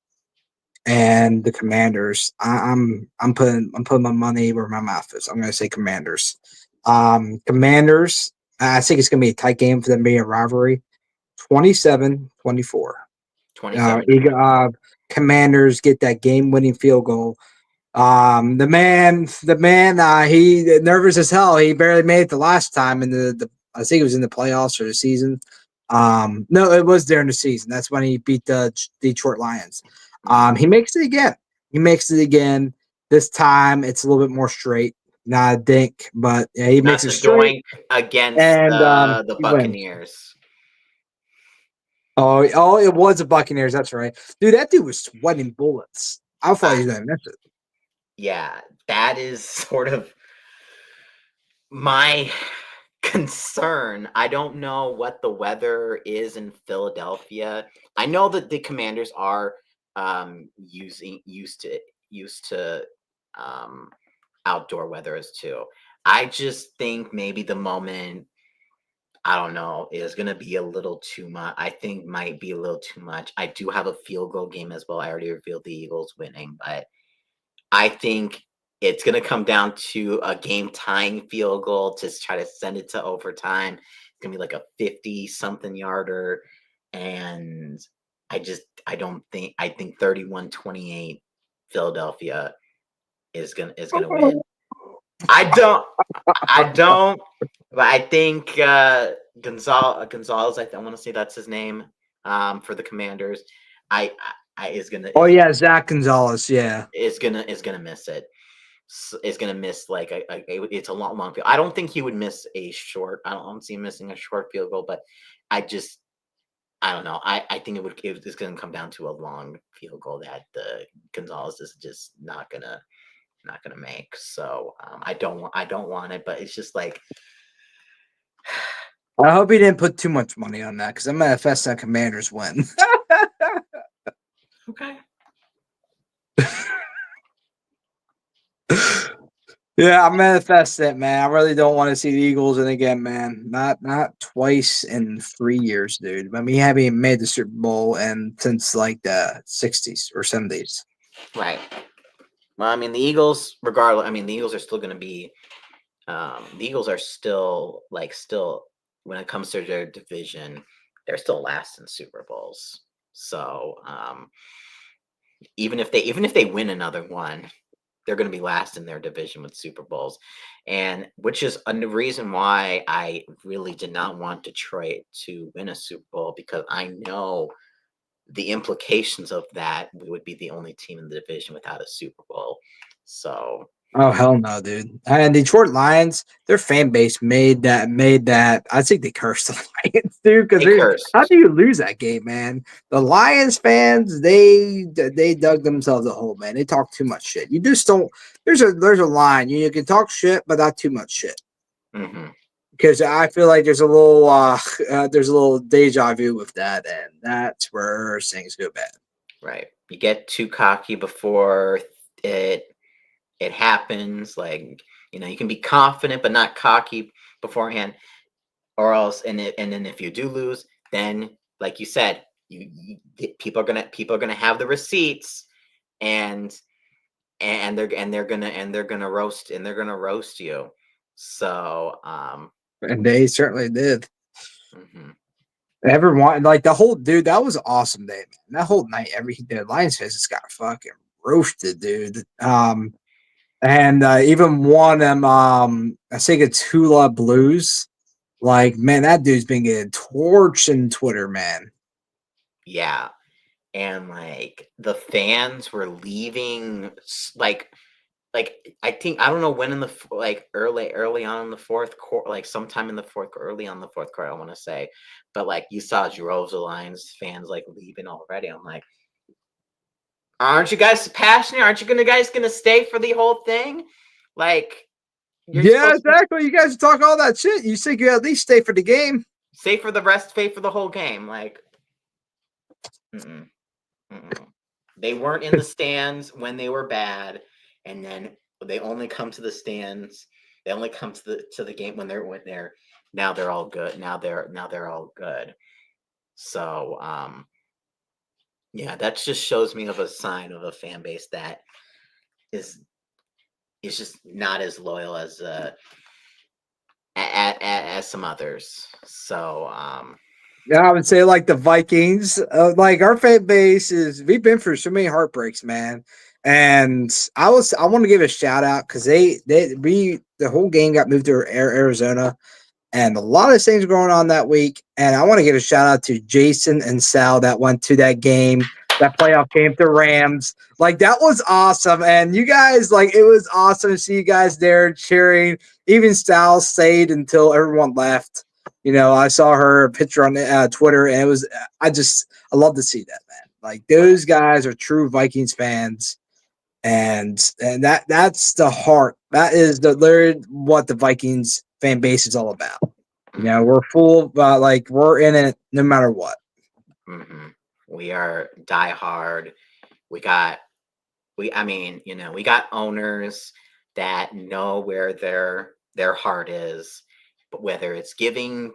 A: and the Commanders, I'm putting my money where my mouth is. I'm gonna say Commanders. Commanders, I think it's gonna be a tight game for them being a rivalry. 27-24.
B: 27
A: Commanders get that game-winning field goal. The man, he nervous as hell. He barely made it the last time in the I think it was in the playoffs or the season. No, it was during the season. That's when he beat the Detroit Lions. He makes it again. He makes it again. This time it's a little bit more straight. Not a dink, but yeah, he
B: Not
A: makes it
B: the
A: straight
B: doink against
A: and
B: the
A: he wins.
B: Buccaneers.
A: Oh, it was the Buccaneers. That's right, dude. That dude was sweating bullets. I thought
B: Uh,
A: he was gonna miss it.
B: yeah, that is sort of my concern. I don't know what the weather is in Philadelphia. I know that the Commanders are used to um, outdoor weather as too. I just think maybe the moment I don't know is going to be a little too much. I think might be a little too much. I do have a field goal game as well. I already revealed the Eagles winning, but I think it's going to come down to a game tying field goal to try to send it to overtime. It's going to be like a 50 something yarder. And I think 31-28 Philadelphia is gonna win. I don't I don't but I think Gonzalez I want to say that's his name for the Commanders. I is gonna
A: Oh yeah, Zach Gonzalez. Yeah.
B: is gonna miss it. Is gonna miss like it's a long field. I don't think he would miss a short. I don't see him missing a short field goal, but I just I don't know. I think it's gonna come down to a long field goal that the Gonzalez is just not gonna make. So I don't want it, but it's just like
A: I hope he didn't put too much money on that because I'm gonna fess that Commanders win.
B: okay.
A: Yeah, I'm manifest it, man. I really don't want to see the Eagles and again, man. Not twice in 3 years, dude. I mean, he haven't made the Super Bowl and since like the 60s or 70s.
B: Right. Well, I mean the Eagles, regardless. I mean the Eagles are still gonna be. The Eagles are still when it comes to their division, they're still last in Super Bowls. So even if they win another one, they're going to be last in their division with Super Bowls, and which is a reason why I really did not want Detroit to win a Super Bowl because I know the implications of that. We would be the only team in the division without a Super Bowl. So
A: Oh hell no, dude! And Detroit Lions, their fan base made that. I think they cursed the Lions, dude.
B: they
A: Because how
B: cursed.
A: do you lose that game, man? The Lions fans, they dug themselves a hole, man. They talk too much shit. You just don't. There's a line. You can talk shit, but not too much shit.
B: Hmm.
A: Because I feel like there's a little deja vu with that, and that's where things go bad.
B: Right. You get too cocky before it it happens. Like you can be confident but not cocky beforehand, or else and then if you do lose, then like you said, people are gonna have the receipts and they're gonna roast you. So
A: And they certainly did.
B: mhm.
A: Everyone, like the whole dude, that was an awesome day, man. That whole night, the Lions fans just got fucking roasted, dude. and even won them. I think it's Hula Blues. Like, man, that dude's been getting torched in Twitter, man.
B: Yeah, and like the fans were leaving, I think I don't know when in the like early on in the fourth quarter, like sometime in the fourth, early on the fourth quarter, I want to say, but like you saw droves of Lions fans like leaving already. I'm like, aren't you guys passionate? Aren't you guys gonna stay for the whole thing? Like you're
A: Yeah,
B: supposed to
A: exactly. You guys talk all that shit. You think you at least stay for the game.
B: stay for the rest, stay for the whole game. Like, mm-mm, mm-mm. They weren't in the stands when they were bad, and then they only come to the stands. They only come to the game when they're now they're all good. Now they're all good. So yeah, that just shows me of a sign of a fan base that is is just not as loyal as some others. So
A: Yeah, I would say like the Vikings, like our fan base is. We've been through so many heartbreaks, man. And I want to give a shout out because we the whole game got moved to Arizona, and a lot of things going on that week. And I want to give a shout out to Jason and Sal that went to that game, that playoff game, the Rams. Like that was awesome, and you guys, like it was awesome to see you guys there cheering. Even Sal stayed until everyone left. You know, I saw her picture on Twitter, and it was I love to see that, man. Like those guys are true Vikings fans, and that's the heart. That is the literally what the Vikings fan base is all about. You know, we're full, like we're in it no matter what.
B: mhm. We are die hard. We got I mean, we got owners that know where their heart is, but whether it's giving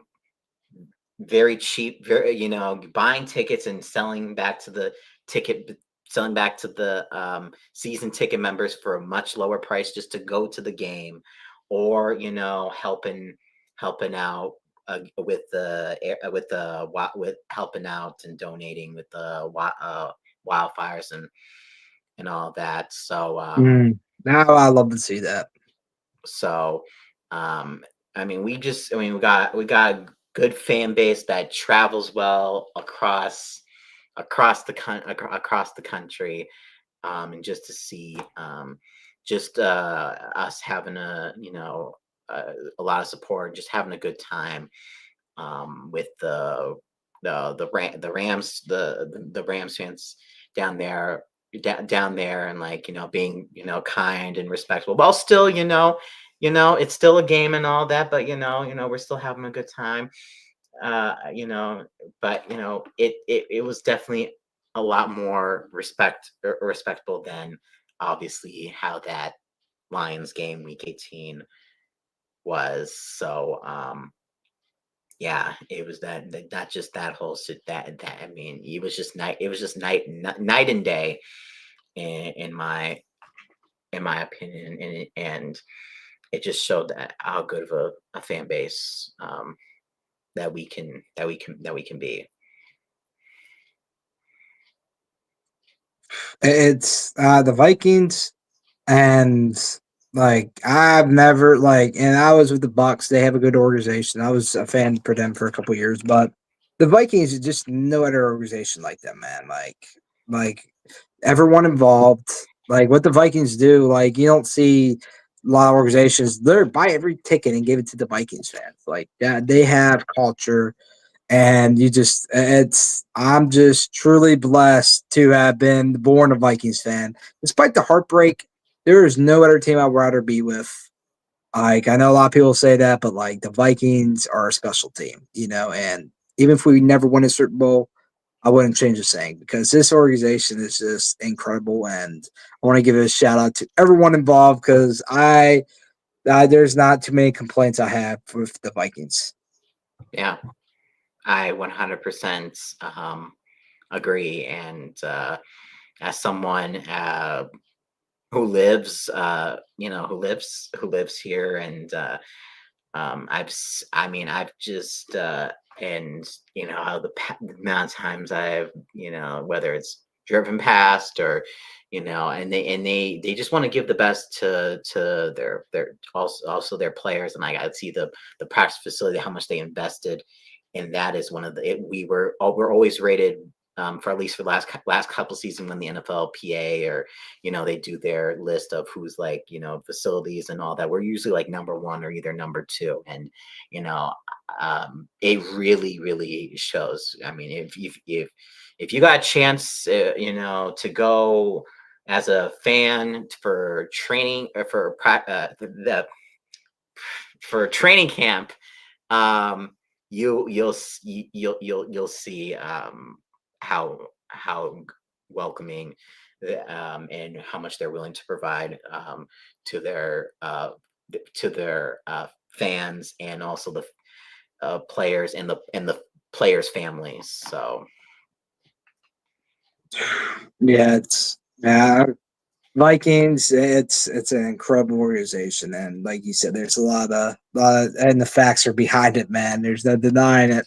B: very cheap, very buying tickets and ticket selling back to the season ticket members for a much lower price just to go to the game, or helping out with helping out and donating with the wildfires and all that. So
A: Now I love to see that.
B: so I mean we got a good fan base that travels well across the country, and just to see just us having a lot of support, just having a good time with the Rams fans down there down there, and like being kind and respectful, while still it's still a game and all that, but we're still having a good time, you know but it was definitely a lot more respectable than obviously how that Lions game week 18 was. So yeah, it was not just that whole that I mean, it was just night and day in my opinion, and it just showed that how good of a fan base that we can be.
A: It's the Vikings, and like I've never like, and I was with the Bucks. They have a good organization. I was a fan for them for a couple years, but the Vikings is just no other organization like them, man. Like everyone involved, like what the Vikings do. Like you don't see a lot of organizations. They buy every ticket and give it to the Vikings fans. Like that, they have culture, and I'm just truly blessed to have been born a Vikings fan. Despite the heartbreak, there is no other team I'd rather be with. Like I know a lot of people say that, but like the Vikings are a special team, and even if we never win a Super Bowl, I wouldn't change the saying because this organization is just incredible, and I want to give a shout out to everyone involved because there's not too many complaints I have with the Vikings.
B: Yeah, I 100% agree. And as someone who lives here, and I mean, I've just and how the amount of times I've whether it's driven past, or and they just want to give the best to their also their players. And I see the practice facility, how much they invested, and that is one of we're always rated, for at least for the last couple seasons, when the NFLPA, or they do their list of who's like facilities and all that. We're usually like number one or either number two, and you know it really shows. I mean, if you got a chance, to go as a fan for training, or for training camp, um, you'll see, how welcoming, and how much they're willing to provide, to their fans, and also the players, and the players' families. So
A: Yeah, yeah, Vikings. It's an incredible organization, and like you said, there's a lot of, and the facts are behind it, man. There's no denying it.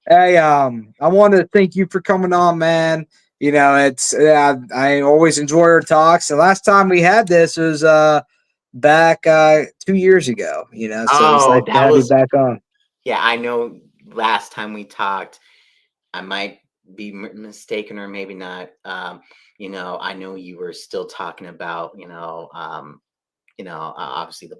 A: Hey, I want to thank you for coming on, man. It's I always enjoy our talks. The last time we had this was back 2 years ago. So it was nice
B: oh,
A: to
B: that
A: have you
B: was
A: back on.
B: yeah. I know last time we talked, I might be mistaken, or maybe not. I know you were still talking about, obviously the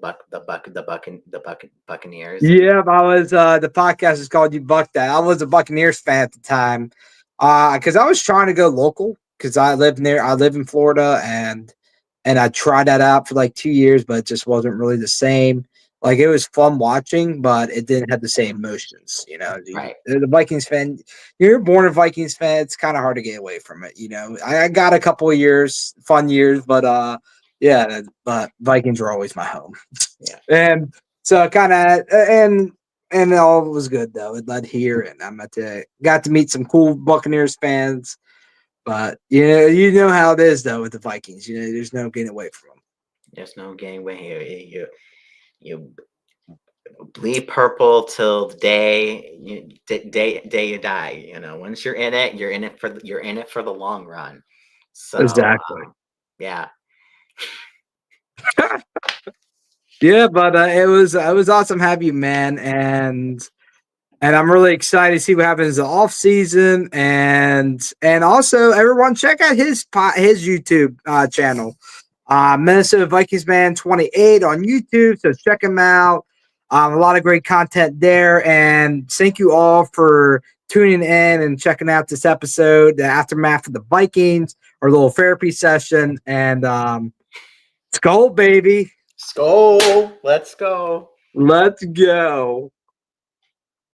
B: Buccaneers, and
A: Yeah, I was. The podcast is called "You Buck That." I was a Buccaneers fan at the time, because I was trying to go local because I live in Florida, and I tried that out for like 2 years, but it just wasn't really the same. Like it was fun watching, but it didn't have the same emotions.
B: right.
A: The Vikings fan, you're born a Vikings fan. It's kind of hard to get away from it. I got a couple of years, fun years, but yeah, but Vikings were always my home.
B: Yeah.
A: And so kind of and all was good though. It led here, and got to meet some cool Buccaneers fans. But you know how it is though with the Vikings. There's no getting away from them.
B: There's no game where you bleed purple till the day you die. Once you're in it, you're in it for the long run. So
A: Exactly.
B: yeah.
A: Yeah, but it was awesome to have you, man, and I'm really excited to see what happens in the off season, and also everyone check out his YouTube channel, Minnesota Vikings Man 28 on YouTube. So check him out. A lot of great content there, and thank you all for tuning in and checking out this episode, the aftermath of the Vikings, our little therapy session, and let's go, baby.
B: Skull, let's go.
A: Let's go.